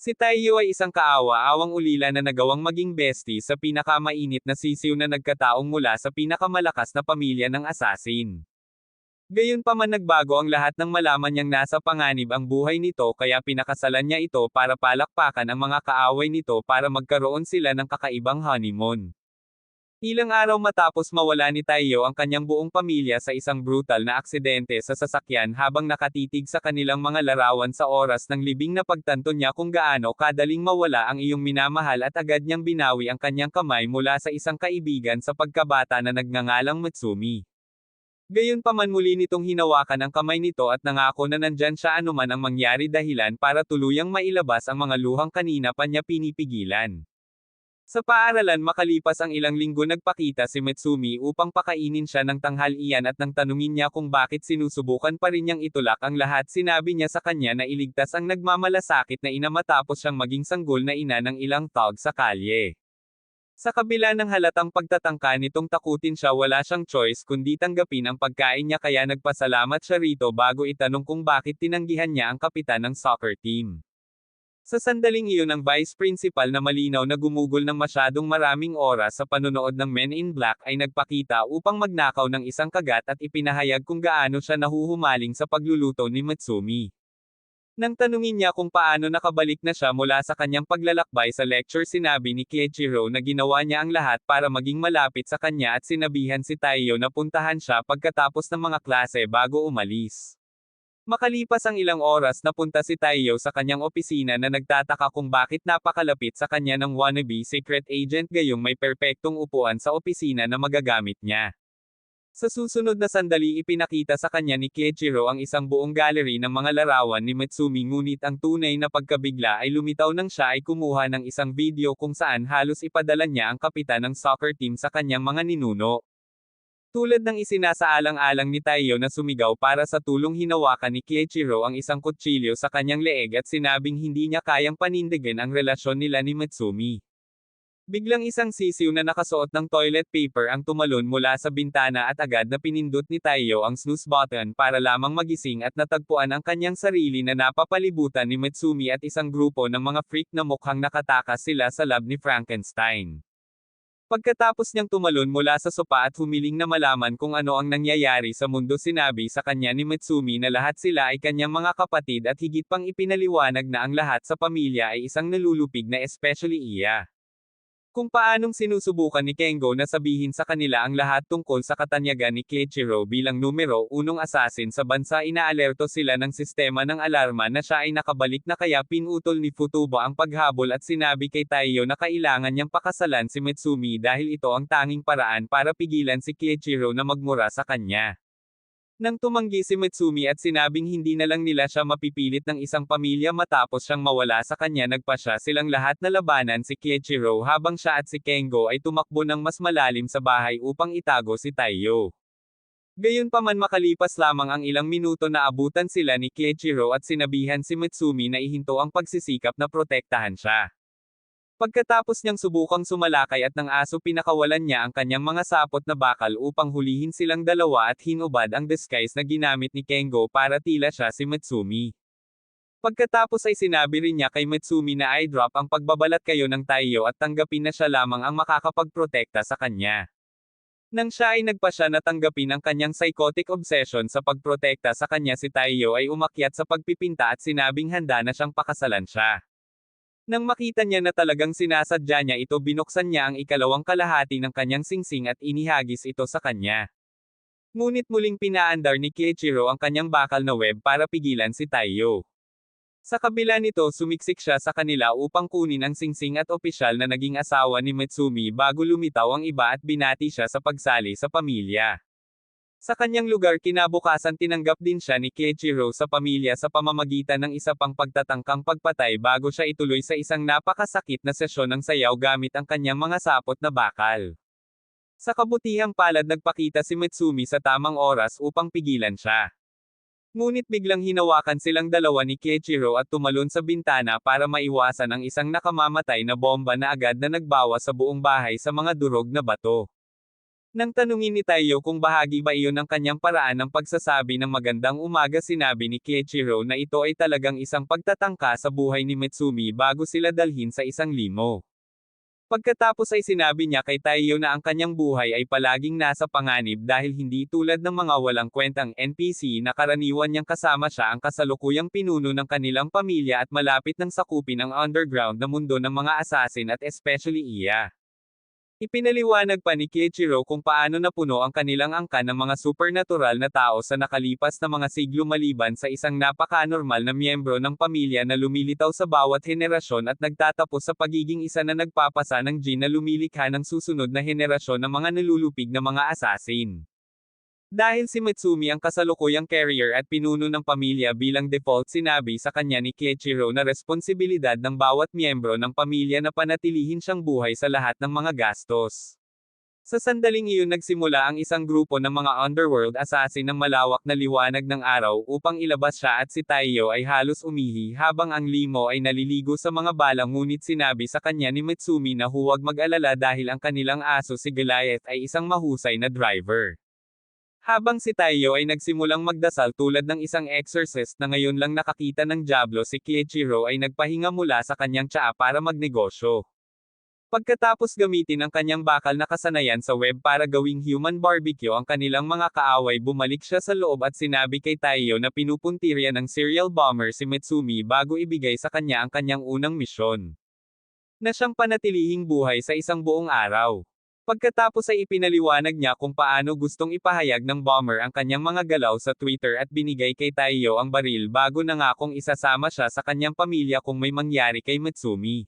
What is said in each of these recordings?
Si Taiyo ay isang kaawa-awang ulila na nagawang maging bestie sa pinakamainit na sisiw na nagkataong mula sa pinakamalakas na pamilya ng assassin. Gayunpaman nagbago ang lahat nang malaman niyang nasa panganib ang buhay nito kaya pinakasalan niya ito para palakpakan ang mga kaaway nito para magkaroon sila ng kakaibang honeymoon. Ilang araw matapos mawala ni Taiyo ang kanyang buong pamilya sa isang brutal na aksidente sa sasakyan habang nakatitig sa kanilang mga larawan sa oras ng libing na pagtanto niya kung gaano kadaling mawala ang iyong minamahal at agad niyang binawi ang kanyang kamay mula sa isang kaibigan sa pagkabata na nagngangalang Matsumi. Gayunpaman muli nitong hinawakan ang kamay nito at nangako na nandyan siya anuman ang mangyari dahilan para tuluyang mailabas ang mga luhang kanina pa niya pinipigilan. Sa paaralan makalipas ang ilang linggo nagpakita si Metsumi upang pakainin siya ng tanghalian at nang tanungin niya kung bakit sinusubukan pa rin niyang itulak ang lahat sinabi niya sa kanya na iligtas ang nagmamalasakit na ina matapos siyang maging sanggol na ina ng ilang tao sa kalye. Sa kabila ng halatang pagtatangka nitong takutin siya wala siyang choice kundi tanggapin ang pagkain niya kaya nagpasalamat siya rito bago itanong kung bakit tinanggihan niya ang kapitan ng soccer team. Sa sandaling iyon ang vice principal na malinaw na gumugol ng masyadong maraming oras sa panonood ng Men in Black ay nagpakita upang magnakaw ng isang kagat at ipinahayag kung gaano siya nahuhumaling sa pagluluto ni Matsumi. Nang tanungin niya kung paano nakabalik na siya mula sa kanyang paglalakbay sa lecture sinabi ni Kiichiro na ginawa niya ang lahat para maging malapit sa kanya at sinabihan si Taiyo na puntahan siya pagkatapos ng mga klase bago umalis. Makalipas ang ilang oras napunta si Taiyo sa kanyang opisina na nagtataka kung bakit napakalapit sa kanya ng wannabe secret agent gayong may perpektong upuan sa opisina na magagamit niya. Sa susunod na sandali ipinakita sa kanya ni Kiichiro ang isang buong gallery ng mga larawan ni Matsumi ngunit ang tunay na pagkabigla ay lumitaw nang siya ay kumuha ng isang video kung saan halos ipadala niya ang kapitan ng soccer team sa kanyang mga ninuno. Tulad ng isinasaalang-alang ni Taiyo na sumigaw para sa tulong hinawakan ni Kiichiro ang isang kutsilyo sa kanyang leeg at sinabing hindi niya kayang panindigan ang relasyon nila ni Matsumi. Biglang isang sisiw na nakasuot ng toilet paper ang tumalon mula sa bintana at agad na pinindot ni Taiyo ang snooze button para lamang magising at natagpuan ang kanyang sarili na napapalibutan ni Matsumi at isang grupo ng mga freak na mukhang nakatakas sila sa lab ni Frankenstein. Pagkatapos niyang tumalon mula sa sopa at humiling na malaman kung ano ang nangyayari sa mundo sinabi sa kanya ni Matsumi na lahat sila ay kanyang mga kapatid at higit pang ipinaliwanag na ang lahat sa pamilya ay isang nalulupig na especially iya. Kung paanong sinusubukan ni Kengo na sabihin sa kanila ang lahat tungkol sa katanyagan ni Kiichiro bilang numero 1 assassin sa bansa inaalerto sila ng sistema ng alarma na siya ay nakabalik na kaya pinutol ni Futoba ang paghabol at sinabi kay Taiyo na kailangan niyang pakasalan si Matsumi dahil ito ang tanging paraan para pigilan si Kiichiro na magmura sa kanya. Nang tumanggi si Matsumi at sinabing hindi na lang nila siya mapipilit ng isang pamilya matapos siyang mawala sa kanya nagpasya silang lahat na labanan si Kiichiro habang siya at si Kengo ay tumakbo ng mas malalim sa bahay upang itago si Taiyo. Gayunpaman makalipas lamang ang ilang minuto na abutan sila ni Kiichiro at sinabihan si Matsumi na ihinto ang pagsisikap na protektahan siya. Pagkatapos niyang subukang sumalakay at ng aso pinakawalan niya ang kanyang mga sapot na bakal upang hulihin silang dalawa at hinubad ang disguise na ginamit ni Kengo para tila siya si Matsumi. Pagkatapos ay sinabi rin niya kay Matsumi na i-drop ang pagbabalat kayo ng Taiyo at tanggapin na siya lamang ang makakapagprotekta sa kanya. Nang siya ay nagpasya na tanggapin ang kanyang psychotic obsession sa pagprotekta sa kanya si Taiyo ay umakyat sa pagpipinta at sinabing handa na siyang pakasalan siya. Nang makita niya na talagang sinasadya niya ito binuksan niya ang ikalawang kalahati ng kanyang singsing at inihagis ito sa kanya. Ngunit muling pinaandar ni Kiichiro ang kanyang bakal na web para pigilan si Taiyo. Sa kabila nito sumiksik siya sa kanila upang kunin ang singsing at opisyal na naging asawa ni Matsumi bago lumitaw ang iba at binati siya sa pagsali sa pamilya. Sa kanyang lugar kinabukasan tinanggap din siya ni Kiichiro sa pamilya sa pamamagitan ng isa pang pagtatangkang pagpatay bago siya ituloy sa isang napakasakit na sesyon ng sayaw gamit ang kanyang mga sapot na bakal. Sa kabutihang palad nagpakita si Matsumi sa tamang oras upang pigilan siya. Ngunit biglang hinawakan silang dalawa ni Kiichiro at tumalon sa bintana para maiwasan ang isang nakamamatay na bomba na agad na nagbawa sa buong bahay sa mga durog na bato. Nang tanungin ni Taiyo kung bahagi ba iyon ng kanyang paraan ng pagsasabi ng magandang umaga, sinabi ni Kiichiro na ito ay talagang isang pagtatangka sa buhay ni Mitsumi bago sila dalhin sa isang limo. Pagkatapos ay sinabi niya kay Taiyo na ang kanyang buhay ay palaging nasa panganib dahil hindi tulad ng mga walang kwentang NPC na karaniwan niyang kasama siya ang kasalukuyang pinuno ng kanilang pamilya at malapit ng sakupin ang underground na mundo ng mga assassin at especially iya. Ipinaliwanag pa ni Kiichiro kung paano napuno ang kanilang angkan ng mga supernatural na tao sa nakalipas na mga siglo maliban sa isang napaka-normal na miyembro ng pamilya na lumilitaw sa bawat henerasyon at nagtatapos sa pagiging isa na nagpapasa ng gene na lumilikha ng susunod na henerasyon ng mga nalulupig na mga assassin. Dahil si Mitsumi ang kasalukuyang carrier at pinuno ng pamilya bilang default, sinabi sa kanya ni Kiichiro na responsibilidad ng bawat miyembro ng pamilya na panatilihin siyang buhay sa lahat ng mga gastos. Sa sandaling iyon nagsimula ang isang grupo ng mga underworld assassin ng malawak na liwanag ng araw upang ilabas siya at si Taiyo ay halos umihi habang ang limo ay naliligo sa mga bala, ngunit sinabi sa kanya ni Mitsumi na huwag mag-alala dahil ang kanilang aso si Goliath ay isang mahusay na driver. Habang si Taiyo ay nagsimulang magdasal tulad ng isang exorcist na ngayon lang nakakita ng dyablo, si Kiichiro ay nagpahinga mula sa kanyang tsaa para magnegosyo. Pagkatapos gamitin ang kanyang bakal na kasanayan sa web para gawing human barbecue ang kanilang mga kaaway, bumalik siya sa loob at sinabi kay Taiyo na pinupuntirya ng serial bomber si Mitsumi bago ibigay sa kanya ang kanyang unang misyon, na siyang panatilihing buhay sa isang buong araw. Pagkatapos ay ipinaliwanag niya kung paano gustong ipahayag ng bomber ang kanyang mga galaw sa Twitter at binigay kay Taiyo ang baril bago nangakong isasama siya sa kanyang pamilya kung may mangyari kay Mitsumi.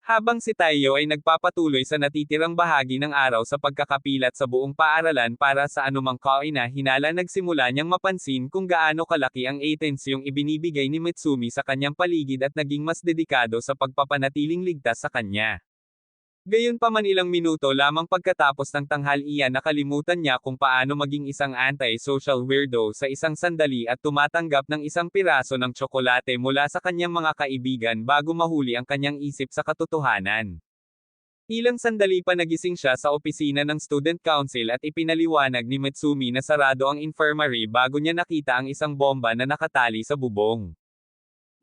Habang si Taiyo ay nagpapatuloy sa natitirang bahagi ng araw sa pagkakapilat sa buong paaralan para sa anumang kaina-hinala, nagsimula niyang mapansin kung gaano kalaki ang atensyon yung ibinibigay ni Mitsumi sa kanyang paligid at naging mas dedikado sa pagpapanatiling ligtas sa kanya. Gayunpaman, ilang minuto lamang pagkatapos ng tanghalian, nakalimutan niya kung paano maging isang anti-social weirdo sa isang sandali at tumatanggap ng isang piraso ng tsokolate mula sa kanyang mga kaibigan bago mahuli ang kanyang isip sa katotohanan. Ilang sandali pa nagising siya sa opisina ng student council at ipinaliwanag ni Mitsumi na sarado ang infirmary bago niya nakita ang isang bomba na nakatali sa bubong.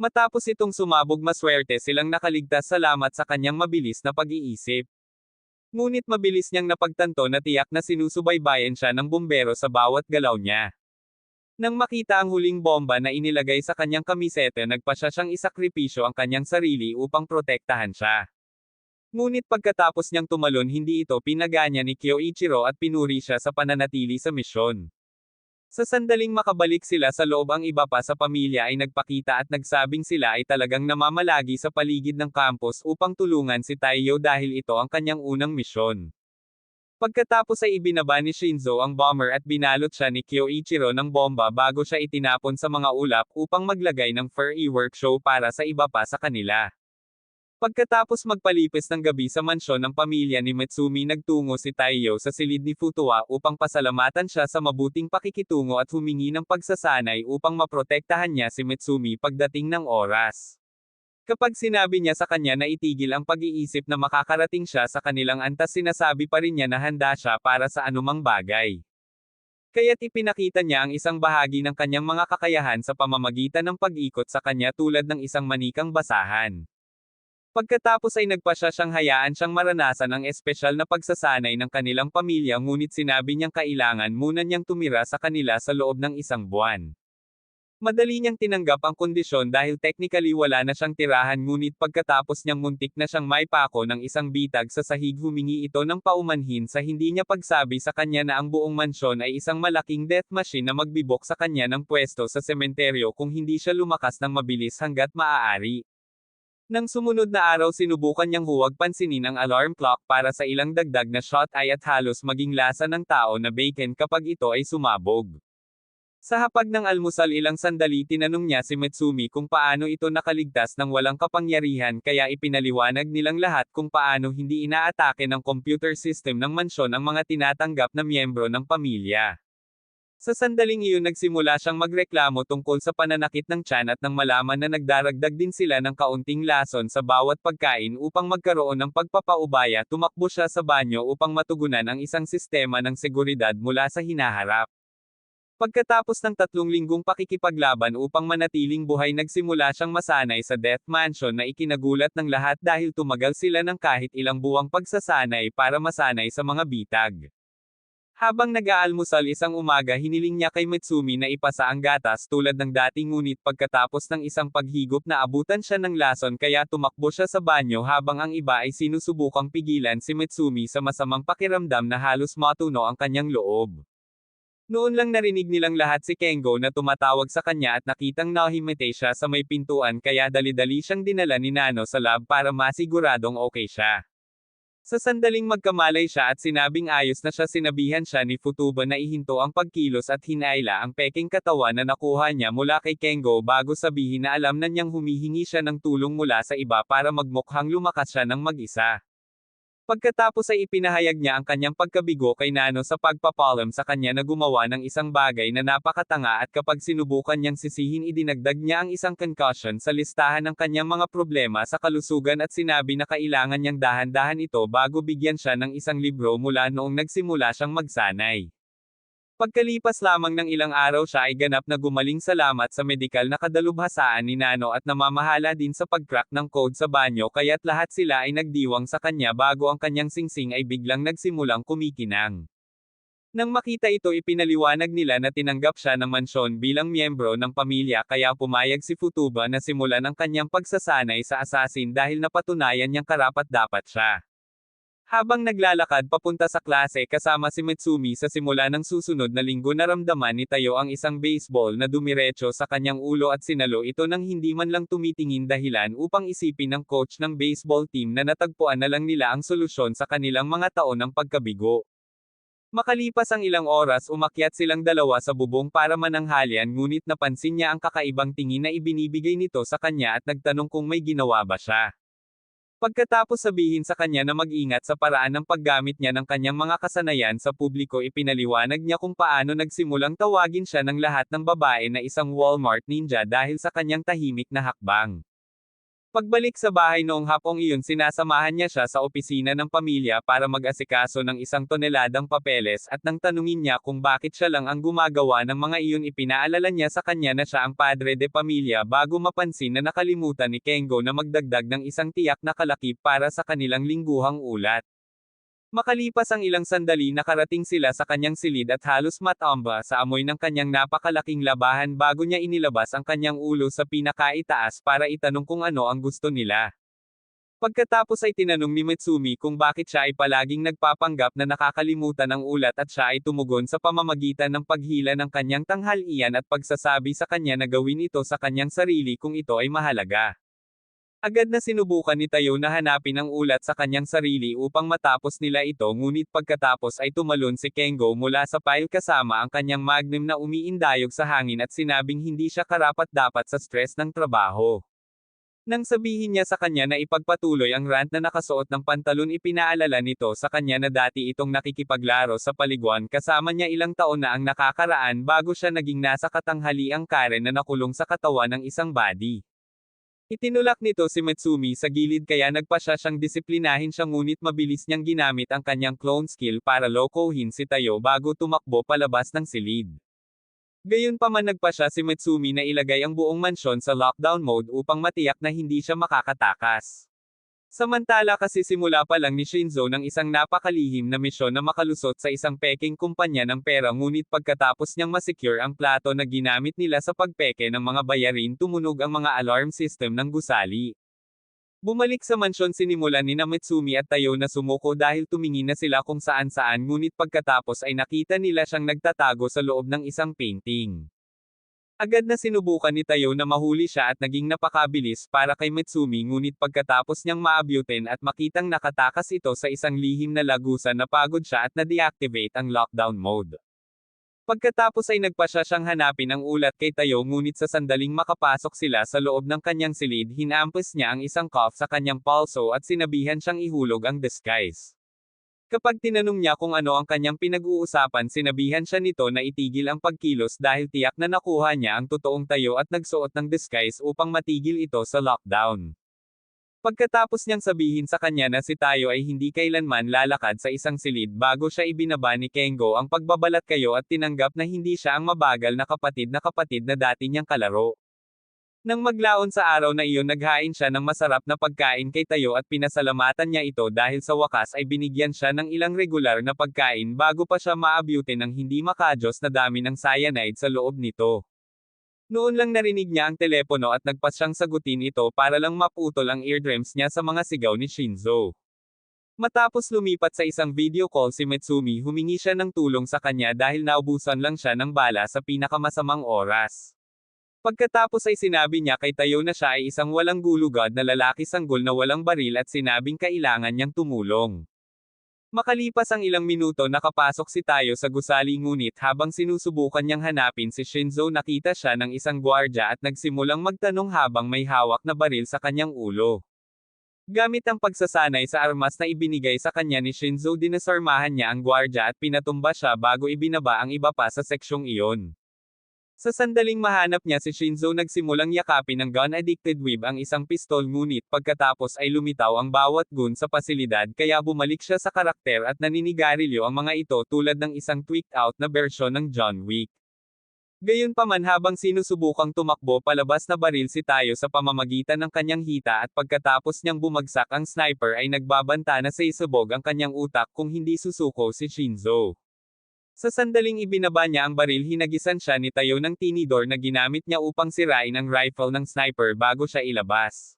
Matapos itong sumabog, maswerte silang nakaligtas salamat sa kanyang mabilis na pag-iisip. Ngunit mabilis niyang napagtanto na tiyak na sinusubaybayan siya ng bumbero sa bawat galaw niya. Nang makita ang huling bomba na inilagay sa kanyang kamisete, nagpasya siyang isakripisyo ang kanyang sarili upang protektahan siya. Ngunit pagkatapos niyang tumalon, hindi ito pinaganya ni Kyoichiro at pinuri siya sa pananatili sa misyon. Sa sandaling makabalik sila sa loob, ang iba pa sa pamilya ay nagpakita at nagsabing sila ay talagang namamalagi sa paligid ng campus upang tulungan si Taiyo dahil ito ang kanyang unang misyon. Pagkatapos ay ibinaba ni Shinzo ang bomber at binalot siya ni Kyoichiro ng bomba bago siya itinapon sa mga ulap upang maglagay ng firework show para sa iba pa sa kanila. Pagkatapos magpalipis ng gabi sa mansyon ng pamilya ni Mitsumi, nagtungo si Taiyo sa silid ni Futowa upang pasalamatan siya sa mabuting pakikitungo at humingi ng pagsasanay upang maprotektahan niya si Mitsumi pagdating ng oras. Kapag sinabi niya sa kanya na itigil ang pag-iisip na makakarating siya sa kanilang antas, sinasabi pa rin niya na handa siya para sa anumang bagay. Kaya't ipinakita niya ang isang bahagi ng kanyang mga kakayahan sa pamamagitan ng pag-ikot sa kanya tulad ng isang manikang basahan. Pagkatapos ay nagpasya siyang hayaan siyang maranasan ang espesyal na pagsasanay ng kanilang pamilya, ngunit sinabi niyang kailangan muna niyang tumira sa kanila sa loob ng isang buwan. Madali niyang tinanggap ang kondisyon dahil technically wala na siyang tirahan, ngunit pagkatapos niyang muntik na siyang maipako ng isang bitag sa sahig, humingi ito ng paumanhin sa hindi niya pagsabi sa kanya na ang buong mansyon ay isang malaking death machine na magbibok sa kanya ng pwesto sa sementeryo kung hindi siya lumakas ng mabilis hanggat maaari. Nang sumunod na araw, sinubukan niyang huwag pansinin ang alarm clock para sa ilang dagdag na shot ay at halos maging lasa ng tao na bacon kapag ito ay sumabog. Sa hapag ng almusal, ilang sandali tinanong niya si Mitsumi kung paano ito nakaligtas ng walang kapangyarihan, kaya ipinaliwanag nilang lahat kung paano hindi inaatake ng computer system ng mansyon ang mga tinatanggap na miyembro ng pamilya. Sa sandaling iyon nagsimula siyang magreklamo tungkol sa pananakit ng tiyan at nang malaman na nagdaragdag din sila ng kaunting lason sa bawat pagkain upang magkaroon ng pagpapaubaya, tumakbo siya sa banyo upang matugunan ang isang sistema ng seguridad mula sa hinaharap. Pagkatapos ng 3 linggong pakikipaglaban upang manatiling buhay, nagsimula siyang masanay sa Death Mansion na ikinagulat ng lahat dahil tumagal sila ng kahit ilang buwang pagsasanay para masanay sa mga bitag. Habang nag-aalmusal isang umaga, hiniling niya kay Mitsumi na ipasa ang gatas tulad ng dati, ngunit pagkatapos ng isang paghigop na abutan siya ng lason kaya tumakbo siya sa banyo habang ang iba ay sinusubukang pigilan si Mitsumi sa masamang pakiramdam na halos matuno ang kanyang loob. Noon lang narinig nilang lahat si Kengo na tumatawag sa kanya at nakitang nahimete siya sa may pintuan kaya dali-dali siyang dinala ni Nano sa lab para masiguradong okay siya. Sa sandaling magkamalay siya at sinabing ayos na siya, sinabihan siya ni Futuba na ihinto ang pagkilos at hinaila ang peking katawan na nakuha niya mula kay Kengo bago sabihin na alam na niyang humihingi siya ng tulong mula sa iba para magmukhang lumakas siya ng mag-isa. Pagkatapos ay ipinahayag niya ang kanyang pagkabigo kay Nano sa pagpapalam sa kanya na gumawa ng isang bagay na napakatanga at kapag sinubukan niyang sisihin idinagdag niya ang isang concussion sa listahan ng kanyang mga problema sa kalusugan at sinabi na kailangan niyang dahan-dahan ito bago bigyan siya ng isang libro mula noong nagsimula siyang magsanay. Pagkalipas lamang ng ilang araw siya ay ganap na gumaling salamat sa medikal na kadalubhasaan ni Nano at namamahala din sa pag-crack ng code sa banyo kaya't lahat sila ay nagdiwang sa kanya bago ang kanyang singsing ay biglang nagsimulang kumikinang. Nang makita ito, ipinaliwanag nila na tinanggap siya ng mansyon bilang miyembro ng pamilya kaya pumayag si Futuba na simulan ang kanyang pagsasanay sa assassin dahil napatunayan niyang karapat-dapat siya. Habang naglalakad papunta sa klase kasama si Mitsumi sa simula ng susunod na linggo, naramdaman ni Tayo ang isang baseball na dumiretso sa kanyang ulo at sinalo ito nang hindi man lang tumitingin, dahilan upang isipin ng coach ng baseball team na natagpuan na lang nila ang solusyon sa kanilang mga taon ng pagkabigo. Makalipas ang ilang oras, umakyat silang dalawa sa bubong para mananghalian, ngunit napansin niya ang kakaibang tingin na ibinibigay nito sa kanya at nagtanong kung may ginawa ba siya. Pagkatapos sabihin sa kanya na mag-ingat sa paraan ng paggamit niya ng kanyang mga kasanayan sa publiko, ipinaliwanag niya kung paano nagsimulang tawagin siya ng lahat ng babae na isang Walmart ninja dahil sa kanyang tahimik na hakbang. Pagbalik sa bahay noong hapong iyon, sinasamahan niya siya sa opisina ng pamilya para mag-asikaso ng 1 toneladang papeles at nang tanungin niya kung bakit siya lang ang gumagawa ng mga iyon, ipinaalala niya sa kanya na siya ang padre de pamilya bago mapansin na nakalimutan ni Kengo na magdagdag ng isang tiyak na kalakip para sa kanilang lingguhang ulat. Makalipas ang ilang sandali, nakarating sila sa kanyang silid at halos matamba sa amoy ng kanyang napakalaking labahan bago niya inilabas ang kanyang ulo sa pinakaitaas para itanong kung ano ang gusto nila. Pagkatapos ay tinanong ni Mitsumi kung bakit siya ay palaging nagpapanggap na nakakalimutan ang ulat at siya ay tumugon sa pamamagitan ng paghila ng kanyang tanghalian at pagsasabi sa kanya na gawin ito sa kanyang sarili kung ito ay mahalaga. Agad na sinubukan ni Tayo na hanapin ang ulat sa kanyang sarili upang matapos nila ito, ngunit pagkatapos ay tumalon si Kengo mula sa pile kasama ang kanyang magnum na umiindayog sa hangin at sinabing hindi siya karapat-dapat sa stress ng trabaho. Nang sabihin niya sa kanya na ipagpatuloy ang rant na nakasuot ng pantalon, ipinaalala nito sa kanya na dati itong nakikipaglaro sa paliguan kasama niya ilang taon na ang nakakaraan bago siya naging nasa katanghaliang Karen na nakulong sa katawan ng isang body. Itinulak nito si Mitsumi sa gilid kaya nagpasya siyang disiplinahin siya, ngunit mabilis niyang ginamit ang kanyang clone skill para lokohin si Tayo bago tumakbo palabas ng silid. Gayunpaman, nagpasya si Mitsumi na ilagay ang buong mansyon sa lockdown mode upang matiyak na hindi siya makakatakas. Samantala kasi simula pa lang ni Shinzo ng isang napakalihim na misyon na makalusot sa isang peking kumpanya ng pera, ngunit pagkatapos niyang masecure ang plato na ginamit nila sa pagpeke ng mga bayarin, tumunog ang mga alarm system ng gusali. Bumalik sa mansyon sinimulan ni Mitsumi at Tayo na sumuko dahil tumingin na sila kung saan-saan, ngunit pagkatapos ay nakita nila siyang nagtatago sa loob ng isang painting. Agad na sinubukan ni Tayo na mahuli siya at naging napakabilis para kay Mitsumi, ngunit pagkatapos niyang maabutin at makitang nakatakas ito sa isang lihim na lagusan, napagod siya at na-deactivate ang lockdown mode. Pagkatapos ay nagpasya siyang hanapin ang ulat kay Tayo, ngunit sa sandaling makapasok sila sa loob ng kanyang silid, hinampos niya ang isang cuff sa kanyang palso at sinabihan siyang ihulog ang disguise. Kapag tinanong niya kung ano ang kanyang pinag-uusapan, sinabihan siya nito na itigil ang pagkilos dahil tiyak na nakuha niya ang totoong tayo at nagsuot ng disguise upang matigil ito sa lockdown. Pagkatapos niyang sabihin sa kanya na si Tayo ay hindi kailanman lalakad sa isang silid bago siya ibinaba ni Kengo ang pagbabalat kayo at tinanggap na hindi siya ang mabagal na kapatid na dati niyang kalaro. Nang maglaon sa araw na iyon, naghain siya ng masarap na pagkain kay Tayo at pinasalamatan niya ito dahil sa wakas ay binigyan siya ng ilang regular na pagkain bago pa siya maabyuti ng hindi makadyos na dami ng cyanide sa loob nito. Noon lang narinig niya ang telepono at nagpas siyang sagutin ito para lang maputol ang eardrums niya sa mga sigaw ni Shinzo. Matapos lumipat sa isang video call si Mitsumi, humingi siya ng tulong sa kanya dahil naubusan lang siya ng bala sa pinakamasamang oras. Pagkatapos ay sinabi niya kay Tayo na siya ay isang walang gulugad na lalaki sanggol na walang baril at sinabing kailangan niyang tumulong. Makalipas ang ilang minuto, nakapasok si Tayo sa gusali, ngunit habang sinusubukan niyang hanapin si Shinzo, nakita siya ng isang gwardya at nagsimulang magtanong habang may hawak na baril sa kanyang ulo. Gamit ang pagsasanay sa armas na ibinigay sa kanya ni Shinzo, dinasarmahan niya ang gwardya at pinatumba siya bago ibinaba ang iba pa sa seksyong iyon. Sa sandaling mahanap niya si Shinzo, nagsimulang yakapin ng gun-addicted weeb ang isang pistol, ngunit pagkatapos ay lumitaw ang bawat gun sa pasilidad kaya bumalik siya sa karakter at naninigarilyo ang mga ito tulad ng isang tweaked out na bersyon ng John Wick. Gayunpaman, habang sinusubukang tumakbo palabas na baril si Tayo sa pamamagitan ng kanyang hita at pagkatapos niyang bumagsak ang sniper ay nagbabanta na sa isabog ang kanyang utak kung hindi susuko si Shinzo. Sa sandaling ibinaba niya ang baril, hinagisan siya ni Tayo ng tinidor na ginamit niya upang sirain ang rifle ng sniper bago siya ilabas.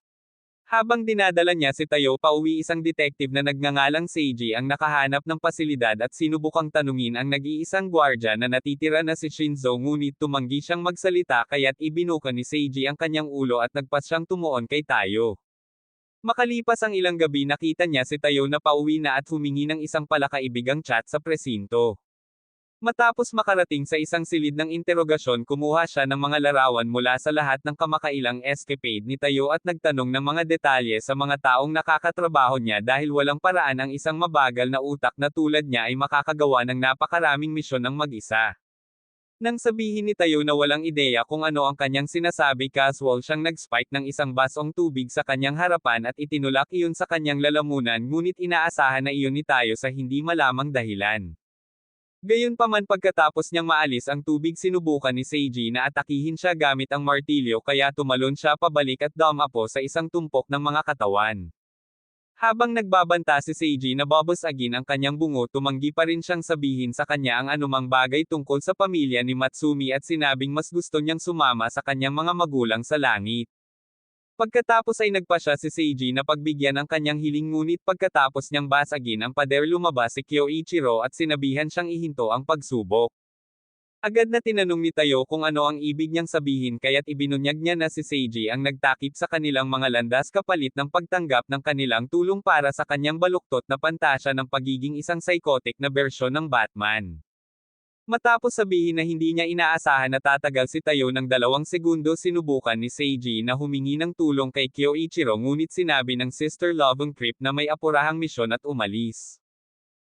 Habang dinadala niya si Tayo pauwi, isang detective na nagngangalang Seiji ang nakahanap ng pasilidad at sinubukang tanungin ang nag-iisang gwardya na natitira na si Shinzo, ngunit tumanggi siyang magsalita kaya't ibinuka ni Seiji ang kanyang ulo at nagpas siyang tumuon kay Tayo. Makalipas ang ilang gabi, nakita niya si Tayo na pauwi na at humingi ng isang palakaibigang chat sa presinto. Matapos makarating sa isang silid ng interogasyon, kumuha siya ng mga larawan mula sa lahat ng kamakailang escapade ni Tayo at nagtanong ng mga detalye sa mga taong nakakatrabaho niya dahil walang paraan ang isang mabagal na utak na tulad niya ay makakagawa ng napakaraming misyon ng mag-isa. Nang sabihin ni Tayo na walang ideya kung ano ang kanyang sinasabi, casual siyang nag-spike ng isang basong tubig sa kanyang harapan at itinulak iyon sa kanyang lalamunan, ngunit inaasahan na iyon ni Tayo sa hindi malamang dahilan. Gayunpaman, pagkatapos niyang maalis ang tubig, sinubukan ni Seiji na atakihin siya gamit ang martilyo kaya tumalon siya pabalik at dumapo sa isang tumpok ng mga katawan. Habang nagbabanta si Seiji na babasagin ang kanyang bungo, tumanggi pa rin siyang sabihin sa kanya ang anumang bagay tungkol sa pamilya ni Matsumi at sinabing mas gusto niyang sumama sa kanyang mga magulang sa langit. Pagkatapos ay nagpasya si Seiji na pagbigyan ang kanyang hiling, ngunit pagkatapos niyang basagin ang pader, lumabas si Kyoichiro at sinabihan siyang ihinto ang pagsubok. Agad na tinanong ni Tayo kung ano ang ibig niyang sabihin kaya't ibinunyag niya na si Seiji ang nagtakip sa kanilang mga landas kapalit ng pagtanggap ng kanilang tulong para sa kanyang baluktot na pantasya ng pagiging isang psychotic na bersyon ng Batman. Matapos sabihin na hindi niya inaasahan na tatagal si Tayo ng 2 segundo, sinubukan ni Seiji na humingi ng tulong kay Kyoichiro, ngunit sinabi ng Sister Loving Creep na may apurahang misyon at umalis.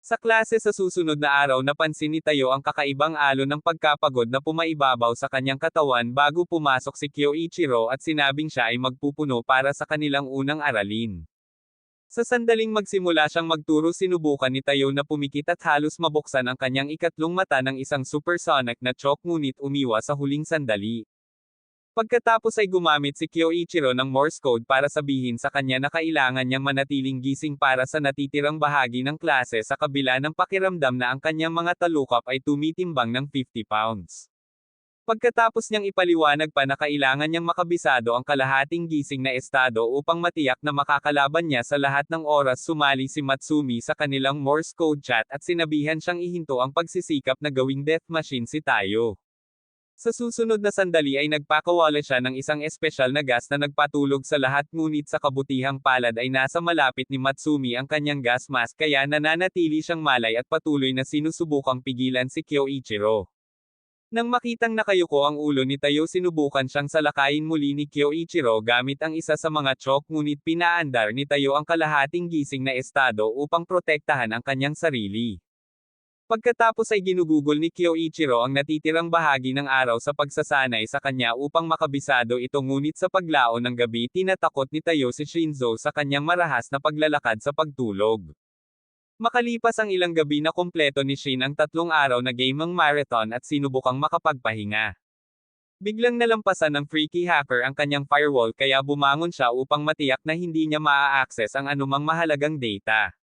Sa klase sa susunod na araw, napansin ni Tayo ang kakaibang alon ng pagkapagod na pumaibabaw sa kanyang katawan bago pumasok si Kyoichiro at sinabing siya ay magpupuno para sa kanilang unang aralin. Sa sandaling magsimula siyang magturo, sinubukan ni Tayo na pumikit at halos mabuksan ang kanyang ikatlong mata ng isang supersonic na chok, ngunit umiwas sa huling sandali. Pagkatapos ay gumamit si Kyoichiro ng Morse code para sabihin sa kanya na kailangan niyang manatiling gising para sa natitirang bahagi ng klase sa kabila ng pakiramdam na ang kanyang mga talukap ay tumitimbang ng 50 pounds. Pagkatapos niyang ipaliwanag pa na kailangan niyang makabisado ang kalahating gising na estado upang matiyak na makakalaban niya sa lahat ng oras, sumali si Matsumi sa kanilang Morse code chat at sinabihan siyang ihinto ang pagsisikap na gawing death machine si Tayo. Sa susunod na sandali ay nagpakawala siya ng isang espesyal na gas na nagpatulog sa lahat, ngunit sa kabutihang palad ay nasa malapit ni Matsumi ang kanyang gas mask kaya nananatili siyang malay at patuloy na sinusubukang pigilan si Kyoichiro. Nang makitang nakayuko ang ulo ni Tayo sinubukan siyang salakayin muli ni Kyoichiro gamit ang isa sa mga chok ngunit pinaandar ni Tayo ang kalahating gising na estado upang protektahan ang kanyang sarili. Pagkatapos ay ginugugol ni Kyoichiro ang natitirang bahagi ng araw sa pagsasanay sa kanya upang makabisado ito ngunit sa paglaon ng gabi tinatakot ni Tayo si Shinzo sa kanyang marahas na paglalakad sa pagtulog. Makalipas ang ilang gabi na kumpleto ni Shin ang 3 araw na gaming marathon at sinubukang makapagpahinga. Biglang nalampasan ng freaky hacker ang kanyang firewall kaya bumangon siya upang matiyak na hindi niya maa-access ang anumang mahalagang data.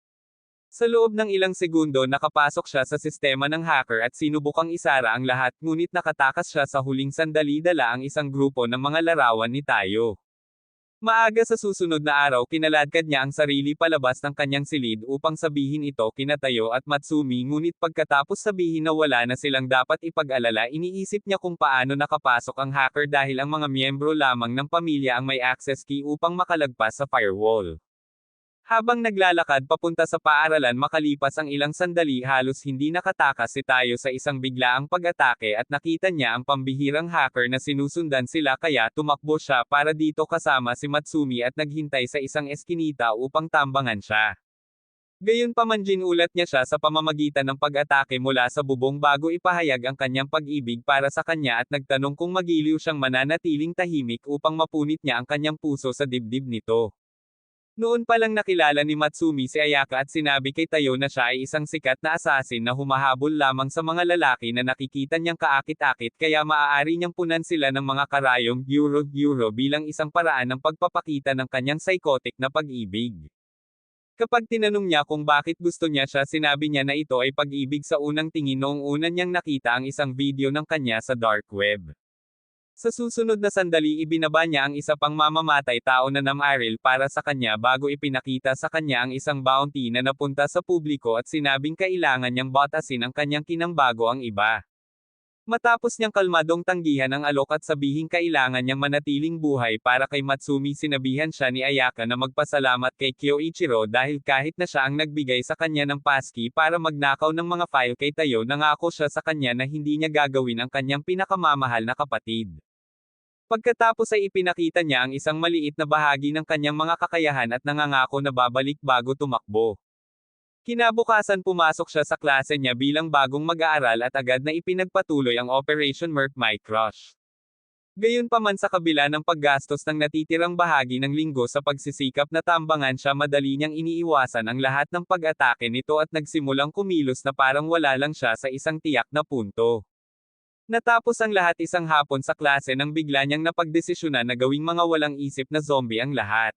Sa loob ng ilang segundo nakapasok siya sa sistema ng hacker at sinubukang isara ang lahat ngunit nakatakas siya sa huling sandali dala ang isang grupo ng mga larawan ni Tayo. Maaga sa susunod na araw kinaladkad niya ang sarili palabas ng kanyang silid upang sabihin ito kina Tayo at Matsumi ngunit pagkatapos sabihin na wala na silang dapat ipag-alala iniisip niya kung paano nakapasok ang hacker dahil ang mga miyembro lamang ng pamilya ang may access key upang makalagpas sa firewall. Habang naglalakad papunta sa paaralan makalipas ang ilang sandali halos hindi nakatakas si Tayo sa isang biglaang pag-atake at nakita niya ang pambihirang hacker na sinusundan sila kaya tumakbo siya para dito kasama si Matsumi at naghintay sa isang eskinita upang tambangan siya. Gayunpaman ginulat niya siya sa pamamagitan ng pag-atake mula sa bubong bago ipahayag ang kanyang pag-ibig para sa kanya at nagtanong kung magiliw siyang mananatiling tahimik upang mapunit niya ang kanyang puso sa dibdib nito. Noon pa lang nakilala ni Matsumi si Ayaka at sinabi kay Tayo na siya ay isang sikat na assassin na humahabol lamang sa mga lalaki na nakikita niyang kaakit-akit kaya maaari niyang punan sila ng mga karayom euro bilang isang paraan ng pagpapakita ng kanyang psychotic na pag-ibig. Kapag tinanong niya kung bakit gusto niya siya sinabi niya na ito ay pag-ibig sa unang tingin noong una niyang nakita ang isang video ng kanya sa dark web. Sa susunod na sandali ibinaba niya ang isa pang mamamatay tao na namaril para sa kanya bago ipinakita sa kanya ang isang bounty na napunta sa publiko at sinabing kailangan niyang batasin ang kanyang kinambago ang iba. Matapos niyang kalmadong tanggihan ang alok at sabihing kailangan niyang manatiling buhay para kay Matsumi sinabihan siya ni Ayaka na magpasalamat kay Kyoichiro dahil kahit na siya ang nagbigay sa kanya ng passkey para magnakaw ng mga file kay Tayo nangako siya sa kanya na hindi niya gagawin ang kanyang pinakamamahal na kapatid. Pagkatapos ay ipinakita niya ang isang maliit na bahagi ng kanyang mga kakayahan at nangangako na babalik bago tumakbo. Kinabukasan pumasok siya sa klase niya bilang bagong mag-aaral at agad na ipinagpatuloy ang Operation Merc My Crush. Gayunpaman sa kabila ng paggastos ng natitirang bahagi ng linggo sa pagsisikap na tambangan siya madali niyang iniiwasan ang lahat ng pag-atake nito at nagsimulang kumilos na parang wala lang siya sa isang tiyak na punto. Natapos ang lahat isang hapon sa klase nang bigla niyang napagdesisyonan na gawing mga walang isip na zombie ang lahat.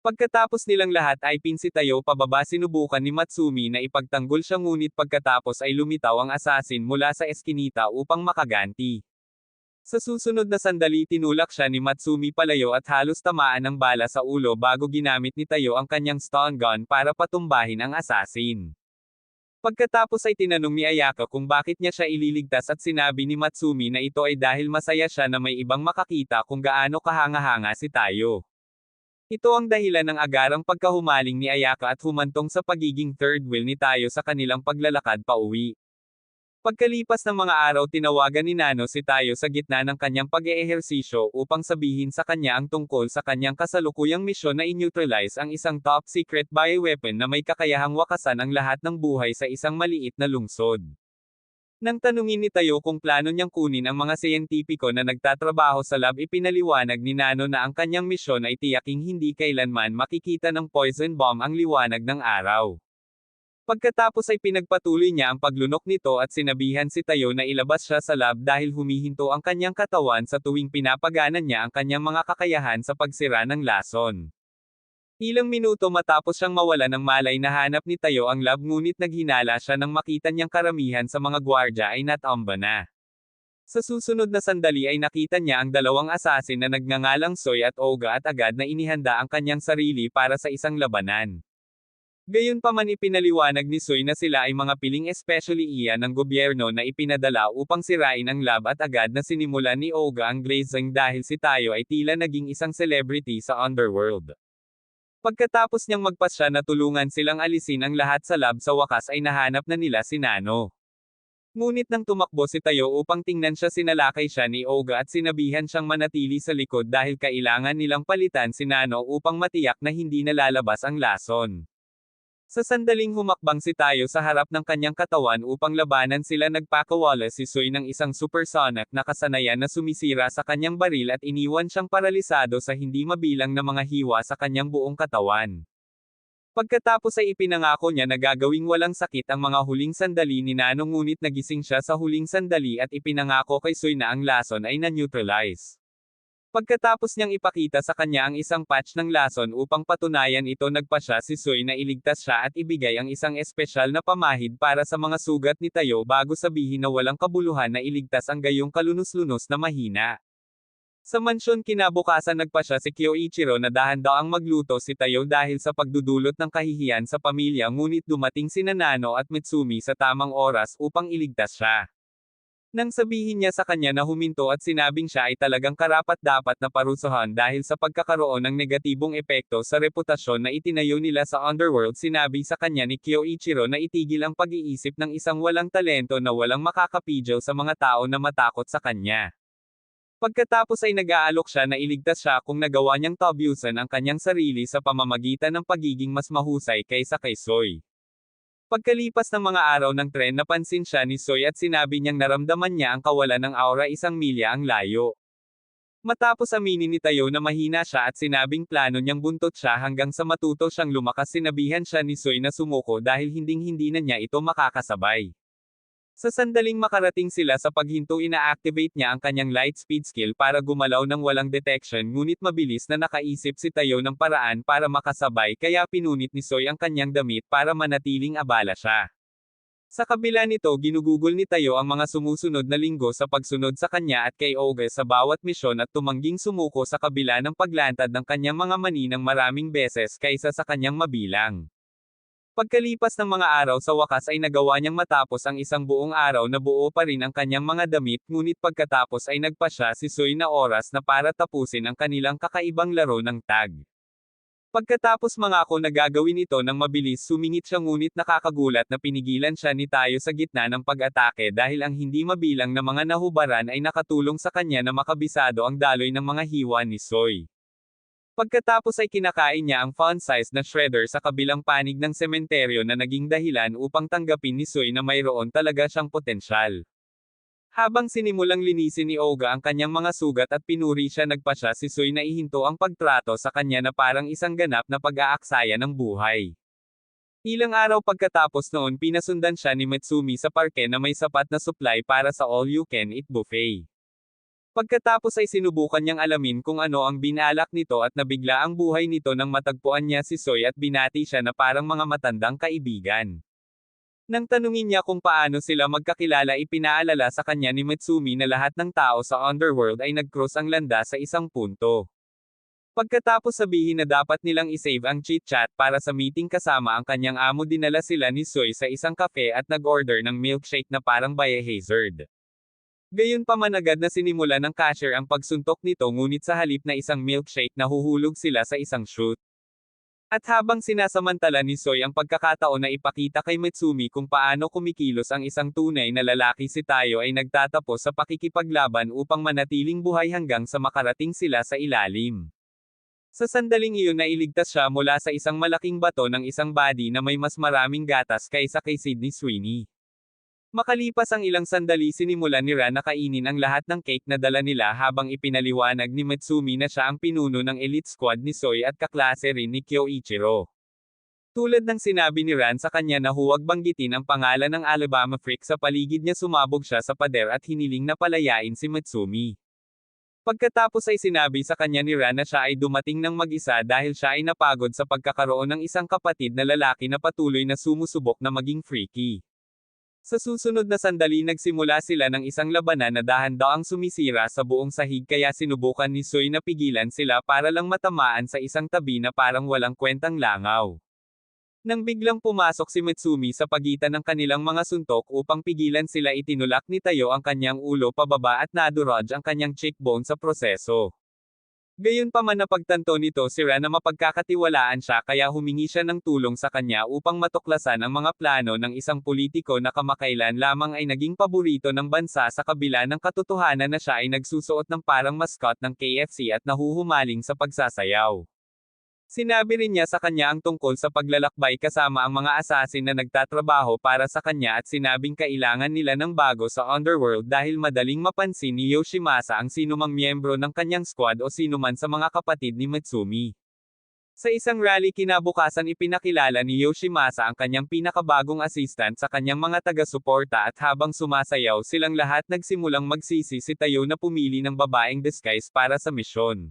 Pagkatapos nilang lahat ay si Tayo pababa sinubukan ni Matsumi na ipagtanggol siya ngunit pagkatapos ay lumitaw ang assassin mula sa eskinita upang makaganti. Sa susunod na sandali tinulak siya ni Matsumi palayo at halos tamaan ng bala sa ulo bago ginamit ni Tayo ang kanyang stun gun para patumbahin ang assassin. Pagkatapos ay tinanong ni Ayaka kung bakit niya siya ililigtas at sinabi ni Matsumi na ito ay dahil masaya siya na may ibang makakita kung gaano kahanga-hanga si Tayo. Ito ang dahilan ng agarang pagkahumaling ni Ayaka at humantong sa pagiging third wheel ni Tayo sa kanilang paglalakad pauwi. Pagkalipas ng mga araw tinawagan ni Nano si Tayo sa gitna ng kanyang pag-eehersisyo upang sabihin sa kanya ang tungkol sa kanyang kasalukuyang misyon na i-neutralize ang isang top-secret bioweapon na may kakayahang wakasan ang lahat ng buhay sa isang maliit na lungsod. Nang tanungin ni Tayo kung plano niyang kunin ang mga siyentipiko na nagtatrabaho sa lab ipinaliwanag ni Nano na ang kanyang misyon ay tiyaking hindi kailanman makikita ng poison bomb ang liwanag ng araw. Pagkatapos ay pinagpatuloy niya ang paglunok nito at sinabihan si Tayo na ilabas siya sa lab dahil humihinto ang kanyang katawan sa tuwing pinapaganan niya ang kanyang mga kakayahan sa pagsira ng lason. Ilang minuto matapos siyang mawala ng malay nahanap ni Tayo ang lab ngunit naghinala siya nang makita niyang karamihan sa mga gwardya ay natamba na. Sa susunod na sandali ay nakita niya ang dalawang assassin na nagngangalang Soy at Oga at agad na inihanda ang kanyang sarili para sa isang labanan. Gayunpaman ipinaliwanag ni Soy na sila ay mga piling especially iya ng gobyerno na ipinadala upang sirain ang lab at agad na sinimulan ni Oga ang glazing dahil si Tayo ay tila naging isang celebrity sa underworld. Pagkatapos niyang magpasya na tulungan silang alisin ang lahat sa lab sa wakas ay nahanap na nila si Nano. Ngunit nang tumakbo si Tayo upang tingnan siya sinalakay siya ni Oga at sinabihan siyang manatili sa likod dahil kailangan nilang palitan si Nano upang matiyak na hindi nalalabas ang lason. Sa sandaling humakbang si Tayo sa harap ng kanyang katawan upang labanan sila nagpakawala si Soy ng isang supersonic na kasanayan na sumisira sa kanyang baril at iniwan siyang paralisado sa hindi mabilang na mga hiwa sa kanyang buong katawan. Pagkatapos ay ipinangako niya na gagawing walang sakit ang mga huling sandali ni Nano ngunit nagising siya sa huling sandali at ipinangako kay Soy na ang lason ay na-neutralize. Pagkatapos niyang ipakita sa kanya ang isang patch ng lason upang patunayan ito nagpasya si Soy na iligtas siya at ibigay ang isang espesyal na pamahid para sa mga sugat ni Tayo bago sabihin na walang kabuluhan na iligtas ang gayong kalunos-lunos na mahina. Sa mansyon kinabukasan nagpasya si Kyoichiro na dahan daw ang magluto si Tayo dahil sa pagdudulot ng kahihiyan sa pamilya ngunit dumating sina Nano at Mitsumi sa tamang oras upang iligtas siya. Nang sabihin niya sa kanya na huminto at sinabing siya ay talagang karapat-dapat na parusahan dahil sa pagkakaroon ng negatibong epekto sa reputasyon na itinayo nila sa underworld sinabi sa kanya ni Kyoichiro na itigil ang pag-iisip ng isang walang talento na walang makakapigil sa mga tao na matakot sa kanya. Pagkatapos ay nag-aalok siya na iligtas siya kung nagawa niyang tabyusan ang kanyang sarili sa pamamagitan ng pagiging mas mahusay kaysa kay Soy. Pagkalipas ng mga araw ng tren napansin siya ni Soy at sinabi niyang naramdaman niya ang kawalan ng aura 1 milya ang layo. Matapos aminin ni Tayo na mahina siya at sinabing plano niyang buntot siya hanggang sa matuto siyang lumakas sinabihan siya ni Soy na sumuko dahil hinding-hindi na niya ito makakasabay. Sa sandaling makarating sila sa paghinto ina-activate niya ang kanyang light speed skill para gumalaw ng walang detection ngunit mabilis na nakaisip si Tayo ng paraan para makasabay kaya pinunit ni Soy ang kanyang damit para manatiling abala siya. Sa kabila nito ginugugol ni Tayo ang mga sumusunod na linggo sa pagsunod sa kanya at kay Oga sa bawat misyon at tumangging sumuko sa kabila ng paglantad ng kanyang mga maninang maraming beses kaysa sa kanyang mabilang. Pagkalipas ng mga araw sa wakas ay nagawa niyang matapos ang isang buong araw na buo pa rin ang kanyang mga damit ngunit pagkatapos ay nagpasya si Soy na oras na para tapusin ang kanilang kakaibang laro ng tag. Pagkatapos mangako na gagawin ito ng mabilis sumingit siya ngunit nakakagulat na pinigilan siya ni Tayo sa gitna ng pag-atake dahil ang hindi mabilang na mga nahubaran ay nakatulong sa kanya na makabisado ang daloy ng mga hiwa ni Soy. Pagkatapos ay kinakain niya ang fun-size na shredder sa kabilang panig ng sementeryo na naging dahilan upang tanggapin ni Soy na mayroon talaga siyang potensyal. Habang sinimulang linisin ni Oga ang kanyang mga sugat at pinuri siya nagpasya si Soy na ihinto ang pagtrato sa kanya na parang isang ganap na pag-aaksaya ng buhay. Ilang araw pagkatapos noon pinasundan siya ni Mitsumi sa parke na may sapat na supply para sa all-you-can-eat buffet. Pagkatapos ay sinubukan niyang alamin kung ano ang binalak nito at nabigla ang buhay nito nang matagpuan niya si Soy at binati siya na parang mga matandang kaibigan. Nang tanungin niya kung paano sila magkakilala ipinaalala sa kanya ni Mitsumi na lahat ng tao sa underworld ay nag-cross ang landas sa isang punto. Pagkatapos sabihin na dapat nilang isave ang chit-chat para sa meeting kasama ang kanyang amo dinala sila ni Soy sa isang cafe at nag-order ng milkshake na parang biohazard. Gayunpaman agad na sinimula ng cashier ang pagsuntok nito ngunit sa halip na isang milkshake nahuhulog sila sa isang chute. At habang sinasamantala ni Soy ang pagkakataon na ipakita kay Mitsumi kung paano kumikilos ang isang tunay na lalaki si Tayo ay nagtatapos sa pakikipaglaban upang manatiling buhay hanggang sa makarating sila sa ilalim. Sa sandaling iyon nailigtas siya mula sa isang malaking bato ng isang body na may mas maraming gatas kaysa kay Sydney Sweeney. Makalipas ang ilang sandali sinimulan ni Ran na kainin ang lahat ng cake na dala nila habang ipinaliwanag ni Mitsumi na siya ang pinuno ng elite squad ni Soy at kaklase rin ni Kyoichiro. Tulad ng sinabi ni Ran sa kanya na huwag banggitin ang pangalan ng Alabama Freak sa paligid niya sumabog siya sa pader at hiniling na palayain si Mitsumi. Pagkatapos ay sinabi sa kanya ni Ran na siya ay dumating ng mag-isa dahil siya ay napagod sa pagkakaroon ng isang kapatid na lalaki na patuloy na sumusubok na maging freaky. Sa susunod na sandali nagsimula sila ng isang labanan na dahan-daang sumisira sa buong sahig kaya sinubukan ni Soy na pigilan sila para lang matamaan sa isang tabi na parang walang kwentang langaw. Nang biglang pumasok si Mitsumi sa pagitan ng kanilang mga suntok upang pigilan sila itinulak ni Tayo ang kanyang ulo pababa at naduraj ang kanyang cheekbone sa proseso. Gayunpaman napagtanto nito si Ran na mapagkakatiwalaan siya kaya humingi siya ng tulong sa kanya upang matuklasan ang mga plano ng isang politiko na kamakailan lamang ay naging paborito ng bansa sa kabila ng katotohanan na siya ay nagsusuot ng parang mascot ng KFC at nahuhumaling sa pagsasayaw. Sinabi rin niya sa kanya ang tungkol sa paglalakbay kasama ang mga assassin na nagtatrabaho para sa kanya at sinabing kailangan nila ng bago sa underworld dahil madaling mapansin ni Yoshimasa ang sinumang miyembro ng kanyang squad o sinuman sa mga kapatid ni Matsumi. Sa isang rally kinabukasan ipinakilala ni Yoshimasa ang kanyang pinakabagong assistant sa kanyang mga taga-suporta at habang sumasayaw silang lahat nagsimulang magsisi si Tayo na pumili ng babaeng disguise para sa misyon.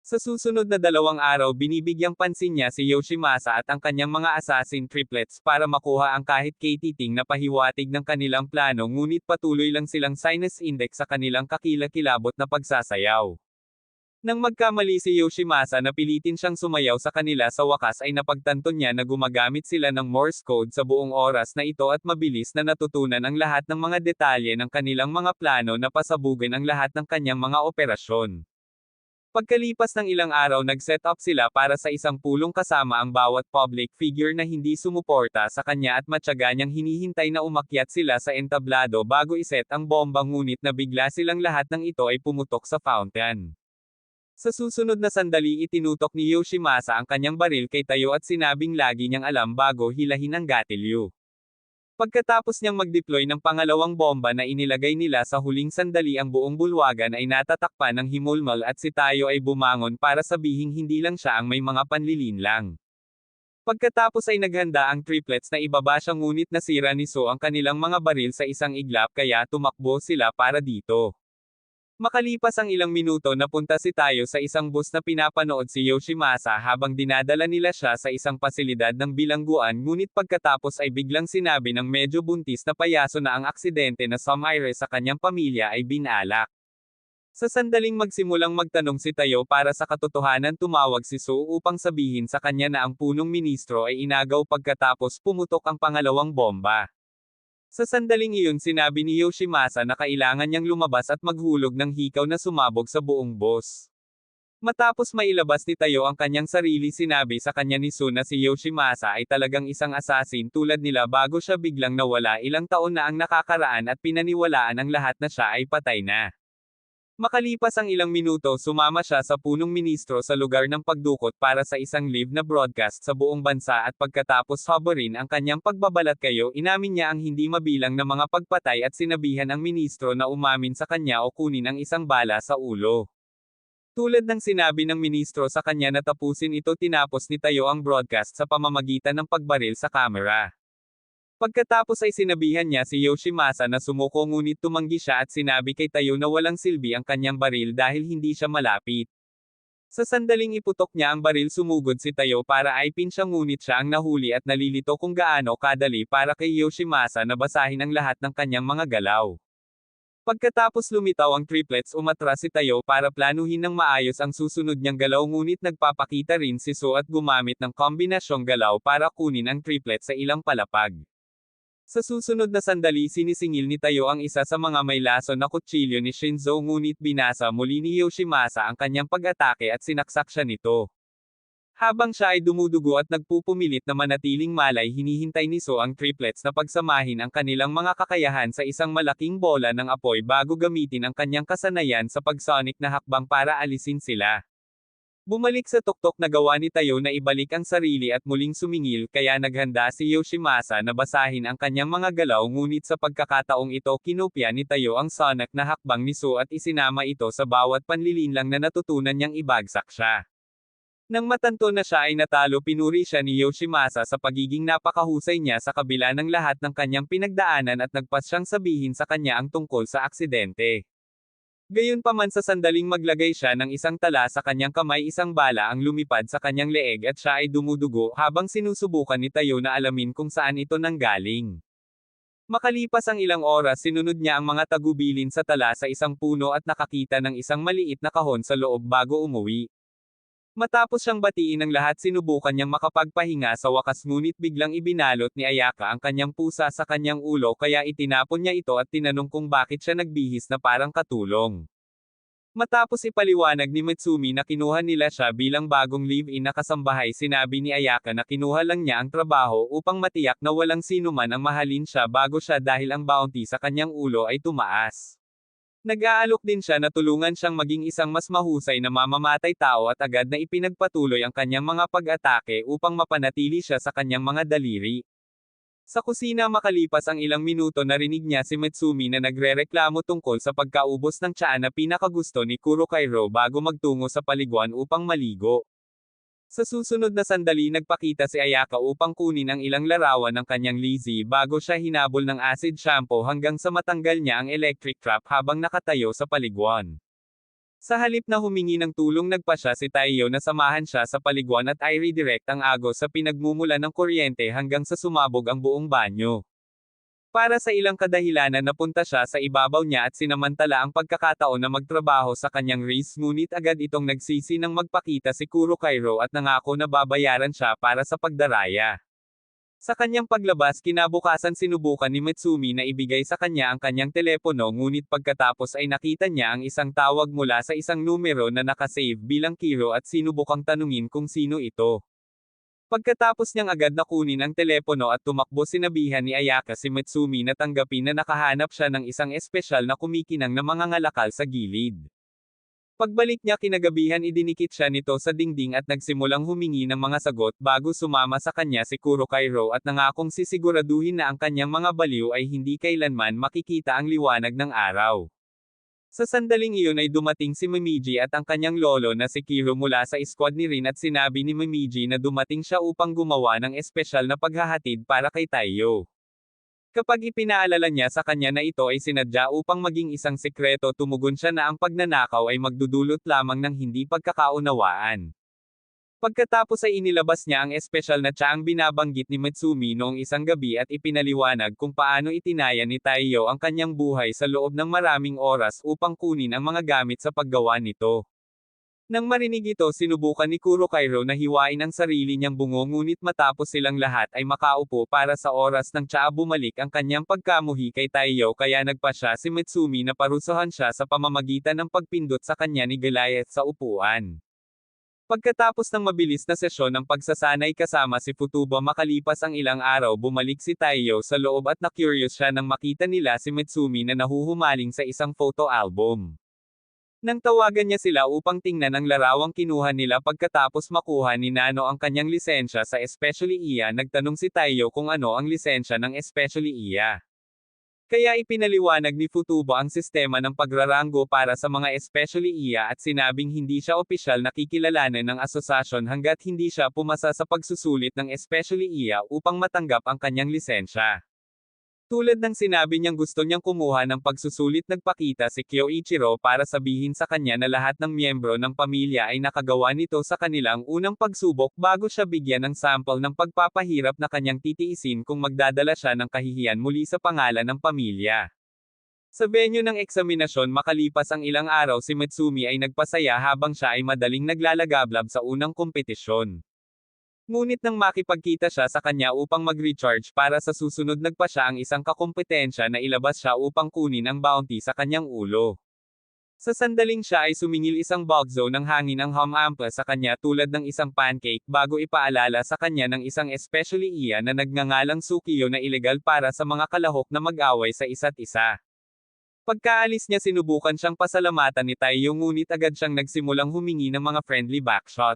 Sa susunod na 2 araw binibigyang pansin niya si Yoshimasa at ang kanyang mga assassin triplets para makuha ang kahit katiting na pahiwatig ng kanilang plano ngunit patuloy lang silang sinus index sa kanilang kakilakilabot na pagsasayaw. Nang magkamali si Yoshimasa na pilitin siyang sumayaw sa kanila sa wakas ay napagtanto niya na gumagamit sila ng Morse code sa buong oras na ito at mabilis na natutunan ang lahat ng mga detalye ng kanilang mga plano na pasabugin ang lahat ng kanyang mga operasyon. Pagkalipas ng ilang araw nag-set up sila para sa isang pulong kasama ang bawat public figure na hindi sumuporta sa kanya at matyaga niyang hinihintay na umakyat sila sa entablado bago iset ang bomba ngunit nabigla silang lahat ng ito ay pumutok sa fountain. Sa susunod na sandali itinutok ni Yoshimasa ang kanyang baril kay Tayo at sinabing lagi niyang alam bago hilahin ang gatilyo. Pagkatapos niyang mag-deploy ng pangalawang bomba na inilagay nila sa huling sandali ang buong bulwagan ay natatakpan ng himulmal at si Tayo ay bumangon para sabihing hindi lang siya ang may mga panlilinlang. Pagkatapos ay naghanda ang triplets na ibaba siya ngunit nasira ni So ang kanilang mga baril sa isang iglap kaya tumakbo sila para dito. Makalipas ang ilang minuto napunta si Tayo sa isang bus na pinapanood si Yoshimasa habang dinadala nila siya sa isang pasilidad ng bilangguan ngunit pagkatapos ay biglang sinabi ng medyo buntis na payaso na ang aksidente na Sumire sa kanyang pamilya ay binalak. Sa sandaling magsimulang magtanong si Tayo para sa katotohanan tumawag si So upang sabihin sa kanya na ang punong ministro ay inagaw pagkatapos pumutok ang pangalawang bomba. Sa sandaling iyon sinabi ni Yoshimasa na kailangan niyang lumabas at maghulog ng hikaw na sumabog sa buong bus. Matapos mailabas ni Tayo ang kanyang sarili sinabi sa kanya ni Su na si Yoshimasa ay talagang isang assassin tulad nila bago siya biglang nawala ilang taon na ang nakakaraan at pinaniwalaan ang lahat na siya ay patay na. Makalipas ang ilang minuto sumama siya sa punong ministro sa lugar ng pagdukot para sa isang live na broadcast sa buong bansa at pagkatapos habarin ang kanyang pagbabalat kayo inamin niya ang hindi mabilang na mga pagpatay at sinabihan ang ministro na umamin sa kanya o kunin ang isang bala sa ulo. Tulad ng sinabi ng ministro sa kanya na tapusin ito tinapos ni Tayo ang broadcast sa pamamagitan ng pagbaril sa kamera. Pagkatapos ay sinabihan niya si Yoshimasa na sumuko ngunit tumanggi siya at sinabi kay Tayo na walang silbi ang kanyang baril dahil hindi siya malapit. Sa sandaling iputok niya ang baril sumugod si Tayo para aipin siya ngunit siya ang nahuli at nalilito kung gaano kadali para kay Yoshimasa na basahin ang lahat ng kanyang mga galaw. Pagkatapos lumitaw ang triplets umatras si Tayo para planuhin ng maayos ang susunod niyang galaw ngunit nagpapakita rin si So at gumamit ng kombinasyong galaw para kunin ang triplets sa ilang palapag. Sa susunod na sandali sinisingil ni Tayo ang isa sa mga may lason na kutsilyo ni Shinzo ngunit binasa muli ni Yoshimasa ang kanyang pag-atake at sinaksak siya nito. Habang siya ay dumudugo at nagpupumilit na manatiling malay hinihintay ni So ang triplets na pagsamahin ang kanilang mga kakayahan sa isang malaking bola ng apoy bago gamitin ang kanyang kasanayan sa pagsonic na hakbang para alisin sila. Bumalik sa tuktok na gawa ni Tayo na ibalik ang sarili at muling sumingil kaya naghanda si Yoshimasa na basahin ang kanyang mga galaw ngunit sa pagkakataong ito kinopya ni Tayo ang sonic na hakbang ni So at isinama ito sa bawat panlilinlang na natutunan niyang ibagsak siya. Nang matanto na siya ay natalo pinuri siya ni Yoshimasa sa pagiging napakahusay niya sa kabila ng lahat ng kanyang pinagdaanan at nagpas siyang sabihin sa kanya ang tungkol sa aksidente. Gayunpaman sa sandaling maglagay siya ng isang tala sa kanyang kamay isang bala ang lumipad sa kanyang leeg at siya ay dumudugo habang sinusubukan ni Tayo na alamin kung saan ito nanggaling. Makalipas ang ilang oras sinunod niya ang mga tagubilin sa tala sa isang puno at nakakita ng isang maliit na kahon sa loob bago umuwi. Matapos siyang batiin ng lahat sinubukan niyang makapagpahinga sa wakas ngunit biglang ibinalot ni Ayaka ang kanyang pusa sa kanyang ulo kaya itinapon niya ito at tinanong kung bakit siya nagbihis na parang katulong. Matapos ipaliwanag ni Mitsumi na kinuha nila siya bilang bagong live-in na kasambahay, sinabi ni Ayaka na kinuha lang niya ang trabaho upang matiyak na walang sino man ang mahalin siya bago siya dahil ang bounty sa kanyang ulo ay tumaas. Nag-aalok din siya na tulungan siyang maging isang mas mahusay na mamamatay tao at agad na ipinagpatuloy ang kanyang mga pag-atake upang mapanatili siya sa kanyang mga daliri. Sa kusina makalipas ang ilang minuto narinig niya si Mitsumi na nagrereklamo tungkol sa pagkaubos ng tsaa na pinakagusto ni Kurokairo bago magtungo sa paliguan upang maligo. Sa susunod na sandali nagpakita si Ayaka upang kunin ang ilang larawan ng kanyang Lizzie bago siya hinabol ng acid shampoo hanggang sa matanggal niya ang electric trap habang nakatayo sa paliguan. Sa halip na humingi ng tulong nagpasya si Taiyo na samahan siya sa paliguan at i-redirect ang agos sa pinagmumula ng kuryente hanggang sa sumabog ang buong banyo. Para sa ilang kadahilanan napunta siya sa ibabaw niya at sinamantala ang pagkakataon na magtrabaho sa kanyang race, ngunit agad itong nagsisi nang magpakita si Kurokairo at nangako na babayaran siya para sa pagdaraya. Sa kanyang paglabas kinabukasan sinubukan ni Mitsumi na ibigay sa kanya ang kanyang telepono, ngunit pagkatapos ay nakita niya ang isang tawag mula sa isang numero na nakasave bilang Kiro at sinubukang tanungin kung sino ito. Pagkatapos niyang agad na kunin ang telepono at tumakbo, sinabihan ni Ayaka si Mitsumi na tanggapin na nakahanap siya ng isang espesyal na kumikinang na mga ngalakal sa gilid. Pagbalik niya kinagabihan idinikit siya nito sa dingding at nagsimulang humingi ng mga sagot bago sumama sa kanya si Kurokairo at nangakong sisiguraduhin na ang kanyang mga baliw ay hindi kailanman makikita ang liwanag ng araw. Sa sandaling iyon ay dumating si Momiji at ang kanyang lolo na si Kiro mula sa squad ni Rin at sinabi ni Momiji na dumating siya upang gumawa ng espesyal na paghahatid para kay Taiyo. Kapag ipinaalala niya sa kanya na ito ay sinadya upang maging isang sekreto, tumugon siya na ang pagnanakaw ay magdudulot lamang ng hindi pagkakaunawaan. Pagkatapos ay inilabas niya ang espesyal na tsaang binabanggit ni Mitsumi noong isang gabi at ipinaliwanag kung paano itinaya ni Taiyo ang kanyang buhay sa loob ng maraming oras upang kunin ang mga gamit sa paggawa nito. Nang marinig ito sinubukan ni Kurokairo na hiwain ang sarili niyang bungo, ngunit matapos silang lahat ay makaupo para sa oras ng tsaa bumalik ang kanyang pagkamuhi kay Taiyo, kaya nagpasya si Mitsumi na parusahan siya sa pamamagitan ng pagpindot sa kanya ni Goliath sa upuan. Pagkatapos ng mabilis na sesyon ng pagsasanay kasama si Futuba makalipas ang ilang araw, bumalik si Taiyo sa loob at na-curious siya nang makita nila si Mitsumi na nahuhumaling sa isang photo album. Nang tawagan niya sila upang tingnan ang larawang kinuha nila pagkatapos makuha ni Nano ang kanyang lisensya sa Especially Iya, nagtanong si Taiyo kung ano ang lisensya ng Especially Iya. Kaya ipinaliwanag ni Futuba ang sistema ng pagraranggo para sa mga Especially Iya at sinabing hindi siya opisyal na kikilalanin ng asosasyon hanggat hindi siya pumasa sa pagsusulit ng Especially Iya upang matanggap ang kanyang lisensya. Tulad ng sinabi niyang gusto niyang kumuha ng pagsusulit, nagpakita si Kyoichiro para sabihin sa kanya na lahat ng miyembro ng pamilya ay nakagawa nito sa kanilang unang pagsubok bago siya bigyan ng sample ng pagpapahirap na kanyang titiisin kung magdadala siya ng kahihiyan muli sa pangalan ng pamilya. Sa venue ng eksaminasyon makalipas ang ilang araw, si Mitsumi ay nagpasaya habang siya ay madaling naglalagablab sa unang kompetisyon. Ngunit nang makipagkita siya sa kanya upang mag-recharge para sa susunod, nagpa siya ang isang kakumpetensya na ilabas siya upang kunin ang bounty sa kanyang ulo. Sa sandaling siya ay sumingil isang bagzo ng hangin ang humampa sa kanya tulad ng isang pancake bago ipaalala sa kanya ng isang Especially Iya na nagngangalang Sukiyo na ilegal para sa mga kalahok na mag-away sa isa't isa. Pagkaalis niya sinubukan siyang pasalamatan ni Taiyo, ngunit agad siyang nagsimulang humingi ng mga friendly backshot.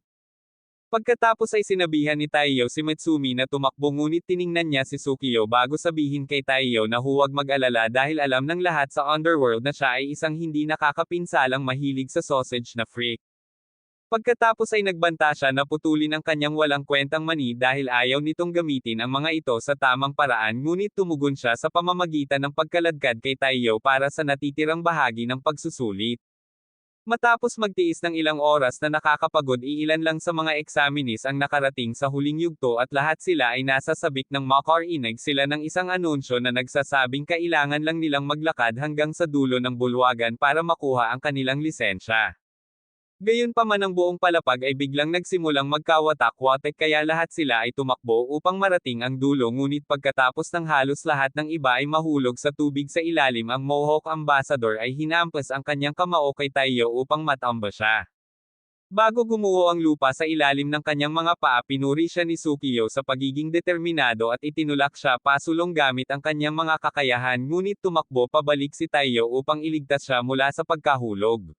Pagkatapos ay sinabihan ni Taiyo si Mitsumi na tumakbo, ngunit tiningnan niya si Sukiyo bago sabihin kay Taiyo na huwag mag-alala dahil alam ng lahat sa underworld na siya ay isang hindi nakakapinsalang mahilig sa sausage na freak. Pagkatapos ay nagbanta siya na putulin ang kanyang walang kwentang mani dahil ayaw nitong gamitin ang mga ito sa tamang paraan, ngunit tumugon siya sa pamamagitan ng pagkaladkad kay Taiyo para sa natitirang bahagi ng pagsusulit. Matapos magtiis ng ilang oras na nakakapagod, iilan lang sa mga examinees ang nakarating sa huling yugto at lahat sila ay nasa sabik ng makarinig sila ng isang anunsyo na nagsasabing kailangan lang nilang maglakad hanggang sa dulo ng bulwagan para makuha ang kanilang lisensya. Gayunpaman ang buong palapag ay biglang nagsimulang magkawatak-watek kaya lahat sila ay tumakbo upang marating ang dulo ngunit pagkatapos ng halos lahat ng iba ay mahulog sa tubig sa ilalim ang Mohawk Ambassador ay hinampas ang kanyang kamao kay Taiyo upang matamba siya. Bago gumuho ang lupa sa ilalim ng kanyang mga paa pinuri siya ni Sukiyo sa pagiging determinado at itinulak siya pasulong gamit ang kanyang mga kakayahan ngunit tumakbo pabalik si Taiyo upang iligtas siya mula sa pagkahulog.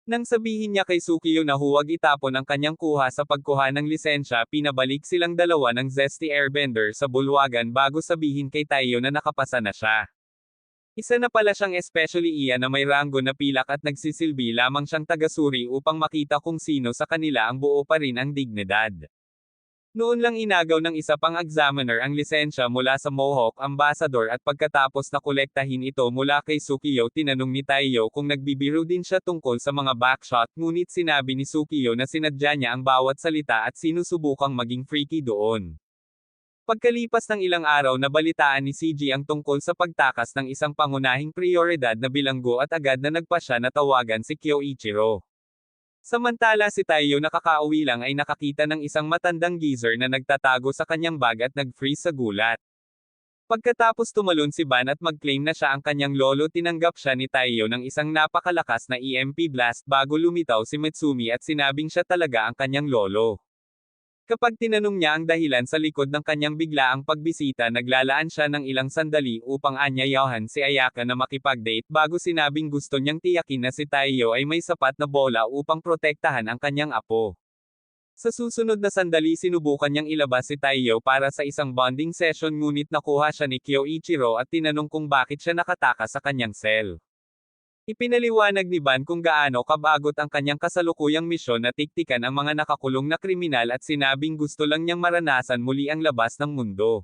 Nang sabihin niya kay Sukiyo na huwag itapon ang kanyang kuha sa pagkuha ng lisensya pinabalik silang dalawa ng Zesty Airbender sa bulwagan bago sabihin kay Taiyo na nakapasa na siya. Isa na pala siyang especially iya na may ranggo na pilak at nagsisilbi lamang siyang tagasuri upang makita kung sino sa kanila ang buo pa rin ang dignidad. Noon lang inagaw ng isa pang examiner ang lisensya mula sa Mohawk Ambassador at pagkatapos na kolektahin ito mula kay Sukiyo tinanong ni Taiyo kung nagbibiro din siya tungkol sa mga backshot ngunit sinabi ni Sukiyo na sinadya niya ang bawat salita at sinusubukang maging freaky doon. Pagkalipas ng ilang araw nabalitaan ni CG ang tungkol sa pagtakas ng isang pangunahing prioridad na bilanggo at agad na nagpasya na tawagan si Kyoichiro. Samantala si Taiyo nakakauwi lang ay nakakita ng isang matandang geezer na nagtatago sa kanyang bag at nag-freeze sa gulat. Pagkatapos tumalon si Ban at mag-claim na siya ang kanyang lolo tinanggap siya ni Taiyo ng isang napakalakas na EMP blast bago lumitaw si Mitsumi at sinabing siya talaga ang kanyang lolo. Kapag tinanong niya ang dahilan sa likod ng kanyang biglaang pagbisita naglalaan siya ng ilang sandali upang anyayahan si Ayaka na makipag-date bago sinabing gusto niyang tiyakin na si Taiyo ay may sapat na bola upang protektahan ang kanyang apo. Sa susunod na sandali sinubukan niyang ilabas si Taiyo para sa isang bonding session ngunit nakuha siya ni Kyoichiro at tinanong kung bakit siya nakatakas sa kanyang cell. Ipinaliwanag ni Ban kung gaano kabagot ang kanyang kasalukuyang misyon na tiktikan ang mga nakakulong na kriminal at sinabing gusto lang niyang maranasan muli ang labas ng mundo.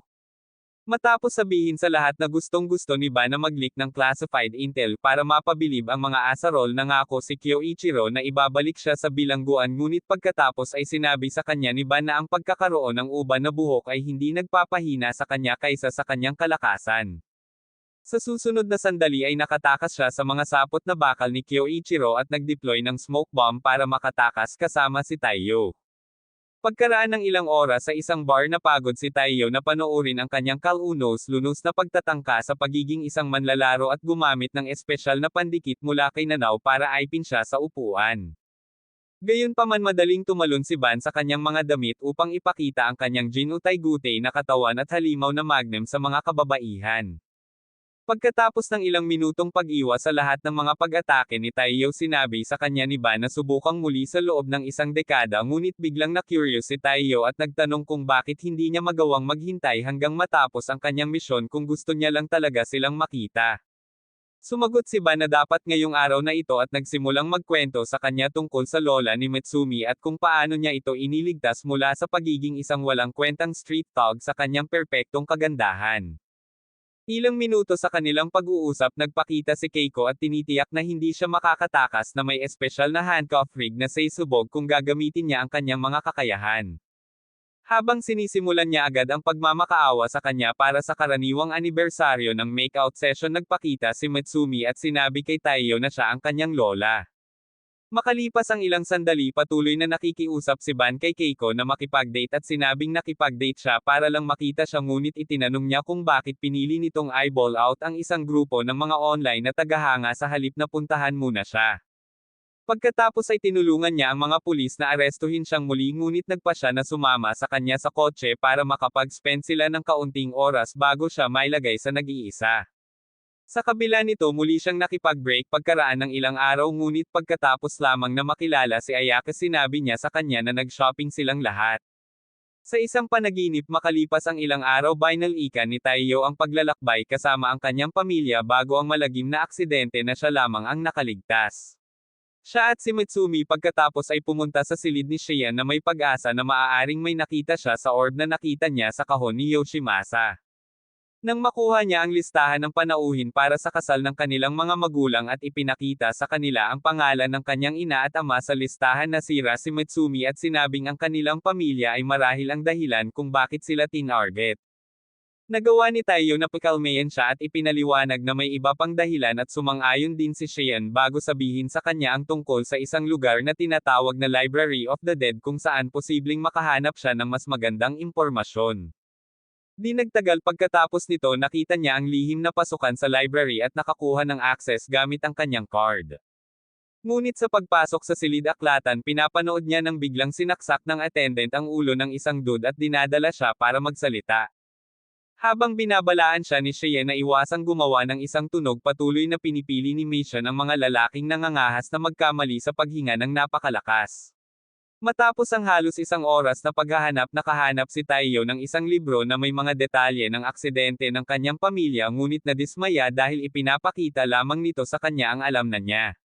Matapos sabihin sa lahat na gustong-gusto ni Ban na mag-leak ng classified intel para mapabilib ang mga asarol nangako si Kyoichiro na ibabalik siya sa bilangguan ngunit pagkatapos ay sinabi sa kanya ni Ban na ang pagkakaroon ng uban na buhok ay hindi nagpapahina sa kanya kaysa sa kanyang kalakasan. Sa susunod na sandali ay nakatakas siya sa mga sapot na bakal ni Kyoichiro at nag-deploy ng smoke bomb para makatakas kasama si Taiyo. Pagkaraan ng ilang oras sa isang bar napagod si Taiyo na panoorin ang kanyang kalunos-lunos na pagtatangka sa pagiging isang manlalaro at gumamit ng espesyal na pandikit mula kay Nanao para aipin siya sa upuan. Gayunpaman madaling tumalon si Ban sa kanyang mga damit upang ipakita ang kanyang Jinutay-gutay na katawan at halimaw na magnum sa mga kababaihan. Pagkatapos ng ilang minutong pag-iwas sa lahat ng mga pag-atake ni Taiyo sinabi sa kanya ni Ban na subukang muli sa loob ng isang dekada ngunit biglang na-curious si Taiyo at nagtanong kung bakit hindi niya magawang maghintay hanggang matapos ang kanyang misyon kung gusto niya lang talaga silang makita. Sumagot si Ban na dapat ngayong araw na ito at nagsimulang magkwento sa kanya tungkol sa lola ni Mitsumi at kung paano niya ito iniligtas mula sa pagiging isang walang kwentang street thug sa kanyang perpektong kagandahan. Ilang minuto sa kanilang pag-uusap nagpakita si Keiko at tinitiyak na hindi siya makakatakas na may espesyal na handcuff rig na seisubog kung gagamitin niya ang kanyang mga kakayahan. Habang sinisimulan niya agad ang pagmamakaawa sa kanya para sa karaniwang anibersaryo ng make-out session nagpakita si Mitsumi at sinabi kay Taiyo na siya ang kanyang lola. Makalipas ang ilang sandali patuloy na nakikiusap si Ban kay Keiko na makipag-date at sinabing nakipag-date siya para lang makita siya ngunit itinanong niya kung bakit pinili nitong eyeball out ang isang grupo ng mga online na tagahanga sa halip na puntahan muna siya. Pagkatapos ay tinulungan niya ang mga pulis na arestuhin siyang muli ngunit nagpa siya na sumama sa kanya sa kotse para makapag-spend sila ng kaunting oras bago siya mailagay sa nag-iisa. Sa kabila nito muli siyang nakipag-break pagkaraan ng ilang araw ngunit pagkatapos lamang na makilala si Ayaka sinabi niya sa kanya na nag-shopping silang lahat. Sa isang panaginip makalipas ang ilang araw binalikan ni Taiyo ang paglalakbay kasama ang kanyang pamilya bago ang malagim na aksidente na siya lamang ang nakaligtas. Siya at si Mitsumi pagkatapos ay pumunta sa silid ni Shian na may pag-asa na maaaring may nakita siya sa orb na nakita niya sa kahon ni Yoshimasa. Nang makuha niya ang listahan ng panauhin para sa kasal ng kanilang mga magulang at ipinakita sa kanila ang pangalan ng kanyang ina at ama sa listahan nasira si Mitsumi at sinabing ang kanilang pamilya ay marahil ang dahilan kung bakit sila tinarget. Nagawa ni Taiyo na pakalmayan siya at ipinaliwanag na may iba pang dahilan at sumang-ayon din si Shion bago sabihin sa kanya ang tungkol sa isang lugar na tinatawag na Library of the Dead kung saan posibleng makahanap siya ng mas magandang impormasyon. Di nagtagal pagkatapos nito nakita niya ang lihim na pasukan sa library at nakakuha ng access gamit ang kanyang card. Ngunit sa pagpasok sa silid-aklatan pinapanood niya nang biglang sinaksak ng attendant ang ulo ng isang dude at dinadala siya para magsalita. Habang binabalaan siya ni Cheyenne na iwasang gumawa ng isang tunog patuloy na pinipili ni Mission ang mga lalaking nangangahas na magkamali sa paghinga ng napakalakas. Matapos ang halos isang oras na paghahanap nakahanap si Taiyo ng isang libro na may mga detalye ng aksidente ng kanyang pamilya ngunit nadismaya dahil ipinapakita lamang nito sa kanya ang alam na niya.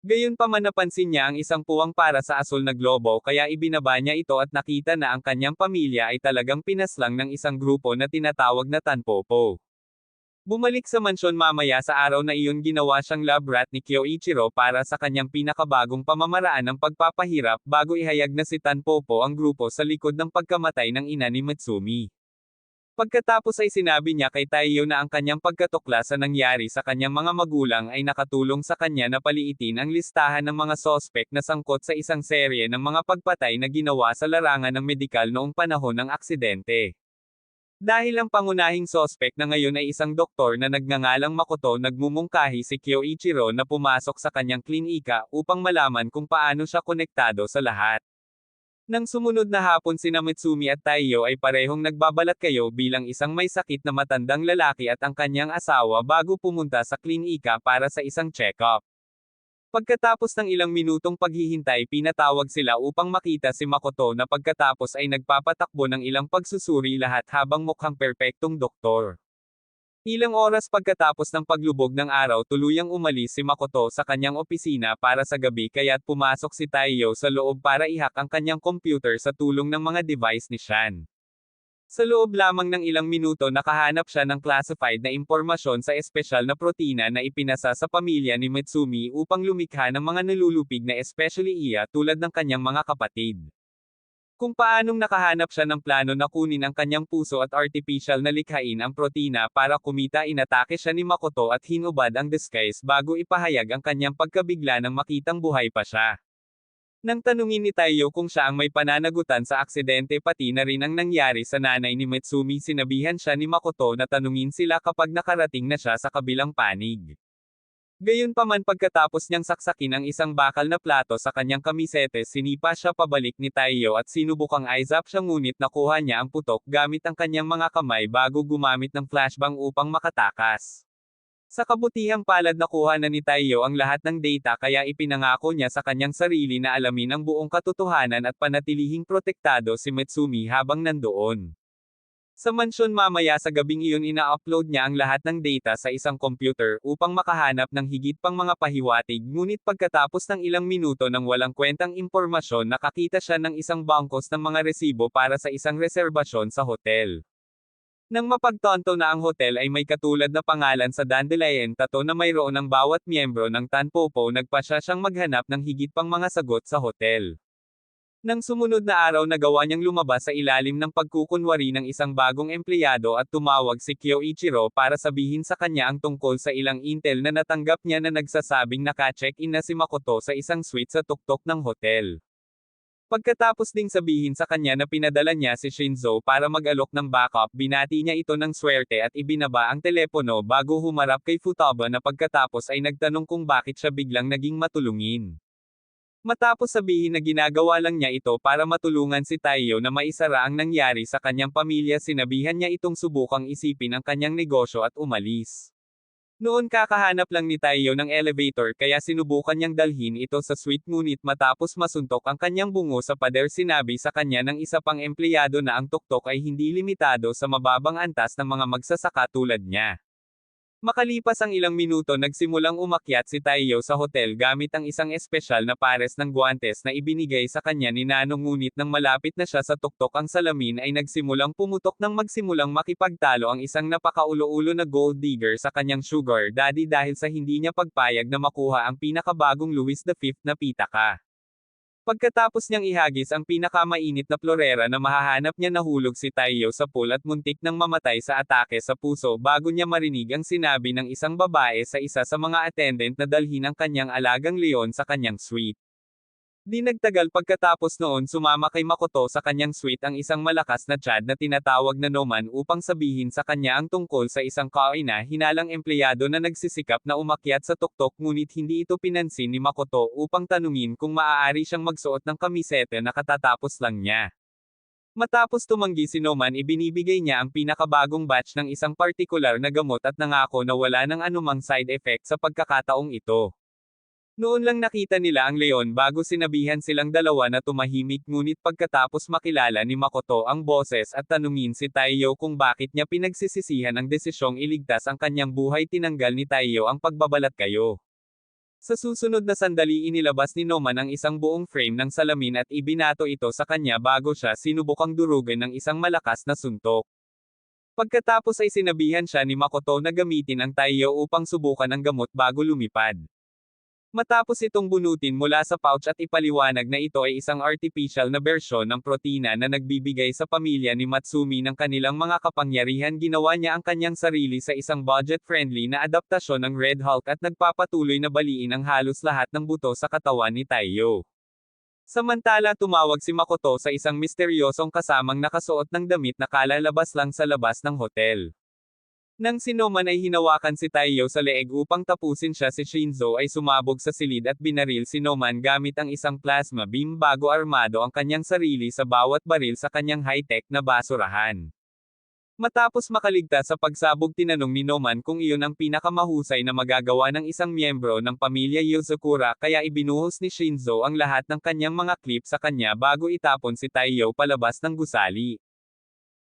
Gayunpaman napansin niya ang isang puwang para sa asul na globo kaya ibinaba niya ito at nakita na ang kanyang pamilya ay talagang pinaslang ng isang grupo na tinatawag na Tanpopo. Bumalik sa mansyon mamaya sa araw na iyon ginawa siyang lab rat ni Kyoichiro para sa kanyang pinakabagong pamamaraan ng pagpapahirap bago ihayag na si Tanpopo ang grupo sa likod ng pagkamatay ng ina ni Matsumi. Pagkatapos ay sinabi niya kay Taiyo na ang kanyang pagkatuklas sa nangyari sa kanyang mga magulang ay nakatulong sa kanya na paliitin ang listahan ng mga sospek na sangkot sa isang serye ng mga pagpatay na ginawa sa larangan ng medikal noong panahon ng aksidente. Dahil ang pangunahing sospek na ngayon ay isang doktor na nagngangalang Makoto nagmumungkahi si Kyoichiro na pumasok sa kanyang klinika upang malaman kung paano siya konektado sa lahat. Nang sumunod na hapon sina Mitsumi at Taiyo ay parehong nagbabalat kayo bilang isang may sakit na matandang lalaki at ang kanyang asawa bago pumunta sa klinika para sa isang check-up. Pagkatapos ng ilang minutong paghihintay pinatawag sila upang makita si Makoto na pagkatapos ay nagpapatakbo ng ilang pagsusuri lahat habang mukhang perpektong doktor. Ilang oras pagkatapos ng paglubog ng araw tuluyang umalis si Makoto sa kanyang opisina para sa gabi kaya't pumasok si Taiyo sa loob para i-hack ang kanyang computer sa tulong ng mga device ni Shan. Sa loob lamang ng ilang minuto nakahanap siya ng classified na impormasyon sa espesyal na protina na ipinasa sa pamilya ni Mitsumi upang lumikha ng mga nalulupig na especially iya tulad ng kanyang mga kapatid. Kung paanong nakahanap siya ng plano na kunin ang kanyang puso at artificial na likhain ang protina para kumita inatake siya ni Makoto at hinubad ang disguise bago ipahayag ang kanyang pagkabigla nang makitang buhay pa siya. Nang tanungin ni Taiyo kung siya ang may pananagutan sa aksidente pati na rin ang nangyari sa nanay ni Mitsumi sinabihan siya ni Makoto na tanungin sila kapag nakarating na siya sa kabilang panig. Gayunpaman pagkatapos niyang saksakin ang isang bakal na plato sa kanyang kamisete sinipa siya pabalik ni Taiyo at sinubukang i-zap siya ngunit nakuha niya ang putok gamit ang kanyang mga kamay bago gumamit ng flashbang upang makatakas. Sa kabutihang palad nakuha na ni Taiyo ang lahat ng data kaya ipinangako niya sa kanyang sarili na alamin ang buong katotohanan at panatilihing protektado si Mitsumi habang nandoon. Sa mansyon mamaya sa gabing iyon ina-upload niya ang lahat ng data sa isang computer upang makahanap ng higit pang mga pahiwatig ngunit pagkatapos ng ilang minuto ng walang kwentang impormasyon nakakita siya ng isang bangkos ng mga resibo para sa isang reserbasyon sa hotel. Nang mapagtanto na ang hotel ay may katulad na pangalan sa Dandelion Tattoo na mayroon ng bawat miyembro ng Tanpopo nagpasya siyang maghanap ng higit pang mga sagot sa hotel. Nang sumunod na araw nagawa niyang lumabas sa ilalim ng pagkukunwari ng isang bagong empleyado at tumawag si Kyoichiro para sabihin sa kanya ang tungkol sa ilang intel na natanggap niya na nagsasabing naka-check-in na si Makoto sa isang suite sa tuktok ng hotel. Pagkatapos ding sabihin sa kanya na pinadala niya si Shinzo para mag-alok ng backup binati niya ito ng swerte at ibinaba ang telepono bago humarap kay Futaba na pagkatapos ay nagtanong kung bakit siya biglang naging matulungin. Matapos sabihin na ginagawa lang niya ito para matulungan si Taiyo na maisara ang nangyari sa kanyang pamilya sinabihan niya itong subukang isipin ang kanyang negosyo at umalis. Noon kakahanap lang ni Taiyo ng elevator kaya sinubukan niyang dalhin ito sa suite ngunit matapos masuntok ang kanyang bungo sa pader sinabi sa kanya ng isa pang empleyado na ang tuktok ay hindi limitado sa mababang antas ng mga magsasaka tulad niya. Makalipas ang ilang minuto nagsimulang umakyat si Taiyo sa hotel gamit ang isang espesyal na pares ng guwantes na ibinigay sa kanya ni Nanong ngunit nang malapit na siya sa tuktok ang salamin ay nagsimulang pumutok nang magsimulang makipagtalo ang isang napakaulo-ulo na gold digger sa kanyang sugar daddy dahil sa hindi niya pagpayag na makuha ang pinakabagong Louis V na pitaka. Pagkatapos niyang ihagis ang pinakamainit na florera na mahahanap niya nahulog si Taiyo sa pool at muntik nang mamatay sa atake sa puso bago niya marinig ang sinabi ng isang babae sa isa sa mga attendant na dalhin ang kanyang alagang leon sa kanyang suite. Di nagtagal pagkatapos noon sumama kay Makoto sa kanyang suite ang isang malakas na Chad na tinatawag na Noman upang sabihin sa kanya ang tungkol sa isang kaina-hinalang empleyado na nagsisikap na umakyat sa tuktok ngunit hindi ito pinansin ni Makoto upang tanungin kung maaari siyang magsuot ng kamisete na katatapos lang niya. Matapos tumanggi si Noman ibinibigay niya ang pinakabagong batch ng isang partikular na gamot at nangako na wala ng anumang side effect sa pagkakataong ito. Noon lang nakita nila ang leon bago sinabihan silang dalawa na tumahimik ngunit pagkatapos makilala ni Makoto ang boses at tanungin si Taiyo kung bakit niya pinagsisisihan ang desisyong iligtas ang kanyang buhay tinanggal ni Taiyo ang pagbabalat kayo. Sa susunod na sandali inilabas ni Noman ang isang buong frame ng salamin at ibinato ito sa kanya bago siya sinubukang durugan ng isang malakas na suntok. Pagkatapos ay sinabihan siya ni Makoto na gamitin ang Taiyo upang subukan ang gamot bago lumipad. Matapos itong bunutin mula sa pouch at ipaliwanag na ito ay isang artificial na bersyon ng protina na nagbibigay sa pamilya ni Matsumi ng kanilang mga kapangyarihan ginawa niya ang kanyang sarili sa isang budget-friendly na adaptasyon ng Red Hulk at nagpapatuloy na baliin ang halos lahat ng buto sa katawan ni Taiyo. Samantala tumawag si Makoto sa isang misteryosong kasamang nakasuot ng damit na kalalabas lang sa labas ng hotel. Nang si Noman ay hinawakan si Taiyo sa leeg upang tapusin siya si Shinzo ay sumabog sa silid at binaril si Noman gamit ang isang plasma beam bago armado ang kanyang sarili sa bawat baril sa kanyang high-tech na basurahan. Matapos makaligtas sa pagsabog tinanong ni Noman kung iyon ang pinakamahusay na magagawa ng isang miyembro ng pamilya Yozakura kaya ibinuhos ni Shinzo ang lahat ng kanyang mga clip sa kanya bago itapon si Taiyo palabas ng gusali.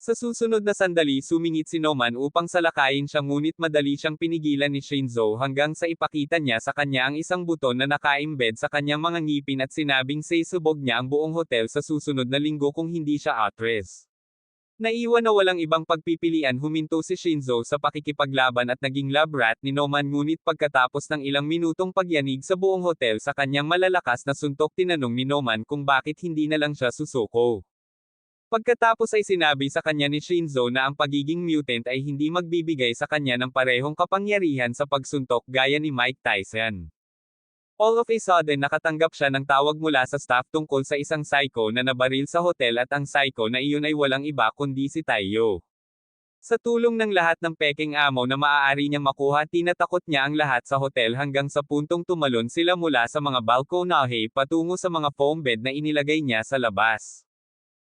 Sa susunod na sandali sumingit si Noman upang salakayin siya ngunit madali siyang pinigilan ni Shinzo hanggang sa ipakita niya sa kanya ang isang buton na naka-embed sa kanyang mga ngipin at sinabing saysubog niya ang buong hotel sa susunod na linggo kung hindi siya atres. Naiwan na walang ibang pagpipilian huminto si Shinzo sa pakikipaglaban at naging lab rat ni Noman ngunit pagkatapos ng ilang minutong pagyanig sa buong hotel sa kanyang malalakas na suntok tinanong ni Noman kung bakit hindi na lang siya susuko. Pagkatapos ay sinabi sa kanya ni Shinzo na ang pagiging mutant ay hindi magbibigay sa kanya ng parehong kapangyarihan sa pagsuntok gaya ni Mike Tyson. All of a sudden nakatanggap siya ng tawag mula sa staff tungkol sa isang psycho na nabaril sa hotel at ang psycho na iyon ay walang iba kundi si Taiyo. Sa tulong ng lahat ng peking amo na maaari niyang makuha tinatakot niya ang lahat sa hotel hanggang sa puntong tumalon sila mula sa mga balkonahe patungo sa mga foam bed na inilagay niya sa labas.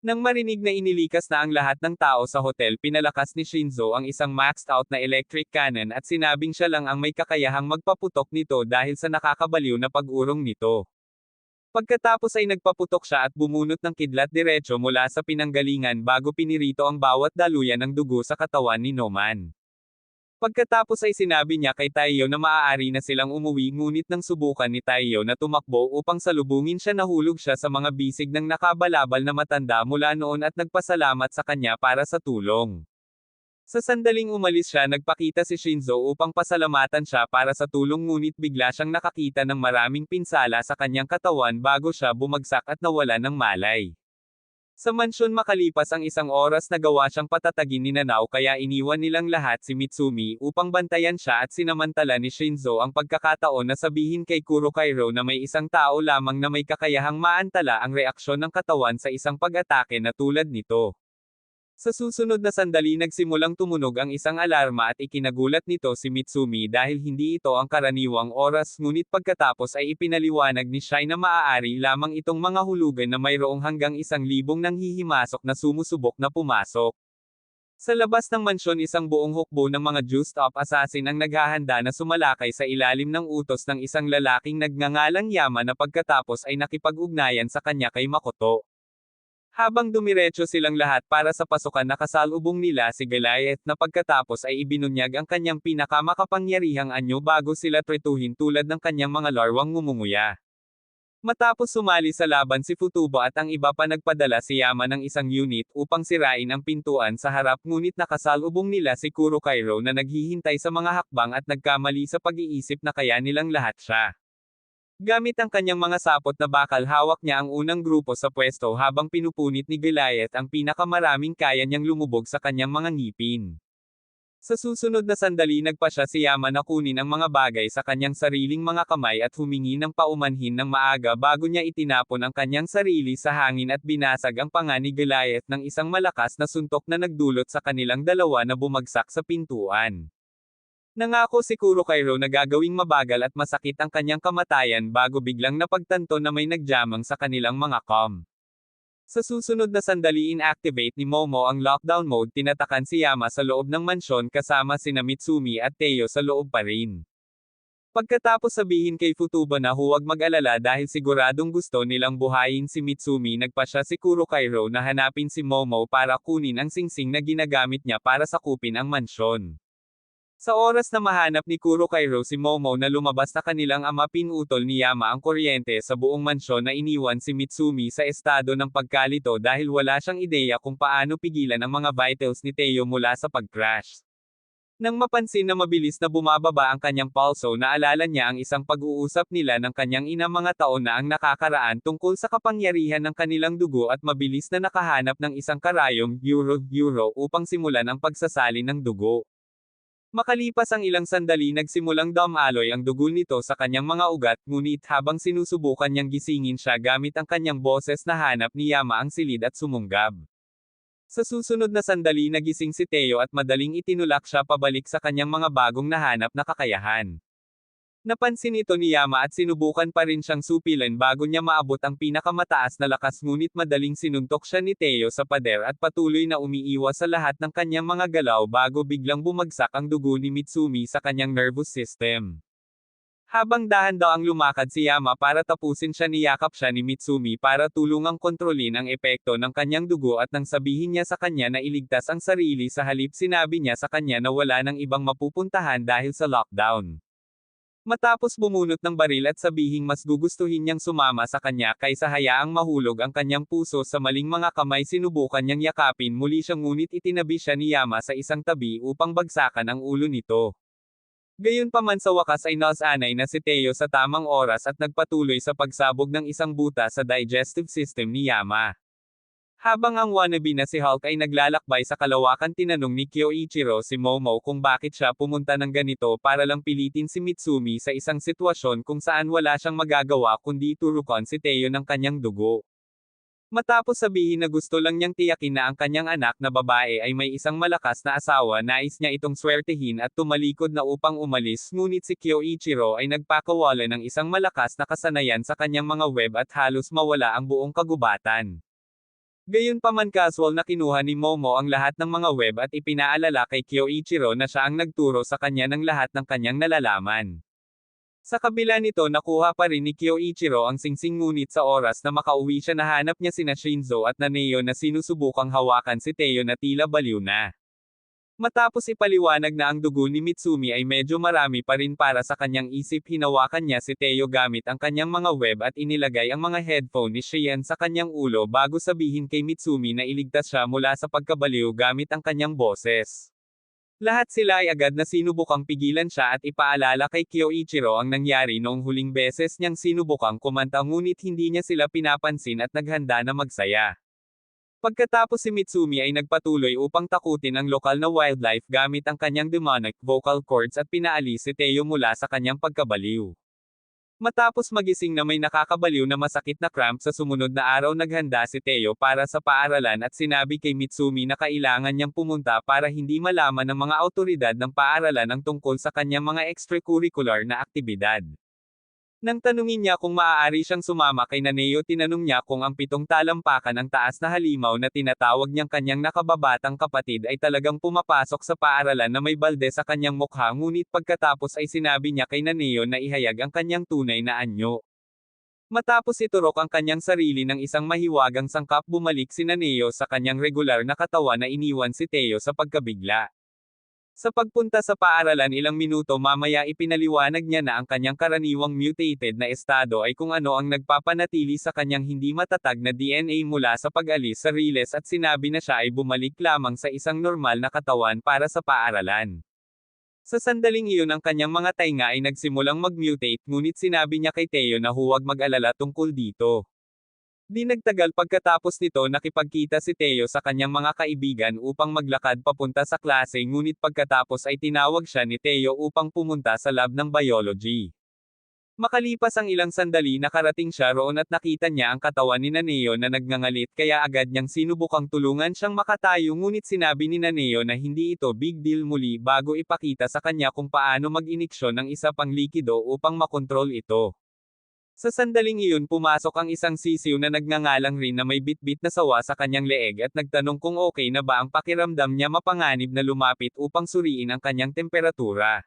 Nang marinig na inilikas na ang lahat ng tao sa hotel pinalakas ni Shinzo ang isang maxed out na electric cannon at sinabing siya lang ang may kakayahang magpaputok nito dahil sa nakakabaliw na pag-urong nito. Pagkatapos ay nagpaputok siya at bumunot ng kidlat diretso mula sa pinanggalingan bago pinirito ang bawat daluyan ng dugo sa katawan ni Noman. Pagkatapos ay sinabi niya kay Taiyo na maaari na silang umuwi ngunit nang subukan ni Taiyo na tumakbo upang salubungin siya nahulog siya sa mga bisig ng nakabalabal na matanda mula noon at nagpasalamat sa kanya para sa tulong. Sa sandaling umalis siya nagpakita si Shinzo upang pasalamatan siya para sa tulong ngunit bigla siyang nakakita ng maraming pinsala sa kanyang katawan bago siya bumagsak at nawala ng malay. Sa mansyon makalipas ang isang oras nagawa siyang patatagin ni Nanao kaya iniwan nilang lahat si Mitsumi upang bantayan siya at sinamantala ni Shinzo ang pagkakataon na sabihin kay Kurokairo na may isang tao lamang na may kakayahang maantala ang reaksyon ng katawan sa isang pag-atake na tulad nito. Sa susunod na sandali nagsimulang tumunog ang isang alarma at ikinagulat nito si Mitsumi dahil hindi ito ang karaniwang oras ngunit pagkatapos ay ipinaliwanag ni Shai na maaari lamang itong mga hulugan na mayroong hanggang 1,000 nanghihimasok na sumusubok na pumasok. Sa labas ng mansyon isang buong hukbo ng mga juiced-up assassin ang naghahanda na sumalakay sa ilalim ng utos ng isang lalaking nagngangalang Yama na pagkatapos ay nakipag-ugnayan sa kanya kay Makoto. Habang dumiretso silang lahat para sa pasukan nakasalubong nila si Goliath na pagkatapos ay ibinunyag ang kanyang pinakamakapangyarihang anyo bago sila trituhin tulad ng kanyang mga larwang ngumunguya. Matapos sumali sa laban si Futuba at ang iba pa nagpadala si Yama ng isang unit upang sirain ang pintuan sa harap ngunit nakasalubong nila si Kurokairo na naghihintay sa mga hakbang at nagkamali sa pag-iisip na kaya nilang lahat siya. Gamit ang kanyang mga sapot na bakal hawak niya ang unang grupo sa pwesto habang pinupunit ni Goliath ang pinakamaraming kaya niyang lumubog sa kanyang mga ngipin. Sa susunod na sandali nagpasya si Yama na kunin ang mga bagay sa kanyang sariling mga kamay at humingi ng paumanhin ng maaga bago niya itinapon ang kanyang sarili sa hangin at binasag ang panga ni Goliath ng isang malakas na suntok na nagdulot sa kanilang dalawa na bumagsak sa pintuan. Nangako si Kurokairo na gagawing mabagal at masakit ang kanyang kamatayan bago biglang napagtanto na may nagjamang sa kanilang mga comm. Sa susunod na sandali inactivate ni Momo ang lockdown mode, tinatakan si Yama sa loob ng mansyon kasama sina Mitsumi at Teo sa loob pa rin. Pagkatapos sabihin kay Futuba na huwag mag-alala dahil siguradong gusto nilang buhayin si Mitsumi, nagpasya si Kurokairo na hanapin si Momo para kunin ang singsing na ginagamit niya para sakupin ang mansyon. Sa oras na mahanap ni Kurokairo si Momo na lumabas na kanilang ama, pinutol ni Yama ang kuryente sa buong mansyon na iniwan si Mitsumi sa estado ng pagkalito dahil wala siyang ideya kung paano pigilan ang mga vitals ni Teo mula sa pag-crash. Nang mapansin na mabilis na bumababa ang kanyang pulso, naalala niya ang isang pag-uusap nila ng kanyang ina mga taon na ang nakakaraan tungkol sa kapangyarihan ng kanilang dugo at mabilis na nakahanap ng isang karayom, euro, upang simulan ang pagsasalin ng dugo. Makalipas ang ilang sandali nagsimulang dumaloy ang dugo nito sa kanyang mga ugat, ngunit habang sinusubukan niyang gisingin siya gamit ang kanyang boses nahanap ni Yama ang silid at sumunggab. Sa susunod na sandali nagising si Teo at madaling itinulak siya pabalik sa kanyang mga bagong nahanap na kakayahan. Napansin ito ni Yama at sinubukan pa rin siyang supilan bago niya maabot ang pinakamataas na lakas, ngunit madaling sinuntok siya ni Teo sa pader at patuloy na umiiwas sa lahat ng kanyang mga galaw bago biglang bumagsak ang dugo ni Mitsumi sa kanyang nervous system. Habang dahan-dahang lumakad si Yama para tapusin siya, niyakap siya ni Mitsumi para tulungang kontrolin ang epekto ng kanyang dugo at nang sabihin niya sa kanya na iligtas ang sarili, sa halip sinabi niya sa kanya na wala nang ibang mapupuntahan dahil sa lockdown. Matapos bumunot ng baril at sabihing mas gugustuhin niyang sumama sa kanya kaysa hayaang mahulog ang kanyang puso sa maling mga kamay, sinubukan niyang yakapin muli siya ngunit itinabi siya ni Yama sa isang tabi upang bagsakan ang ulo nito. Gayunpaman sa wakas ay nasanay na si Teo sa tamang oras at nagpatuloy sa pagsabog ng isang buta sa digestive system ni Yama. Habang ang wannabe na si Hulk ay naglalakbay sa kalawakan, tinanong ni Kyoichiro si Momo kung bakit siya pumunta ng ganito para lang pilitin si Mitsumi sa isang sitwasyon kung saan wala siyang magagawa kundi turukan si Teo ng kanyang dugo. Matapos sabihin na gusto lang niyang tiyakin na ang kanyang anak na babae ay may isang malakas na asawa, nais niya itong swertehin at tumalikod na upang umalis, ngunit si Kyoichiro ay nagpakawala ng isang malakas na kasanayan sa kanyang mga web at halos mawala ang buong kagubatan. Gayunpaman casual na kinuha ni Momo ang lahat ng mga web at ipinaalala kay Kyoichiro na siya ang nagturo sa kanya ng lahat ng kanyang nalalaman. Sa kabila nito, nakuha pa rin ni Kyoichiro ang singsing, ngunit sa oras na makauwi siya nahanap niya sina Shinzo at Naneo na sinusubukang hawakan si Teo na tila baliw na. Matapos ipaliwanag na ang dugo ni Mitsumi ay medyo marami pa rin para sa kanyang isip, hinawakan niya si Teo gamit ang kanyang mga web at inilagay ang mga headphone ni Chien sa kanyang ulo bago sabihin kay Mitsumi na iligtas siya mula sa pagkabaliw gamit ang kanyang boses. Lahat sila ay agad na sinubukang pigilan siya at ipaalala kay Kyoichiro ang nangyari noong huling beses niyang sinubukang kumanta, ngunit hindi niya sila pinapansin at naghanda na magsaya. Pagkatapos si Mitsumi ay nagpatuloy upang takutin ang lokal na wildlife gamit ang kanyang demonic vocal cords at pinaalis si Teo mula sa kanyang pagkabaliw. Matapos magising na may nakakabaliw na masakit na cramp sa sumunod na araw, naghanda si Teo para sa paaralan at sinabi kay Mitsumi na kailangan niyang pumunta para hindi malaman ng mga awtoridad ng paaralan ang tungkol sa kanyang mga extracurricular na aktibidad. Nang tanungin niya kung maaari siyang sumama kay Naneo, tinanong niya kung ang 7 talampakan ang taas na halimaw na tinatawag niyang kanyang nakababatang kapatid ay talagang pumapasok sa paaralan na may balde sa kanyang mukha, ngunit pagkatapos ay sinabi niya kay Naneo na ihayag ang kanyang tunay na anyo. Matapos iturok ang kanyang sarili ng isang mahiwagang sangkap, bumalik si Naneo sa kanyang regular na katawan na iniwan si Teo sa pagkabigla. Sa pagpunta sa paaralan ilang minuto mamaya, ipinaliwanag niya na ang kanyang karaniwang mutated na estado ay kung ano ang nagpapanatili sa kanyang hindi matatag na DNA mula sa pag-alis sa Riles, at sinabi na siya ay bumalik lamang sa isang normal na katawan para sa paaralan. Sa sandaling iyon ang kanyang mga tainga ay nagsimulang mag-mutate ngunit sinabi niya kay Teo na huwag mag-alala tungkol dito. Di nagtagal pagkatapos nito nakipagkita si Teo sa kanyang mga kaibigan upang maglakad papunta sa klase ngunit pagkatapos ay tinawag siya ni Teo upang pumunta sa lab ng biology. Makalipas ang ilang sandali nakarating siya roon at nakita niya ang katawan ni Naneo na nagngangalit kaya agad niyang sinubukang tulungan siyang makatayo ngunit sinabi ni Naneo na hindi ito big deal muli bago ipakita sa kanya kung paano mag-iniksyon ng isa pang likido upang makontrol ito. Sa sandaling iyon pumasok ang isang sisiw na nagngangalang rin na may bitbit na sawa sa kanyang leeg at nagtanong kung okay na ba ang pakiramdam niya mapanganib na lumapit upang suriin ang kanyang temperatura.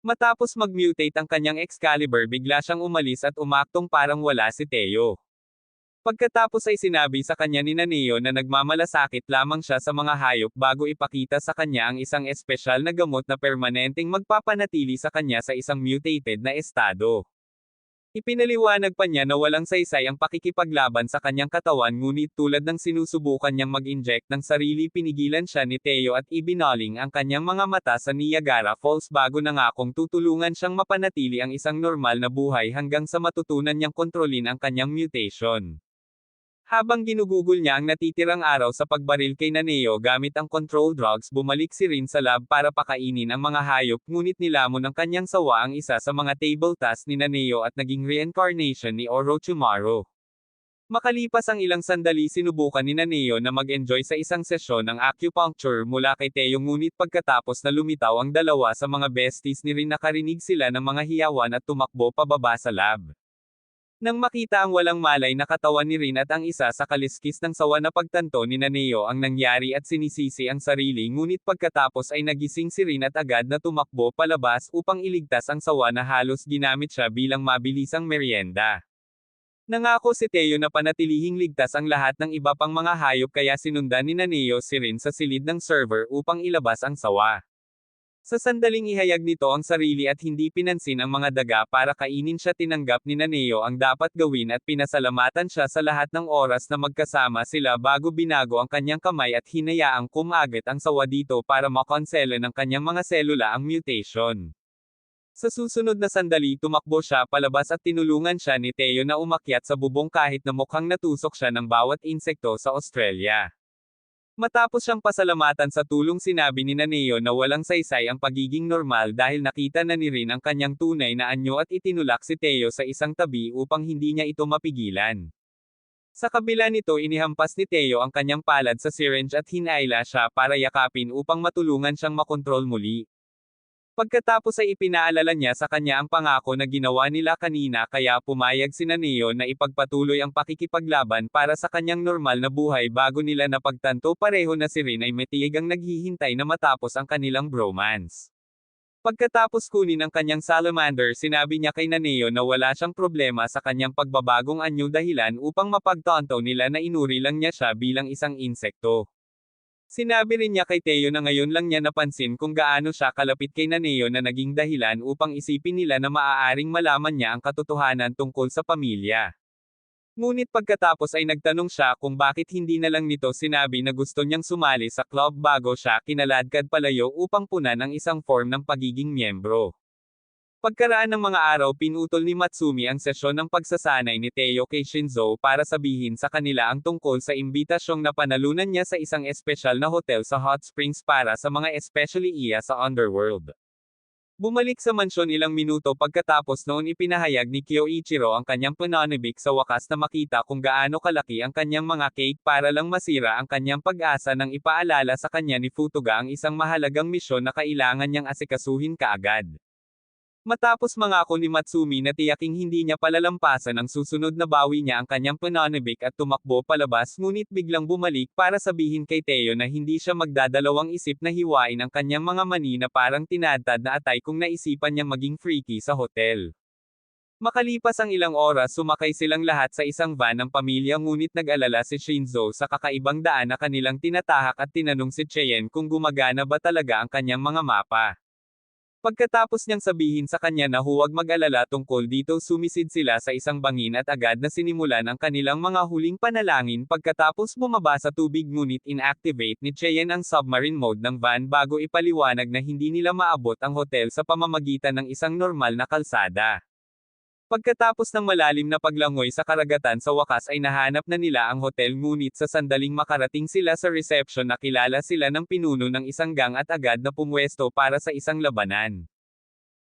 Matapos mag-mutate ang kanyang Excalibur bigla siyang umalis at umaktong parang wala si Teo. Pagkatapos ay sinabi sa kanya ni Naneo na nagmamalasakit lamang siya sa mga hayop bago ipakita sa kanya ang isang espesyal na gamot na permanenteng magpapanatili sa kanya sa isang mutated na estado. Ipinaliwanag pa niya na walang saysay ang pakikipaglaban sa kanyang katawan ngunit tulad ng sinusubukan niyang mag-inject ng sarili pinigilan siya ni Teo at ibinaling ang kanyang mga mata sa Niagara Falls bago nangakong tutulungan siyang mapanatili ang isang normal na buhay hanggang sa matutunan niyang kontrolin ang kanyang mutation. Habang ginugugol niya ang natitirang araw sa pagbaril kay Naneo gamit ang control drugs bumalik si Rin sa lab para pakainin ang mga hayop ngunit nilamon ng kanyang sawa ang isa sa mga table tasks ni Naneo at naging reincarnation ni Orochimaru. Makalipas ang ilang sandali sinubukan ni Naneo na mag-enjoy sa isang sesyon ng acupuncture mula kay Teo ngunit pagkatapos na lumitaw ang dalawa sa mga besties ni Rin nakarinig sila ng mga hiyawan at tumakbo pababa sa lab. Nang makita ang walang malay na katawan ni Rin at ang isa sa kaliskis ng sawa na pagtanto ni Naneo ang nangyari at sinisisi ang sarili ngunit pagkatapos ay nagising si Rin at agad na tumakbo palabas upang iligtas ang sawa na halos ginamit siya bilang mabilisang merienda. Nangako si Teo na panatilihing ligtas ang lahat ng iba pang mga hayop kaya sinundan ni Naneo si Rin sa silid ng server upang ilabas ang sawa. Sa sandaling ihayag nito ang sarili at hindi pinansin ang mga daga para kainin siya tinanggap ni Naneo ang dapat gawin at pinasalamatan siya sa lahat ng oras na magkasama sila bago binago ang kanyang kamay at hinayaang kumagit ang sawa dito para makonselo ng kanyang mga selula ang mutation. Sa susunod na sandali tumakbo siya palabas at tinulungan siya ni Teo na umakyat sa bubong kahit na mukhang natusok siya ng bawat insekto sa Australia. Matapos siyang pasalamatan sa tulong sinabi ni Naneo na walang saysay ang pagiging normal dahil nakita na ni Rin ang kanyang tunay na anyo at itinulak si Teo sa isang tabi upang hindi niya ito mapigilan. Sa kabila nito inihampas ni Teo ang kanyang palad sa syringe at hinaila siya para yakapin upang matulungan siyang makontrol muli. Pagkatapos ay ipinaalala niya sa kanya ang pangako na ginawa nila kanina kaya pumayag si Naneo na ipagpatuloy ang pakikipaglaban para sa kanyang normal na buhay bago nila napagtanto pareho na si Rin ay matigang naghihintay na matapos ang kanilang bromance. Pagkatapos kunin ang kanyang salamander sinabi niya kay Naneo na wala siyang problema sa kanyang pagbabagong anyo dahilan upang mapagtanto nila na inuri lang niya siya bilang isang insekto. Sinabi rin niya kay Teo na ngayon lang niya napansin kung gaano siya kalapit kay Naneo na naging dahilan upang isipin nila na maaaring malaman niya ang katotohanan tungkol sa pamilya. Ngunit pagkatapos ay nagtanong siya kung bakit hindi na lang nito sinabi na gusto niyang sumali sa club bago siya kinaladkad palayo upang punan ang isang form ng pagiging miyembro. Pagkaraan ng mga araw pinutol ni Matsumi ang sesyon ng pagsasanay ni Teo kay Shinzo para sabihin sa kanila ang tungkol sa imbitasyong napanalunan niya sa isang espesyal na hotel sa Hot Springs para sa mga especially iya sa Underworld. Bumalik sa mansyon ilang minuto pagkatapos noon ipinahayag ni Kyoichiro ang kanyang pananibik sa wakas na makita kung gaano kalaki ang kanyang mga cake para lang masira ang kanyang pag-asa nang ipaalala sa kanya ni Futoga ang isang mahalagang misyon na kailangan niyang asikasuhin kaagad. Matapos mangako ni Matsumi na tiyaking hindi niya palalampasan ang susunod na bawi niya ang kanyang pananibik at tumakbo palabas ngunit biglang bumalik para sabihin kay Teo na hindi siya magdadalawang isip na hiwain ang kanyang mga mani na parang tinadtad na atay kung naisipan niyang maging freaky sa hotel. Makalipas ang ilang oras sumakay silang lahat sa isang van ng pamilya ngunit nag-alala si Shinzo sa kakaibang daan na kanilang tinatahak at tinanong si Cheyenne kung gumagana ba talaga ang kanyang mga mapa. Pagkatapos niyang sabihin sa kanya na huwag mag-alala tungkol dito, sumisid sila sa isang bangin at agad na sinimulan ang kanilang mga huling panalangin pagkatapos bumaba sa tubig, ngunit inactivate ni Cheyenne ang submarine mode ng van bago ipaliwanag na hindi nila maabot ang hotel sa pamamagitan ng isang normal na kalsada. Pagkatapos ng malalim na paglangoy sa karagatan, sa wakas ay nahanap na nila ang hotel, ngunit sa sandaling makarating sila sa reception nakilala sila ng pinuno ng isang gang at agad na pumwesto para sa isang labanan.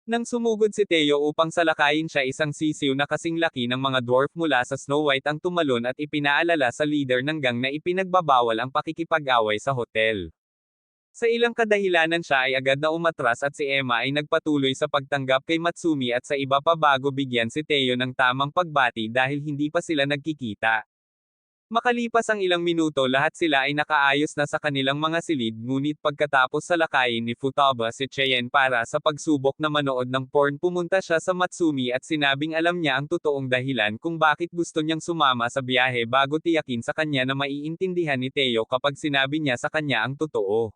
Nang sumugod si Theo upang salakayin siya, isang sisiw na kasing laki ng mga dwarf mula sa Snow White ang tumalon at ipinaalala sa leader ng gang na ipinagbabawal ang pakikipag-away sa hotel. Sa ilang kadahilanan siya ay agad na umatras at si Emma ay nagpatuloy sa pagtanggap kay Matsumi at sa iba pa bago bigyan si Theo ng tamang pagbati dahil hindi pa sila nagkikita. Makalipas ang ilang minuto, lahat sila ay nakaayos na sa kanilang mga silid, ngunit pagkatapos salakayin ni Futaba si Cheyenne para sa pagsubok na manood ng porn, pumunta siya sa Matsumi at sinabing alam niya ang totoong dahilan kung bakit gusto niyang sumama sa biyahe bago tiyakin sa kanya na maiintindihan ni Theo kapag sinabi niya sa kanya ang totoo.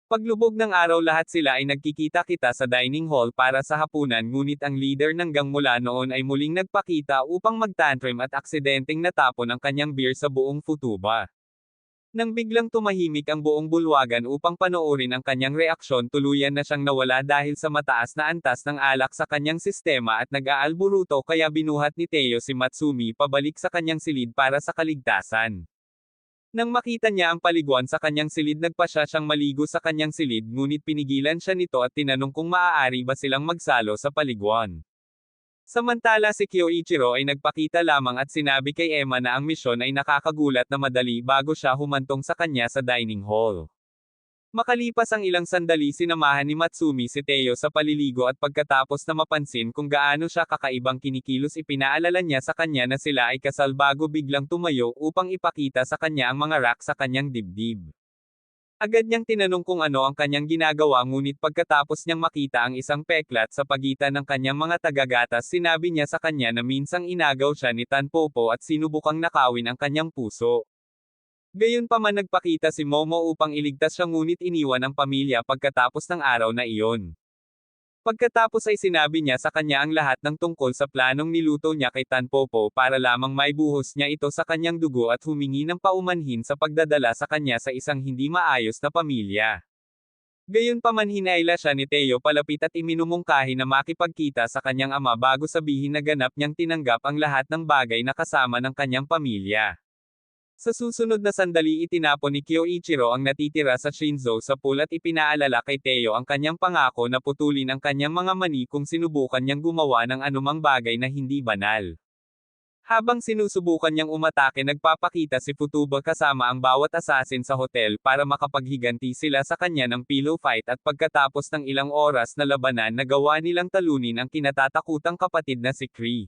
Paglubog ng araw, lahat sila ay nagkikita-kita sa dining hall para sa hapunan, ngunit ang leader ng gang mula noon ay muling nagpakita upang magtantrum at aksidenteng natapon ang kanyang beer sa buong Futuba. Nang biglang tumahimik ang buong bulwagan upang panoorin ang kanyang reaksyon, tuluyan na siyang nawala dahil sa mataas na antas ng alak sa kanyang sistema at nag-aalburuto, kaya binuhat ni Theo si Matsumi pabalik sa kanyang silid para sa kaligtasan. Nang makita niya ang paliguan sa kanyang silid, nagpasya siyang maligo sa kanyang silid, ngunit pinigilan siya nito at tinanong kung maaari ba silang magsalo sa paliguan. Samantala si Kyoichiro ay nagpakita lamang at sinabi kay Emma na ang misyon ay nakakagulat na madali bago siya humantong sa kanya sa dining hall. Makalipas ang ilang sandali, sinamahan ni Matsumi si Theo sa paliligo at pagkatapos na mapansin kung gaano siya kakaibang kinikilos, ipinaalala niya sa kanya na sila ay kasal bago biglang tumayo upang ipakita sa kanya ang mga rack sa kanyang dibdib. Agad niyang tinanong kung ano ang kanyang ginagawa, ngunit pagkatapos niyang makita ang isang peklat sa pagitan ng kanyang mga tagagatas, sinabi niya sa kanya na minsang inagaw siya ni Tanpopo at sinubukang nakawin ang kanyang puso. Gayunpaman nagpakita si Momo upang iligtas siya, ngunit iniwan ang pamilya pagkatapos ng araw na iyon. Pagkatapos ay sinabi niya sa kanya ang lahat ng tungkol sa planong niluto niya kay Tanpopo para lamang maibuhos niya ito sa kanyang dugo at humingi ng paumanhin sa pagdadala sa kanya sa isang hindi maayos na pamilya. Gayunpaman hinayla siya ni Theo palapit at iminumungkahi na makipagkita sa kanyang ama bago sabihin na ganap niyang tinanggap ang lahat ng bagay na kasama ng kanyang pamilya. Sa susunod na sandali, itinapon ni Kyoichiro ang natitira sa Shinzo sa pool at ipinaalala kay Theo ang kanyang pangako na putulin ang kanyang mga mani kung sinubukan niyang gumawa ng anumang bagay na hindi banal. Habang sinusubukan niyang umatake, nagpapakita si Futuba kasama ang bawat assassin sa hotel para makapaghiganti sila sa kanya ng pillow fight, at pagkatapos ng ilang oras na labanan, nagawa nilang talunin ang kinatatakutang kapatid na si Kree.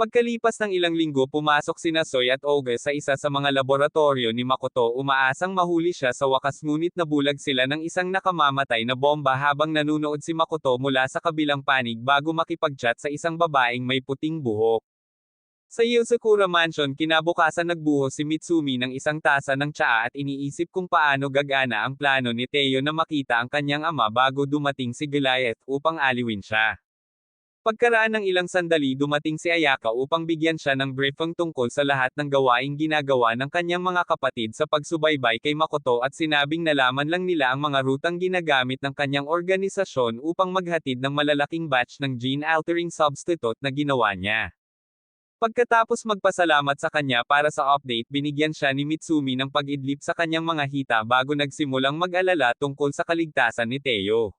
Pagkalipas ng ilang linggo, pumasok sina Soy at Oga sa isa sa mga laboratorio ni Makoto, umaasang mahuli siya sa wakas, ngunit nabulag sila ng isang nakamamatay na bomba habang nanunood si Makoto mula sa kabilang panig bago makipag-chat sa isang babaeng may puting buhok. Sa Yosakura Mansion, kinabukasan nagbuhos si Mitsumi ng isang tasa ng tsaa at iniisip kung paano gagana ang plano ni Theo na makita ang kanyang ama bago dumating si Goliath upang aliwin siya. Pagkaraan ng ilang sandali, dumating si Ayaka upang bigyan siya ng briefing tungkol sa lahat ng gawaing ginagawa ng kanyang mga kapatid sa pagsubaybay kay Makoto, at sinabing nalaman lang nila ang mga rutang ginagamit ng kanyang organisasyon upang maghatid ng malalaking batch ng gene-altering substitute na ginawa niya. Pagkatapos magpasalamat sa kanya para sa update, binigyan siya ni Mitsumi ng pag-idlip sa kanyang mga hita bago nagsimulang mag-alala tungkol sa kaligtasan ni Theo.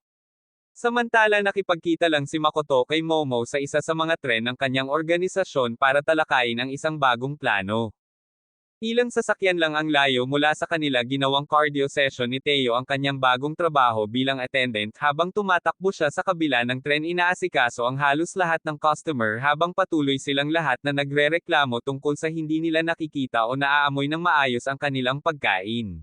Samantala, nakipagkita lang si Makoto kay Momo sa isa sa mga tren ng kanyang organisasyon para talakayin ang isang bagong plano. Ilang sasakyan lang ang layo mula sa kanila, ginawang cardio session ni Theo ang kanyang bagong trabaho bilang attendant. Habang tumatakbo siya sa kabila ng tren, inaasikaso ang halos lahat ng customer habang patuloy silang lahat na nagrereklamo tungkol sa hindi nila nakikita o naaamoy ng maayos ang kanilang pagkain.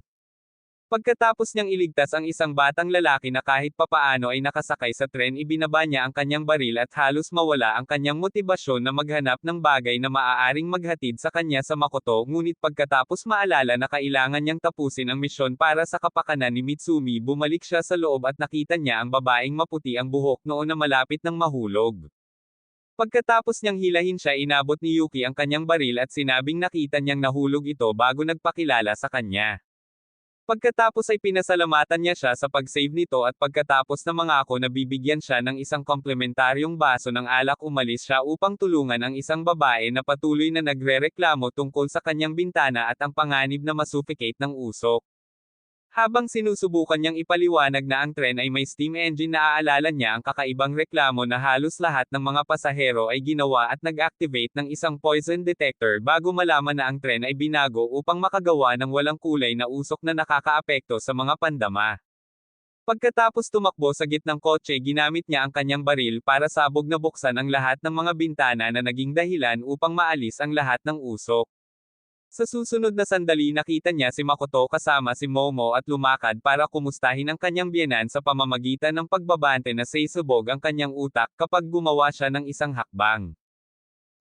Pagkatapos niyang iligtas ang isang batang lalaki na kahit papaano ay nakasakay sa tren, ibinaba niya ang kanyang baril at halos mawala ang kanyang motibasyon na maghanap ng bagay na maaaring maghatid sa kanya sa Makoto, ngunit pagkatapos maalala na kailangan niyang tapusin ang misyon para sa kapakanan ni Mitsumi, bumalik siya sa loob at nakita niya ang babaeng maputi ang buhok noon na malapit ng mahulog. Pagkatapos niyang hilahin siya, inabot ni Yuki ang kanyang baril at sinabing nakita niyang nahulog ito bago nagpakilala sa kanya. Pagkatapos ay pinasalamatan niya siya sa pag-save nito at pagkatapos na mangako na bibigyan siya ng isang komplementaryong baso ng alak, umalis siya upang tulungan ang isang babae na patuloy na nagrereklamo tungkol sa kanyang bintana at ang panganib na masuffocate ng usok. Habang sinusubukan niyang ipaliwanag na ang tren ay may steam engine, naaalala niya ang kakaibang reklamo na halos lahat ng mga pasahero ay ginawa at nag-activate ng isang poison detector bago malaman na ang tren ay binago upang makagawa ng walang kulay na usok na nakakaapekto sa mga pandama. Pagkatapos tumakbo sa gitnang kotse, ginamit niya ang kanyang baril para sabog na buksan ang lahat ng mga bintana na naging dahilan upang maalis ang lahat ng usok. Sa susunod na sandali, nakita niya si Makoto kasama si Momo at lumakad para kumustahin ang kanyang biyenan sa pamamagitan ng pagbabante na sasabog ang kanyang utak kapag gumawa siya ng isang hakbang.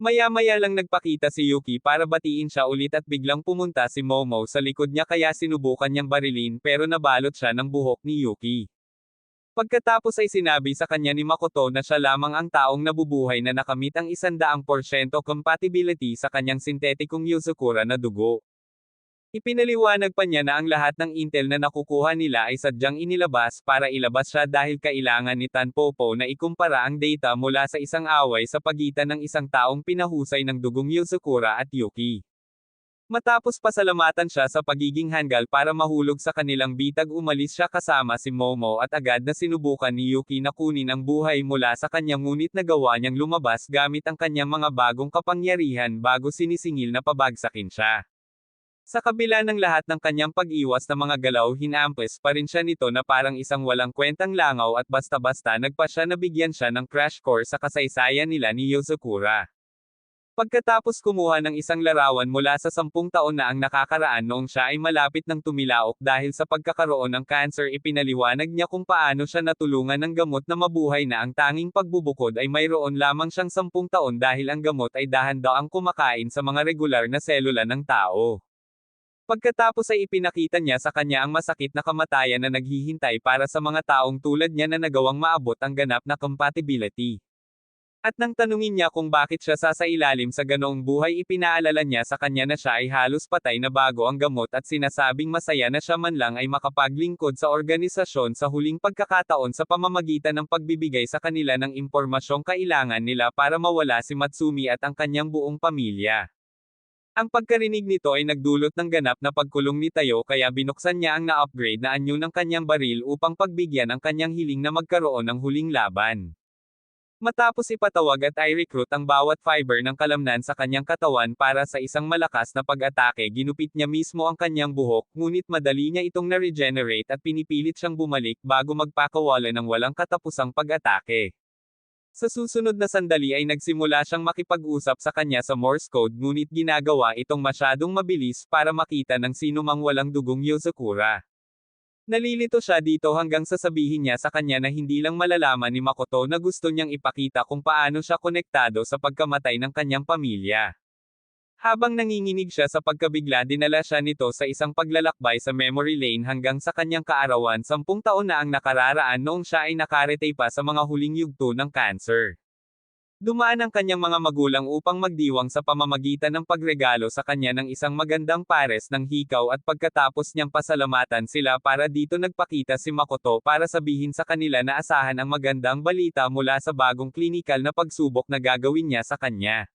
Maya-maya lang nagpakita si Yuki para batiin siya ulit at biglang pumunta si Momo sa likod niya, kaya sinubukan niyang barilin pero nabalot siya ng buhok ni Yuki. Pagkatapos ay sinabi sa kanya ni Makoto na siya lamang ang taong nabubuhay na nakamit ang 100% compatibility sa kanyang sintetikong Yozakura na dugo. Ipinaliwanag pa niya na ang lahat ng intel na nakukuha nila ay sadyang inilabas para ilabas siya dahil kailangan ni Tanpopo na ikumpara ang data mula sa isang away sa pagitan ng isang taong pinahusay ng dugong Yozakura at Yuki. Matapos pasalamatan siya sa pagiging hanggal para mahulog sa kanilang bitag, umalis siya kasama si Momo at agad na sinubukan ni Yuki na kunin ang buhay mula sa kanya, ngunit nagawa niyang lumabas gamit ang kanyang mga bagong kapangyarihan bago sinisingil na pabagsakin siya. Sa kabila ng lahat ng kanyang pag-iwas na mga galaw, hinampes pa rin siya nito na parang isang walang kwentang langaw at basta-basta nagpa siya na bigyan siya ng crash course sa kasaysayan nila ni Yozakura. Pagkatapos kumuha ng isang larawan mula sa 10 taon na ang nakakaraan noong siya ay malapit ng tumilaok dahil sa pagkakaroon ng cancer, ipinaliwanag niya kung paano siya natulungan ng gamot na mabuhay na ang tanging pagbubukod ay mayroon lamang siyang 10 taon dahil ang gamot ay dahan-daang kumakain sa mga regular na selula ng tao. Pagkatapos ay ipinakita niya sa kanya ang masakit na kamatayan na naghihintay para sa mga taong tulad niya na nagawang maabot ang ganap na compatibility. At nang tanungin niya kung bakit siya sasailalim sa ganoong buhay, ipinaalala niya sa kanya na siya ay halos patay na bago ang gamot at sinasabing masaya na siya man lang ay makapaglingkod sa organisasyon sa huling pagkakataon sa pamamagitan ng pagbibigay sa kanila ng impormasyong kailangan nila para mawala si Matsumi at ang kanyang buong pamilya. Ang pagkarinig nito ay nagdulot ng ganap na pagkulong ni Tayo, kaya binuksan niya ang na-upgrade na anyo ng kanyang baril upang pagbigyan ang kanyang hiling na magkaroon ng huling laban. Matapos ipatawag at i-recruit ang bawat fiber ng kalamnan sa kanyang katawan para sa isang malakas na pag-atake, ginupit niya mismo ang kanyang buhok, ngunit madali niya itong na-regenerate at pinipilit siyang bumalik bago magpakawala ng walang katapusang pag-atake. Sa susunod na sandali ay nagsimula siyang makipag-usap sa kanya sa Morse code, ngunit ginagawa itong masyadong mabilis para makita ng sinumang walang dugong Yozakura. Nalilito siya dito hanggang sasabihin niya sa kanya na hindi lang malalaman ni Makoto na gusto niyang ipakita kung paano siya konektado sa pagkamatay ng kanyang pamilya. Habang nanginginig siya sa pagkabigla, dinala siya nito sa isang paglalakbay sa memory lane hanggang sa kanyang kaarawan 10 taon na ang nakararaan noong siya ay nakaretay pa sa mga huling yugto ng cancer. Dumaan ang kanyang mga magulang upang magdiwang sa pamamagitan ng pagregalo sa kanya ng isang magandang pares ng hikaw, at pagkatapos niyang pasalamatan sila para dito, nagpakita si Makoto para sabihin sa kanila na asahan ang magandang balita mula sa bagong klinikal na pagsubok na gagawin niya sa kanya.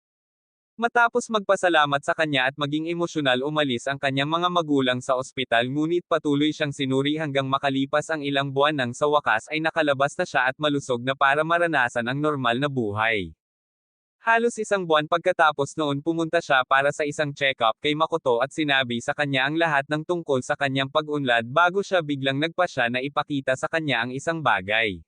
Matapos magpasalamat sa kanya at maging emosyonal, umalis ang kanyang mga magulang sa ospital, ngunit patuloy siyang sinuri hanggang makalipas ang ilang buwan nang sa wakas ay nakalabas na siya at malusog na para maranasan ang normal na buhay. Halos isang buwan pagkatapos noon, pumunta siya para sa isang check-up kay Makoto at sinabi sa kanya ang lahat ng tungkol sa kanyang pag-unlad bago siya biglang nagpasya na ipakita sa kanya ang isang bagay.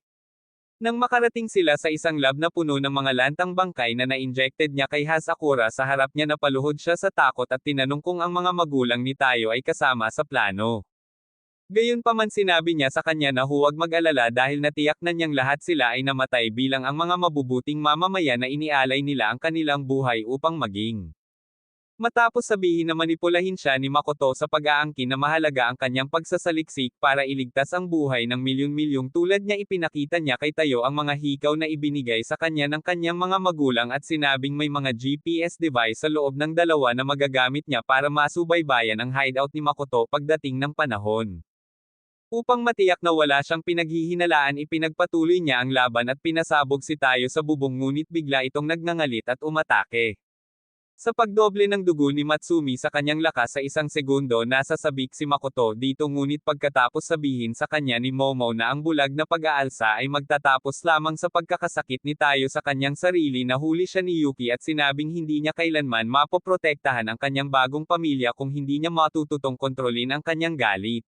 Nang makarating sila sa isang lab na puno ng mga lantang bangkay na na-injected niya kay Hazakura, sa harap niya napaluhod siya sa takot at tinanong kung ang mga magulang ni Tayo ay kasama sa plano. Gayunpaman sinabi niya sa kanya na huwag mag-alala dahil natiyak na niyang lahat sila ay namatay bilang ang mga mabubuting mamamayan na inialay nila ang kanilang buhay upang maging. Matapos sabihin na manipulahin siya ni Makoto sa pag-aangkin na mahalaga ang kanyang pagsasaliksik para iligtas ang buhay ng milyon-milyong tulad niya, ipinakita niya kay Tayo ang mga hikaw na ibinigay sa kanya ng kanyang mga magulang at sinabing may mga GPS device sa loob ng dalawa na magagamit niya para masubaybayan ang hideout ni Makoto pagdating ng panahon. Upang matiyak na wala siyang pinaghihinalaan, ipinagpatuloy niya ang laban at pinasabog si Tayo sa bubong, ngunit bigla itong nagngangalit at umatake. Sa pagdoble ng dugo ni Matsumi sa kanyang lakas sa isang segundo, nasasabik si Makoto dito, ngunit pagkatapos sabihin sa kanya ni Momo na ang bulag na pag-aalsa ay magtatapos lamang sa pagkakasakit ni Tayo sa kanyang sarili, nahuli siya ni Yuki at sinabing hindi niya kailanman mapoprotektahan ang kanyang bagong pamilya kung hindi niya matututong kontrolin ang kanyang galit.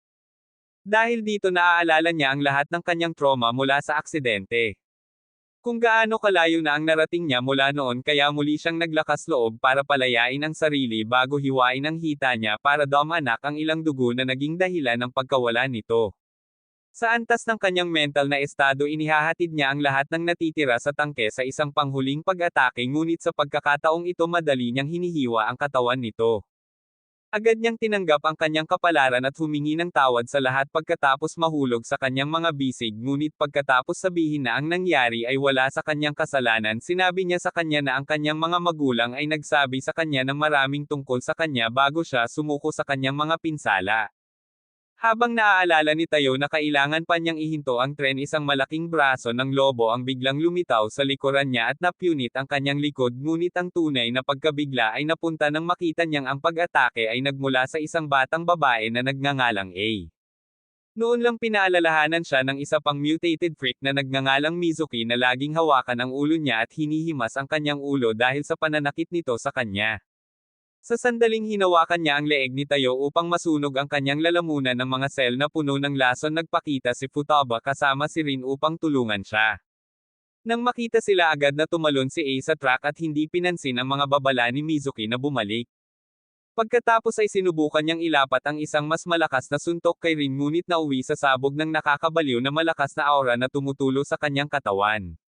Dahil dito naaalala niya ang lahat ng kanyang trauma mula sa aksidente. Kung gaano kalayo na ang narating niya mula noon, kaya muli siyang naglakas loob para palayain ang sarili bago hiwain ang hita niya para damanak ang ilang dugo na naging dahilan ng pagkawala nito. Sa antas ng kanyang mental na estado, inihahatid niya ang lahat ng natitira sa tangke sa isang panghuling pag-atake, ngunit sa pagkakataong ito madali niyang hinihiwa ang katawan nito. Agad niyang tinanggap ang kanyang kapalaran at humingi ng tawad sa lahat pagkatapos mahulog sa kanyang mga bisig, ngunit pagkatapos sabihin na ang nangyari ay wala sa kanyang kasalanan, sinabi niya sa kanya na ang kanyang mga magulang ay nagsabi sa kanya ng maraming tungkol sa kanya bago siya sumuko sa kanyang mga pinsala. Habang naaalala ni Tayo na kailangan pa niyang ihinto ang tren, isang malaking braso ng lobo ang biglang lumitaw sa likuran niya at napunit ang kanyang likod, ngunit ang tunay na pagkabigla ay napunta nang makita niyang ang pag-atake ay nagmula sa isang batang babae na nagngangalang A. Noon lang pinaalalahanan siya ng isa pang mutated freak na nagngangalang Mizuki na laging hawakan ang ulo niya at hinihimas ang kanyang ulo dahil sa pananakit nito sa kanya. Sa sandaling hinawakan niya ang leeg ni Tayo upang masunog ang kanyang lalamunan ng mga sel na puno ng lason, nagpakita si Futaba kasama si Rin upang tulungan siya. Nang makita sila, agad na tumalon si A sa truck at hindi pinansin ang mga babala ni Mizuki na bumalik. Pagkatapos ay sinubukan niyang ilapat ang isang mas malakas na suntok kay Rin, ngunit nauwi sa sabog ng nakakabaliw na malakas na aura na tumutulo sa kanyang katawan.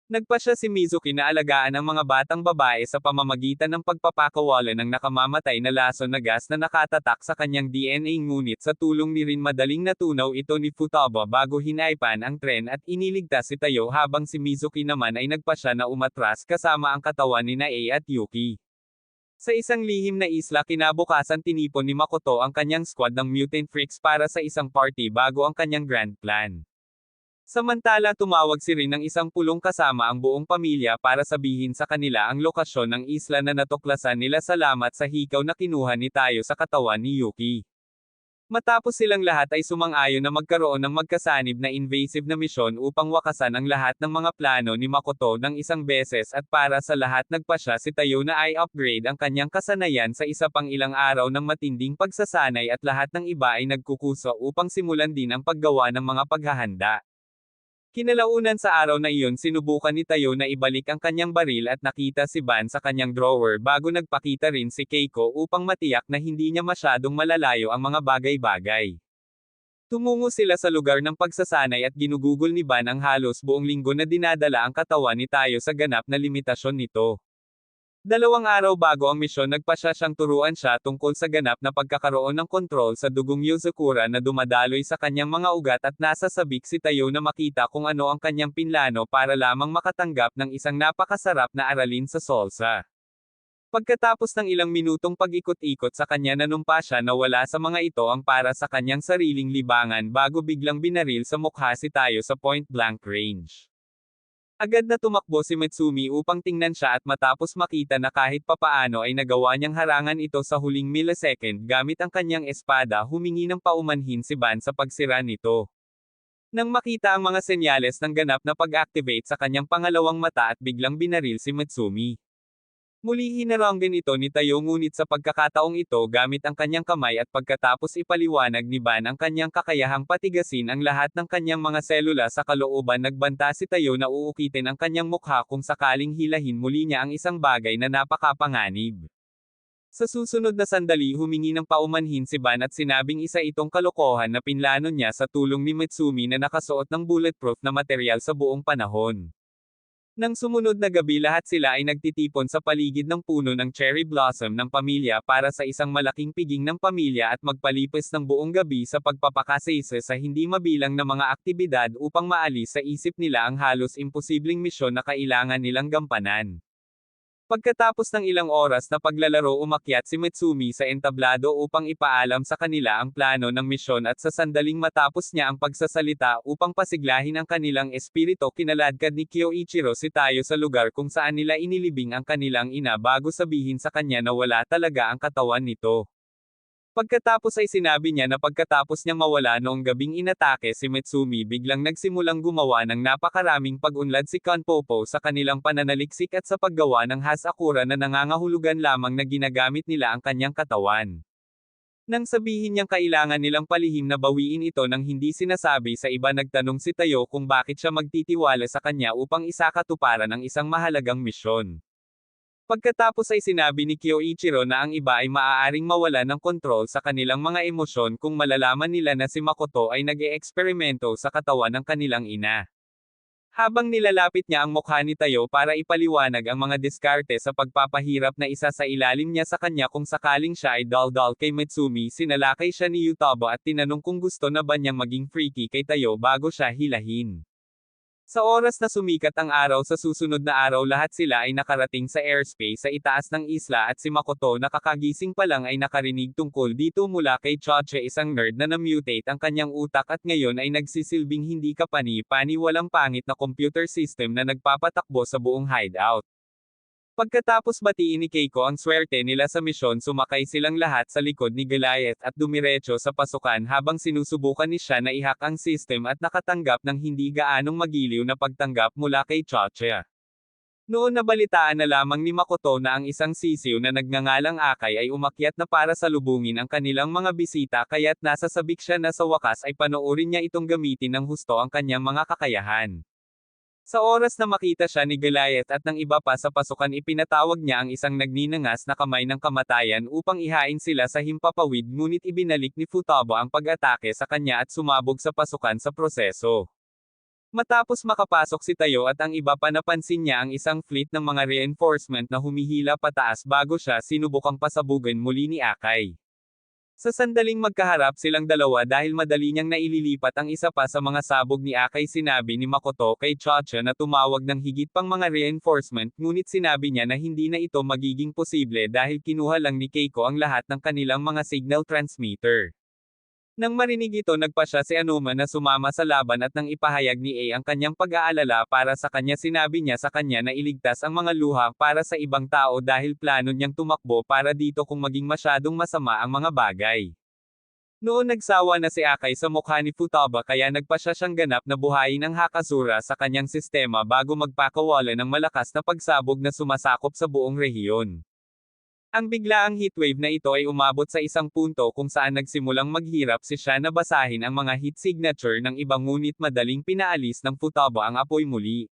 Nagpa siya si Mizuki na alagaan ang mga batang babae sa pamamagitan ng pagpapakawala ng nakamamatay na lason na gas na nakatatak sa kanyang DNA, ngunit sa tulong ni Rin madaling natunaw ito ni Futaba bago hinaipan ang tren at iniligtas si Tayo, habang si Mizuki naman ay nagpa siya na umatras kasama ang katawan ni A at Yuki. Sa isang lihim na isla, kinabukasan tinipon ni Makoto ang kanyang squad ng mutant freaks para sa isang party bago ang kanyang grand plan. Samantala, tumawag si Rin ng isang pulong kasama ang buong pamilya para sabihin sa kanila ang lokasyon ng isla na natuklasan nila salamat sa hikaw na kinuha ni Tayo sa katawan ni Yuki. Matapos silang lahat ay sumang-ayon na magkaroon ng magkasanib na invasive na misyon upang wakasan ang lahat ng mga plano ni Makoto ng isang beses, at para sa lahat nagpa siya si Tayo na i-upgrade ang kanyang kasanayan sa isa pang ilang araw ng matinding pagsasanay, at lahat ng iba ay nagkukusa upang simulan din ang paggawa ng mga paghahanda. Kinalaunan sa araw na iyon, sinubukan ni Tayo na ibalik ang kanyang baril at nakita si Ban sa kanyang drawer bago nagpakita rin si Keiko upang matiyak na hindi niya masyadong malalayo ang mga bagay-bagay. Tumungo sila sa lugar ng pagsasanay at ginugugol ni Ban ang halos buong linggo na dinadala ang katawan ni Tayo sa ganap na limitasyon nito. 2 araw bago ang misyon, nagpa siyang turuan siya tungkol sa ganap na pagkakaroon ng kontrol sa dugong Yozakura na dumadaloy sa kanyang mga ugat, at nasasabik si Tayo na makita kung ano ang kanyang pinlano para lamang makatanggap ng isang napakasarap na aralin sa salsa. Pagkatapos ng ilang minutong pag-ikot-ikot sa kanya, nanumpa siya na wala sa mga ito ang para sa kanyang sariling libangan bago biglang binaril sa mukha si Tayo sa point-blank range. Agad na tumakbo si Mitsumi upang tingnan siya, at matapos makita na kahit papaano ay nagawa niyang harangan ito sa huling millisecond gamit ang kanyang espada, humingi ng paumanhin si Ban sa pagsira nito. Nang makita ang mga senyales ng ganap na pag-activate sa kanyang pangalawang mata, at biglang binaril si Mitsumi. Muli hinaranggan ito ni Tayo, ngunit sa pagkakataong ito gamit ang kanyang kamay, at pagkatapos ipaliwanag ni Ban ang kanyang kakayahang patigasin ang lahat ng kanyang mga selula sa kalooban, nagbanta si Tayo na uukitin ang kanyang mukha kung sakaling hilahin muli niya ang isang bagay na napakapanganib. Sa susunod na sandali humingi ng paumanhin si Ban at sinabing isa itong kalokohan na pinlano niya sa tulong ni Mitsumi na nakasuot ng bulletproof na material sa buong panahon. Nang sumunod na gabi lahat sila ay nagtitipon sa paligid ng puno ng cherry blossom ng pamilya para sa isang malaking piging ng pamilya at magpalipas ng buong gabi sa pagpapakasaysa sa hindi mabilang na mga aktibidad upang maalis sa isip nila ang halos imposibleng misyon na kailangan nilang gampanan. Pagkatapos ng ilang oras na paglalaro umakyat si Mitsumi sa entablado upang ipaalam sa kanila ang plano ng misyon at sa sandaling matapos niya ang pagsasalita upang pasiglahin ang kanilang espirito kinaladkad ni Kyoichiro si Tayo sa lugar kung saan nila inilibing ang kanilang ina bago sabihin sa kanya na wala talaga ang katawan nito. Pagkatapos ay sinabi niya na pagkatapos niyang mawala noong gabing inatake si Mitsumi biglang nagsimulang gumawa ng napakaraming pag-unlad si Kanpopo sa kanilang pananaliksik at sa paggawa ng hasakura na nangangahulugan lamang na ginagamit nila ang kanyang katawan. Nang sabihin niyang kailangan nilang palihim na bawiin ito nang hindi sinasabi sa iba nagtanong si Tayo kung bakit siya magtitiwala sa kanya upang isakatuparan ang isang mahalagang misyon. Pagkatapos ay sinabi ni Kyoichiro na ang iba ay maaaring mawala ng kontrol sa kanilang mga emosyon kung malalaman nila na si Makoto ay nag-eeksperimento sa katawan ng kanilang ina. Habang nilalapit niya ang mukha ni Tayo para ipaliwanag ang mga diskarte sa pagpapahirap na isa sa ilalim niya sa kanya kung sakaling siya ay daldal kay Mitsumi sinalakay siya ni Yutaba at tinanong kung gusto na ba niyang maging freaky kay Tayo bago siya hilahin. Sa oras na sumikat ang araw sa susunod na araw lahat sila ay nakarating sa airspace sa itaas ng isla at si Makoto na kakagising pa lang ay nakarinig tungkol dito mula kay Choche isang nerd na na-mutate ang kanyang utak at ngayon ay nagsisilbing hindi kapani-pani walang pangit na computer system na nagpapatakbo sa buong hideout. Pagkatapos batiin ni Keiko ang swerte nila sa misyon sumakay silang lahat sa likod ni Goliath at dumiretso sa pasukan habang sinusubukan ni siya na ihak ang system at nakatanggap ng hindi gaanong magiliw na pagtanggap mula kay Choche. Noon nabalitaan na lamang ni Makoto na ang isang sisiw na nagngangalang Akay ay umakyat na para salubungin ang kanilang mga bisita kaya't nasasabik siya na sa wakas ay panoorin niya itong gamitin ng husto ang kanyang mga kakayahan. Sa oras na makita siya ni Goliath at ng iba pa sa pasukan ipinatawag niya ang isang nagninangas na kamay ng kamatayan upang ihain sila sa himpapawid ngunit ibinalik ni Futaba ang pag-atake sa kanya at sumabog sa pasukan sa proseso. Matapos makapasok si Tayo at ang iba pa napansin niya ang isang fleet ng mga reinforcement na humihila pataas bago siya sinubukang pasabugan muli ni Akay. Sa sandaling magkaharap silang dalawa dahil madali niyang naililipat ang isa pa sa mga sabog ni Akay sinabi ni Makoto kay Choche na tumawag ng higit pang mga reinforcement ngunit sinabi niya na hindi na ito magiging posible dahil kinuha lang ni Keiko ang lahat ng kanilang mga signal transmitter. Nang marinig ito nagpa siya si Anuma na sumama sa laban at nang ipahayag ni A ang kanyang pag-aalala para sa kanya sinabi niya sa kanya na iligtas ang mga luha para sa ibang tao dahil plano niyang tumakbo para dito kung maging masyadong masama ang mga bagay. Noon nagsawa na si Akay sa mukha ni Futaba kaya nagpa siya siyang ganap na buhayin ang Hakazura sa kanyang sistema bago magpakawala ng malakas na pagsabog na sumasakop sa buong rehiyon. Ang biglaang heatwave na ito ay umabot sa isang punto kung saan nagsimulang maghirap si siya na basahin ang mga heat signature ng iba ngunit madaling pinaalis ng Futaba ang apoy muli.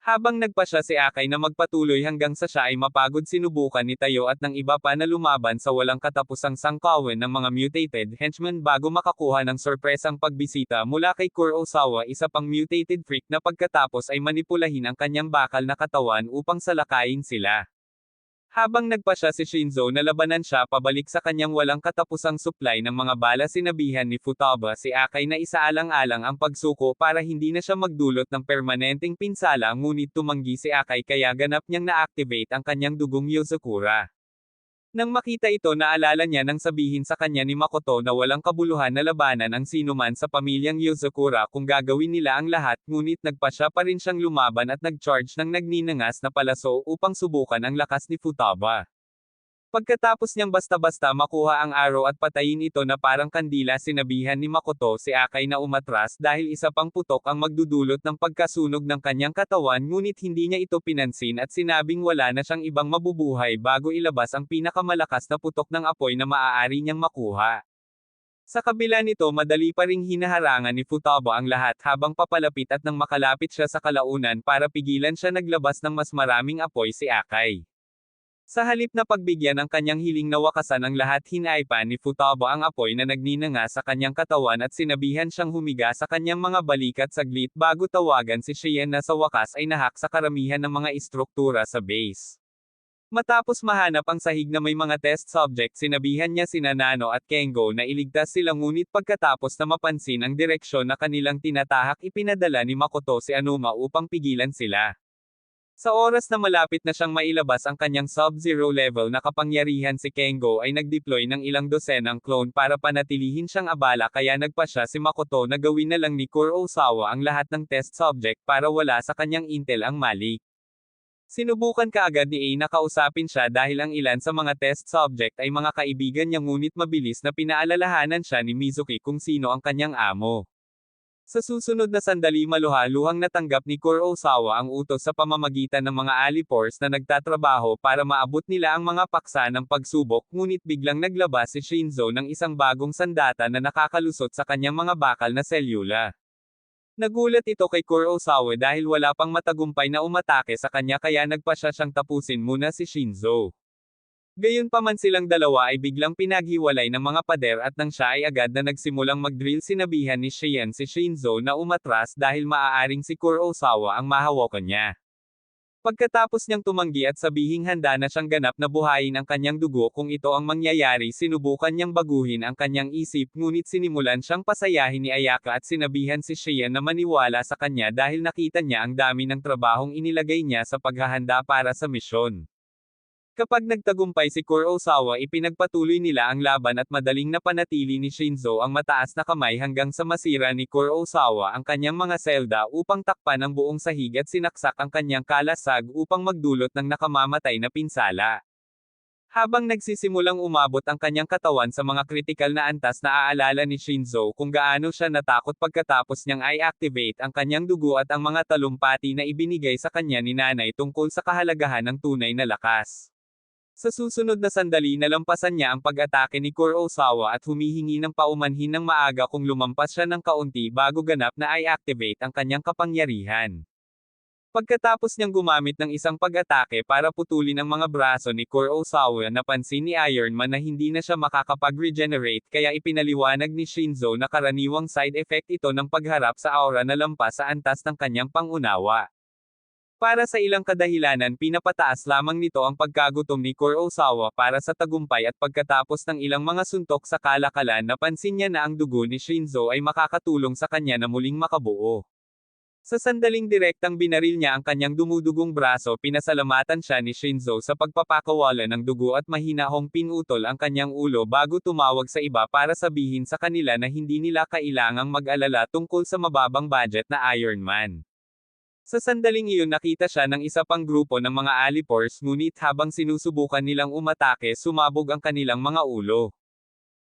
Habang nagpa siya si Akay na magpatuloy hanggang sa siya ay mapagod sinubukan ni Tayo at ng iba pa na lumaban sa walang katapusang sangkawan ng mga mutated henchmen bago makakuha ng sorpresang pagbisita mula kay Kurosawa isa pang mutated freak na pagkatapos ay manipulahin ang kanyang bakal na katawan upang salakayin sila. Habang nagpa siya si Shinzo na labanan siya pabalik sa kanyang walang katapusang supply ng mga bala sinabihan ni Futaba si Akay na isaalang-alang ang pagsuko para hindi na siya magdulot ng permanenteng pinsala ngunit tumanggi si Akay kaya ganap niyang na-activate ang kanyang dugong Yozakura. Nang makita ito naalala niya nang sabihin sa kanya ni Makoto na walang kabuluhan na labanan ang sinuman sa pamilyang Yozakura kung gagawin nila ang lahat ngunit nagpa siya pa rin siyang lumaban at nag-charge ng nagninangas na palaso upang subukan ang lakas ni Futaba. Pagkatapos niyang basta-basta makuha ang arrow at patayin ito na parang kandila sinabihan ni Makoto si Akay na umatras dahil isa pang putok ang magdudulot ng pagkasunog ng kanyang katawan ngunit hindi niya ito pinansin at sinabing wala na siyang ibang mabubuhay bago ilabas ang pinakamalakas na putok ng apoy na maaari niyang makuha. Sa kabila nito madali pa ring hinaharangan ni Futaba ang lahat habang papalapit at nang makalapit siya sa kalaunan para pigilan siya naglabas ng mas maraming apoy si Akay. Sa halip na pagbigyan ang kanyang hiling na wakasan ang lahat, hinaipan ni Futaba ang apoy na nagninanga sa kanyang katawan at sinabihan siyang humiga sa kanyang mga balikat saglit bago tawagan si Chien na sa wakas ay nahak sa karamihan ng mga istruktura sa base. Matapos mahanap ang sahig na may mga test subject, sinabihan niya sina Nano at Kengo na iligtas sila, ngunit pagkatapos na mapansin ang direksyon na kanilang tinatahak, ipinadala ni Makoto si Anuma upang pigilan sila. Sa oras na malapit na siyang mailabas ang kanyang Sub-Zero level na kapangyarihan, si Kengo ay nag-deploy ng ilang dosenang clone para panatilihin siyang abala, kaya nagpasya si Makoto na gawin na lang ni Kurosawa ang lahat ng test subject para wala sa kanyang intel ang mali. Sinubukan kaagad ni A na kausapin siya dahil ang ilan sa mga test subject ay mga kaibigan niya, ngunit mabilis na pinaalalahanan siya ni Mizuki kung sino ang kanyang amo. Sa susunod na sandali, maluhaluhang natanggap ni Kurosawa ang utos sa pamamagitan ng mga alipores na nagtatrabaho para maabot nila ang mga paksa ng pagsubok, ngunit biglang naglabas si Shinzo ng isang bagong sandata na nakakalusot sa kanyang mga bakal na selula. Nagulat ito kay Kurosawa dahil wala pang matagumpay na umatake sa kanya, kaya nagpasya siyang tapusin muna si Shinzo. Gayunpaman, silang dalawa ay biglang pinaghiwalay ng mga pader at nang siya ay agad na nagsimulang mag-drill, sinabihan ni Chien si Shinzo na umatras dahil maaaring si Kurosawa ang mahawakan niya. Pagkatapos niyang tumanggi at sabihing handa na siyang ganap na buhayin ang kanyang dugo kung ito ang mangyayari, sinubukan niyang baguhin ang kanyang isip, ngunit sinimulan siyang pasayahin ni Ayaka at sinabihan si Chien na maniwala sa kanya dahil nakita niya ang dami ng trabahong inilagay niya sa paghahanda para sa misyon. Kapag nagtagumpay si Kurosawa, ipinagpatuloy nila ang laban at madaling napanatili ni Shinzo ang mataas na kamay hanggang sa masira ni Kurosawa ang kanyang mga selda upang takpan ang buong sahig at sinaksak ang kanyang kalasag upang magdulot ng nakamamatay na pinsala. Habang nagsisimulang umabot ang kanyang katawan sa mga kritikal na antas, naaalala ni Shinzo kung gaano siya natakot pagkatapos niyang i-activate ang kanyang dugo at ang mga talumpati na ibinigay sa kanya ni nanay tungkol sa kahalagahan ng tunay na lakas. Sa susunod na sandali, nalampasan niya ang pag-atake ni Kurosawa at humihingi ng paumanhin ng maaga kung lumampas siya ng kaunti bago ganap na i-activate ang kanyang kapangyarihan. Pagkatapos niyang gumamit ng isang pag-atake para putulin ang mga braso ni Kurosawa, napansin ni Iron Man na hindi na siya makakapag-regenerate, kaya ipinaliwanag ni Shinzo na karaniwang side effect ito ng pagharap sa aura na lampas sa antas ng kanyang pangunawa. Para sa ilang kadahilanan, pinapataas lamang nito ang pagkagutom ni Kurosawa para sa tagumpay, at pagkatapos ng ilang mga suntok sa kalakalan, napansin niya na ang dugo ni Shinzo ay makakatulong sa kanya na muling makabuo. Sa sandaling direktang binaril niya ang kanyang dumudugong braso, pinasalamatan siya ni Shinzo sa pagpapakawala ng dugo at mahinahong pinutol ang kanyang ulo bago tumawag sa iba para sabihin sa kanila na hindi nila kailangang mag-alala tungkol sa mababang budget na Iron Man. Sa sandaling iyon, nakita siya ng isa pang grupo ng mga alipores, ngunit habang sinusubukan nilang umatake, sumabog ang kanilang mga ulo.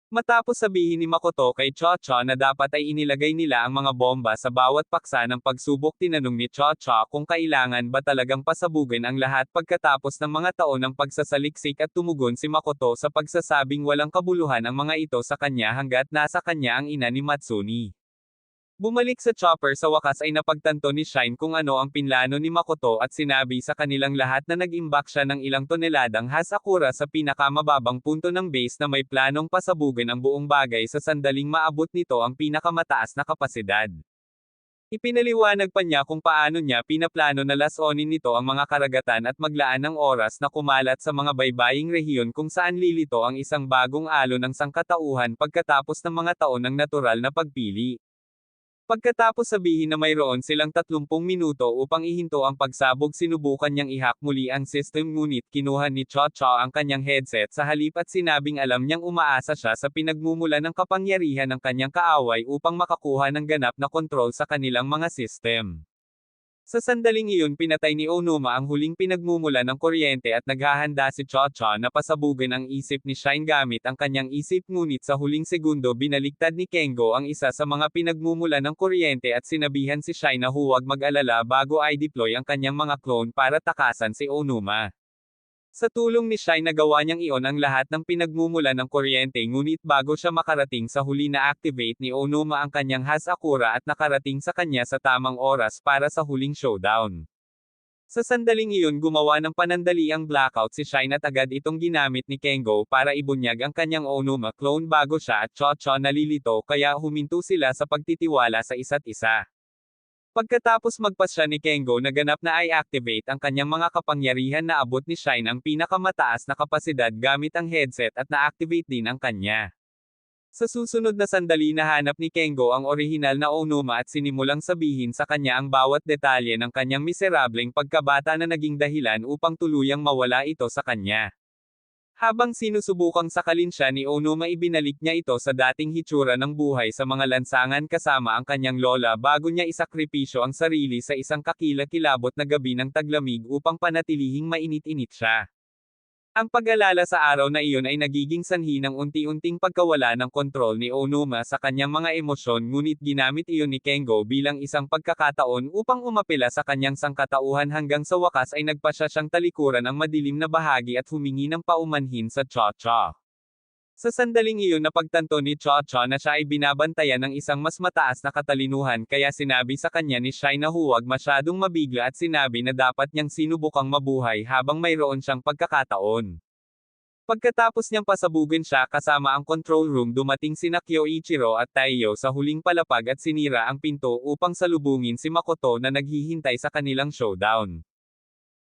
Matapos sabihin ni Makoto kay Cho-Cho na dapat ay inilagay nila ang mga bomba sa bawat paksa ng pagsubok, tinanong ni Cho-Cho kung kailangan ba talagang pasabugin ang lahat pagkatapos ng mga taon ng pagsasaliksik, at tumugon si Makoto sa pagsasabing walang kabuluhan ang mga ito sa kanya hanggat nasa kanya ang ina ni Matsuni. Bumalik sa chopper, sa wakas ay napagtanto ni Shine kung ano ang pinlano ni Makoto at sinabi sa kanilang lahat na nag-imbak siya ng ilang toneladang Hasakura sa pinakamababang punto ng base na may planong pasabugin ang buong bagay sa sandaling maabot nito ang pinakamataas na kapasidad. Ipinaliwanag pa niya kung paano niya pinaplano na lasonin nito ang mga karagatan at maglaan ng oras na kumalat sa mga baybaying rehiyon kung saan lilito ang isang bagong alon ng sangkatauhan pagkatapos ng mga taon ng natural na pagpili. Pagkatapos sabihin na mayroon silang 30 minuto upang ihinto ang pagsabog, sinubukan niyang i-hack muli ang system, ngunit kinuha ni Cho-Cho ang kanyang headset sa halip at sinabing alam niyang umaasa siya sa pinagmumula ng kapangyarihan ng kanyang kaaway upang makakuha ng ganap na kontrol sa kanilang mga system. Sa sandaling iyon, pinatay ni Onuma ang huling pinagmumula ng kuryente at naghahanda si Cho-Cho na pasabugin ang isip ni Shine gamit ang kanyang isip, ngunit sa huling segundo binaliktad ni Kengo ang isa sa mga pinagmumula ng kuryente at sinabihan si Shine na huwag mag-alala bago i-deploy ang kanyang mga clone para takasan si Onuma. Sa tulong ni Shine, nagawa niyang iyon ang lahat ng pinagmumula ng kuryente, ngunit bago siya makarating sa huli, na-activate ni Onuma ang kanyang Hasakura at nakarating sa kanya sa tamang oras para sa huling showdown. Sa sandaling iyon gumawa ng panandaliang blackout si Shine at agad itong ginamit ni Kengo para ibunyag ang kanyang Onuma clone bago siya at Cho-Cho nalilito kaya huminto sila sa pagtitiwala sa isa't isa. Pagkatapos magpasya ni Kengo na ganap na i-activate ang kanyang mga kapangyarihan na abot ni Shine ang pinakamataas na kapasidad gamit ang headset at na-activate din ang kanya. Sa susunod na sandali nahanap ni Kengo ang orihinal na Onuma at sinimulang sabihin sa kanya ang bawat detalye ng kanyang miserableng pagkabata na naging dahilan upang tuluyang mawala ito sa kanya. Habang sinusubukang sakalin siya ni Onuma ibinalik niya ito sa dating hitsura ng buhay sa mga lansangan kasama ang kanyang lola bago niya isakripisyo ang sarili sa isang kakilakilabot na gabi ng taglamig upang panatilihing mainit-init siya. Ang pag-alala sa araw na iyon ay nagiging sanhi ng unti-unting pagkawala ng kontrol ni Onuma sa kanyang mga emosyon ngunit ginamit iyon ni Kengo bilang isang pagkakataon upang umapela sa kanyang sangkatauhan hanggang sa wakas ay nagpasya siyang talikuran ang madilim na bahagi at humingi ng paumanhin sa Cho-Cho. Sa sandaling iyon napagtanto ni Cho-Cho na siya ay binabantayan ng isang mas mataas na katalinuhan kaya sinabi sa kanya ni Shine na huwag masyadong mabigla at sinabi na dapat niyang sinubukang mabuhay habang mayroon siyang pagkakataon. Pagkatapos niyang pasabugin siya kasama ang control room dumating sina Kyoichiro at Taiyo sa huling palapag at sinira ang pinto upang salubungin si Makoto na naghihintay sa kanilang showdown.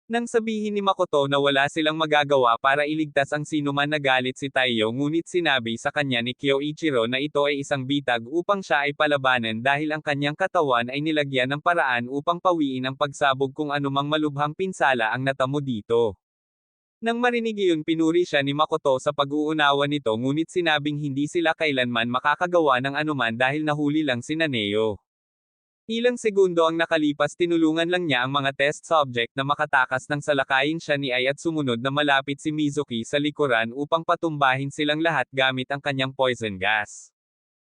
Nang sabihin ni Makoto na wala silang magagawa para iligtas ang sinuman nagalit si Taiyo ngunit sinabi sa kanya ni Kyoichiro na ito ay isang bitag upang siya ay palabanan dahil ang kanyang katawan ay nilagyan ng paraan upang pawiin ang pagsabog kung anumang malubhang pinsala ang natamo dito. Nang marinig iyon pinuri siya ni Makoto sa pag-uunawa nito ngunit sinabing hindi sila kailanman makakagawa ng anuman dahil nahuli lang si Naneo. Ilang segundo ang nakalipas tinulungan lang niya ang mga test subject na makatakas ng salakayin siya ni Ai at sumunod na malapit si Mizuki sa likuran upang patumbahin silang lahat gamit ang kanyang poison gas.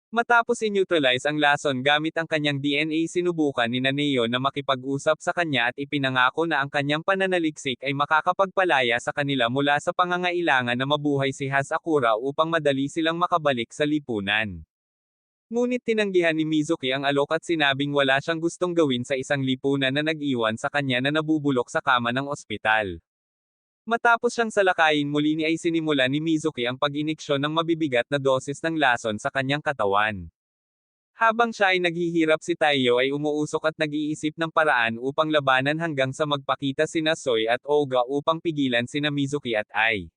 Matapos i-neutralize ang lason gamit ang kanyang DNA sinubukan ni Naneo na makipag-usap sa kanya at ipinangako na ang kanyang pananaliksik ay makakapagpalaya sa kanila mula sa pangangailangan na mabuhay si Hasakura upang madali silang makabalik sa lipunan. Ngunit tinanggihan ni Mizuki ang alok at sinabing wala siyang gustong gawin sa isang lipunan na nag-iwan sa kanya na nabubulok sa kama ng ospital. Matapos siyang salakayin muli ni ay sinimula ni Mizuki ang pag-iniksyon ng mabibigat na dosis ng lason sa kanyang katawan. Habang siya ay naghihirap si Taiyo ay umuusok at nag-iisip ng paraan upang labanan hanggang sa magpakita sina Soy at Oga upang pigilan sina Mizuki at Ai.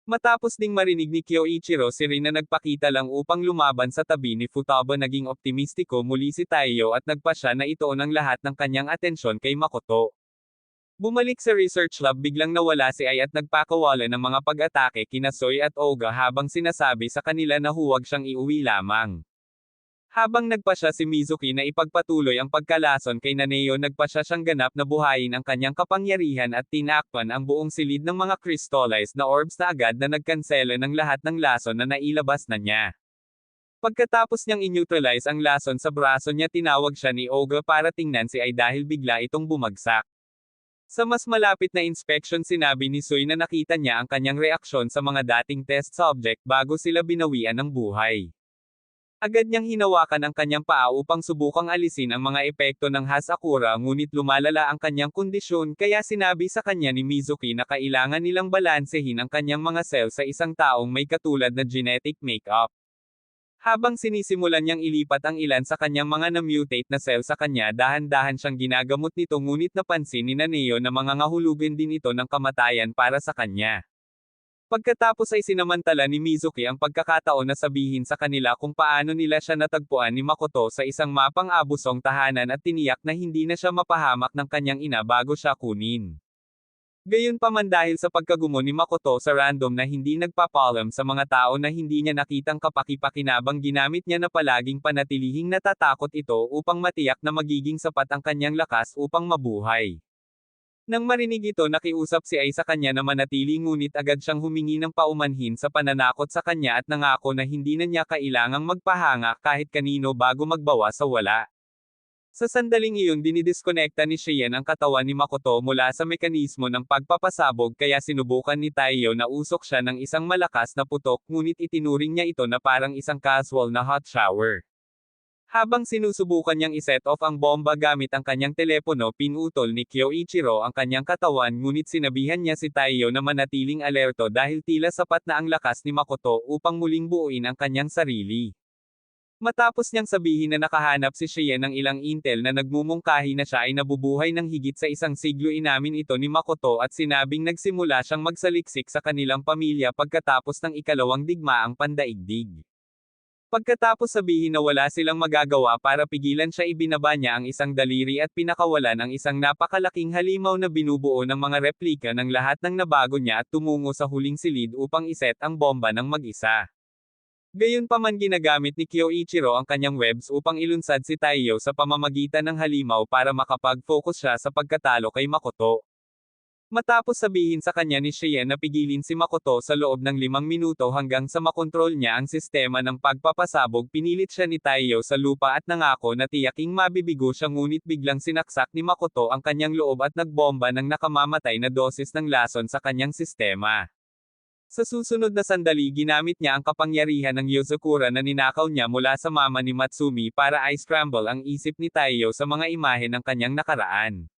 Matapos ding marinig ni Kyoichiro si Rin na nagpakita lang upang lumaban sa tabi ni Futaba naging optimistiko muli si Taiyo at nagpasya na ituon ang lahat ng kanyang atensyon kay Makoto. Bumalik sa research lab biglang nawala si Ai at nagpakawala ng mga pag-atake kina Soy at Oga habang sinasabi sa kanila na huwag siyang iuwi lamang. Habang nagpasya si Mizuki na ipagpatuloy ang pagkalason kay Naneo nagpasya siyang ganap na buhayin ang kanyang kapangyarihan at tinakpan ang buong silid ng mga crystallized na orbs na agad na nagkansela ng lahat ng lason na nailabas na niya. Pagkatapos niyang in-neutralize ang lason sa braso niya tinawag siya ni Oga para tingnan si Ai dahil bigla itong bumagsak. Sa mas malapit na inspection sinabi ni Soy na nakita niya ang kanyang reaksyon sa mga dating test subject bago sila binawian ng buhay. Agad niyang hinawakan ang kanyang paa upang subukang alisin ang mga epekto ng Hasakura ngunit lumalala ang kanyang kondisyon kaya sinabi sa kanya ni Mizuki na kailangan nilang balansehin ang kanyang mga cell sa isang taong may katulad na genetic makeup. Habang sinisimulan niyang ilipat ang ilan sa kanyang mga na-mutate na cell sa kanya dahan-dahan siyang ginagamot nito ngunit napansin ni Naneo na mga ngahulugan din ito ng kamatayan para sa kanya. Pagkatapos ay sinamantala ni Mizuki ang pagkakataon na sabihin sa kanila kung paano nila siya natagpuan ni Makoto sa isang mapang-abusong tahanan at tiniyak na hindi na siya mapahamak ng kanyang ina bago siya kunin. Gayunpaman dahil sa pagkagumo ni Makoto sa random na hindi nagpapalam sa mga tao na hindi niya nakitang kapaki-pakinabang ginamit niya na palaging panatilihing natatakot ito upang matiyak na magiging sapat ang kanyang lakas upang mabuhay. Nang marinig ito nakiusap si Ai sa kanya na manatili ngunit agad siyang humingi ng paumanhin sa pananakot sa kanya at nangako na hindi na niya kailangang magpahanga kahit kanino bago magbawa sa wala. Sa sandaling iyon dinidiskonekta ni Chien ang katawan ni Makoto mula sa mekanismo ng pagpapasabog kaya sinubukan ni Taiyo na usok siya ng isang malakas na putok ngunit itinuring niya ito na parang isang casual na hot shower. Habang sinusubukan niyang iset off ang bomba gamit ang kanyang telepono, pinutol ni Kyoichiro ang kanyang katawan ngunit sinabihan niya si Taiyo na manatiling alerto dahil tila sapat na ang lakas ni Makoto upang muling buuin ang kanyang sarili. Matapos niyang sabihin na nakahanap si Chien ng ilang intel na nagmumungkahi na siya ay nabubuhay ng higit sa isang siglo, inamin ito ni Makoto at sinabing nagsimula siyang magsaliksik sa kanilang pamilya pagkatapos ng ikalawang digmaang pandaigdig. Pagkatapos sabihin na wala silang magagawa para pigilan siya, ibinaba niya ang isang daliri at pinakawalan ang isang napakalaking halimaw na binubuo ng mga replika ng lahat ng nabago niya at tumungo sa huling silid upang iset ang bomba ng mag-isa. Gayunpaman, ginagamit ni Kyoichiro ang kanyang webs upang ilunsad si Taiyo sa pamamagitan ng halimaw para makapag-focus siya sa pagkatalo kay Makoto. Matapos sabihin sa kanya ni Chien na pigilin si Makoto sa loob ng 5 minuto hanggang sa makontrol niya ang sistema ng pagpapasabog, pinilit siya ni Taiyo sa lupa at nangako na tiyaking mabibigo siya, ngunit biglang sinaksak ni Makoto ang kanyang loob at nagbomba ng nakamamatay na dosis ng lason sa kanyang sistema. Sa susunod na sandali, ginamit niya ang kapangyarihan ng Yozakura na ninakaw niya mula sa mama ni Matsumi para i-scramble ang isip ni Taiyo sa mga imahe ng kanyang nakaraan.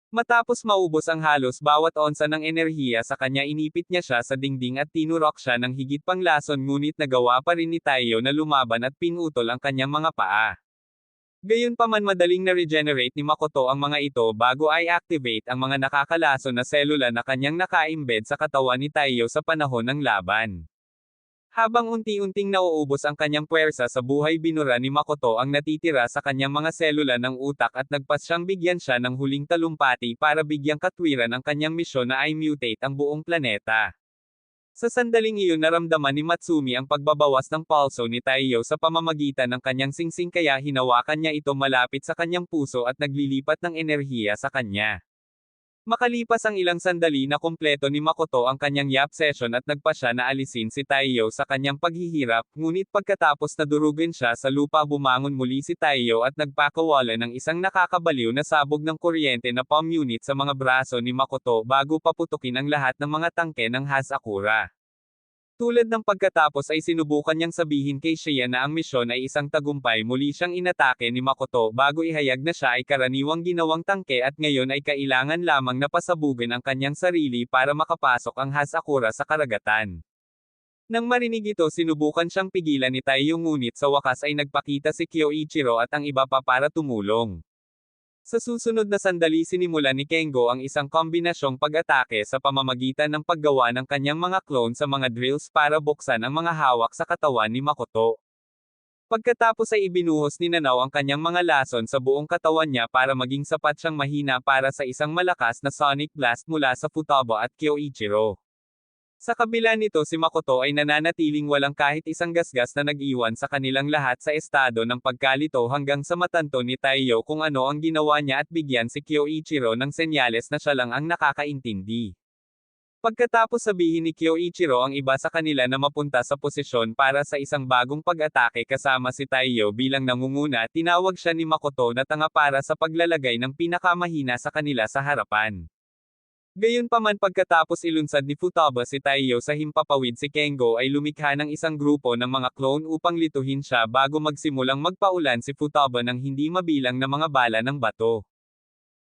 Matapos maubos ang halos bawat onsa ng enerhiya sa kanya, inipit niya siya sa dingding at tinurok siya ng higit pang lason, ngunit nagawa pa rin ni Taiyo na lumaban at pinutol ang kanyang mga paa. Gayunpaman, madaling na-regenerate ni Makoto ang mga ito bago i-activate ang mga nakakalason na selula na kanyang naka-embed sa katawan ni Taiyo sa panahon ng laban. Habang unti-unting nauubos ang kanyang puwersa sa buhay, binura ni Makoto ang natitira sa kanyang mga selula ng utak at nagpasyang bigyan siya ng huling talumpati para bigyang katwiran ang kanyang misyon na i-mutate ang buong planeta. Sa sandaling iyon, naramdaman ni Matsumi ang pagbabawas ng pulso ni Taiyo sa pamamagitan ng kanyang singsing, kaya hinawakan niya ito malapit sa kanyang puso at naglilipat ng enerhiya sa kanya. Makalipas ang ilang sandali, na kumpleto ni Makoto ang kanyang yap session at nagpa siya na alisin si Taiyo sa kanyang paghihirap, ngunit pagkatapos na durugin siya sa lupa, bumangon muli si Taiyo at nagpakawala ng isang nakakabaliw na sabog ng kuryente na palm unit sa mga braso ni Makoto bago paputukin ang lahat ng mga tangke ng Hazakura. Tulad ng pagkatapos ay sinubukan niyang sabihin kay Chien na ang misyon ay isang tagumpay. Muli siyang inatake ni Makoto bago ihayag na siya ay karaniwang ginawang tangke at ngayon ay kailangan lamang na pasabugin ang kanyang sarili para makapasok ang Hazakura sa karagatan. Nang marinig ito, sinubukan siyang pigilan ni Taiyo, ngunit sa wakas ay nagpakita si Kyoichiro at ang iba pa para tumulong. Sa susunod na sandali, sinimulan ni Kengo ang isang kombinasyong pag-atake sa pamamagitan ng paggawa ng kanyang mga clone sa mga drills para buksan ang mga hawak sa katawan ni Makoto. Pagkatapos ay ibinuhos ni Nanaw ang kanyang mga lason sa buong katawan niya para maging sapat siyang mahina para sa isang malakas na sonic blast mula sa Futaba at Kyoichiro. Sa kabila nito, si Makoto ay nananatiling walang kahit isang gasgas na nag-iwan sa kanilang lahat sa estado ng pagkalito hanggang sa matanto ni Taiyo kung ano ang ginawa niya at bigyan si Kyoichiro ng senyales na siya lang ang nakakaintindi. Pagkatapos sabihin ni Kyoichiro ang iba sa kanila na mapunta sa posisyon para sa isang bagong pag-atake kasama si Taiyo bilang nangunguna, tinawag siya ni Makoto na tanga para sa paglalagay ng pinakamahina sa kanila sa harapan. Gayunpaman, pagkatapos ilunsad ni Futaba si Taiyo sa himpapawid, si Kengo ay lumikha ng isang grupo ng mga clone upang lituhin siya bago magsimulang magpaulan si Futaba ng hindi mabilang na mga bala ng bato.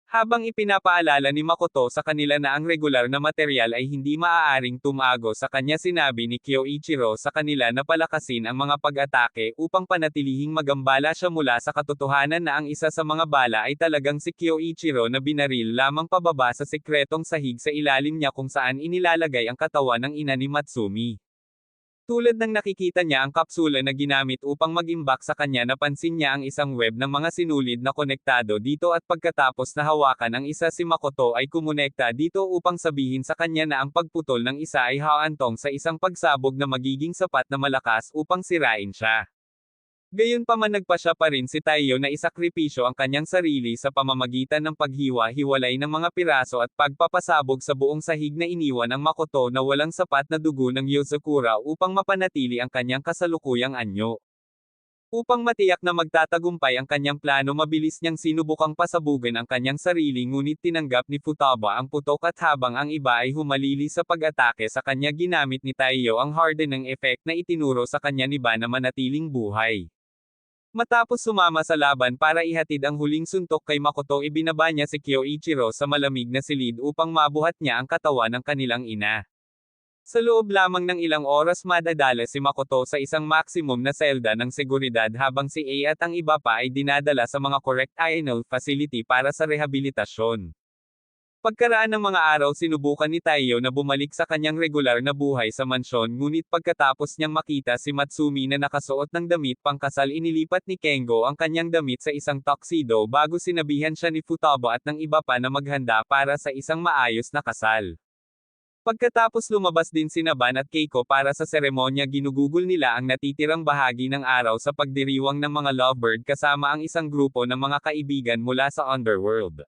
Habang ipinapaalala ni Makoto sa kanila na ang regular na material ay hindi maaaring tumago sa kanya, sinabi ni Kyoichiro sa kanila na palakasin ang mga pag-atake upang panatilihing magambala siya mula sa katotohanan na ang isa sa mga bala ay talagang si Kyoichiro na binaril lamang pababa sa sikretong sahig sa ilalim niya kung saan inilalagay ang katawan ng ina ni Matsumi. Tulad ng nakikita niya ang kapsula na ginamit upang mag-imbak sa kanya, napansin niya ang isang web ng mga sinulid na konektado dito at pagkatapos na hawakan ang isa, si Makoto ay kumonekta dito upang sabihin sa kanya na ang pagputol ng isa ay haantong sa isang pagsabog na magiging sapat na malakas upang sirain siya. Gayunpaman, nagpa siya pa rin si Taiyo na isakripisyo ang kanyang sarili sa pamamagitan ng paghiwa-hiwalay ng mga piraso at pagpapasabog sa buong sahig na iniwan ng Makoto na walang sapat na dugo ng Yozakura upang mapanatili ang kanyang kasalukuyang anyo. Upang matiyak na magtatagumpay ang kanyang plano, mabilis niyang sinubukang pasabugin ang kanyang sarili, ngunit tinanggap ni Futaba ang putok at habang ang iba ay humalili sa pag-atake sa kanya, ginamit ni Taiyo ang hardening effect na itinuro sa kanya ni Ba na manatiling buhay. Matapos sumama sa laban para ihatid ang huling suntok kay Makoto, ibinaba niya si Kyoichiro sa malamig na silid upang mabuhat niya ang katawan ng kanilang ina. Sa loob lamang ng ilang oras madadala si Makoto sa isang maximum na selda ng seguridad habang si A at ang iba pa ay dinadala sa mga correctional facility para sa rehabilitasyon. Pagkaraan ng mga araw sinubukan ni Taiyo na bumalik sa kanyang regular na buhay sa mansyon, ngunit pagkatapos niyang makita si Matsumi na nakasuot ng damit pangkasal, inilipat ni Kengo ang kanyang damit sa isang tuxedo bago sinabihan siya ni Futaba at ng iba pa na maghanda para sa isang maayos na kasal. Pagkatapos lumabas din sina Ban at Keiko para sa seremonya, ginugugol nila ang natitirang bahagi ng araw sa pagdiriwang ng mga lovebird kasama ang isang grupo ng mga kaibigan mula sa underworld.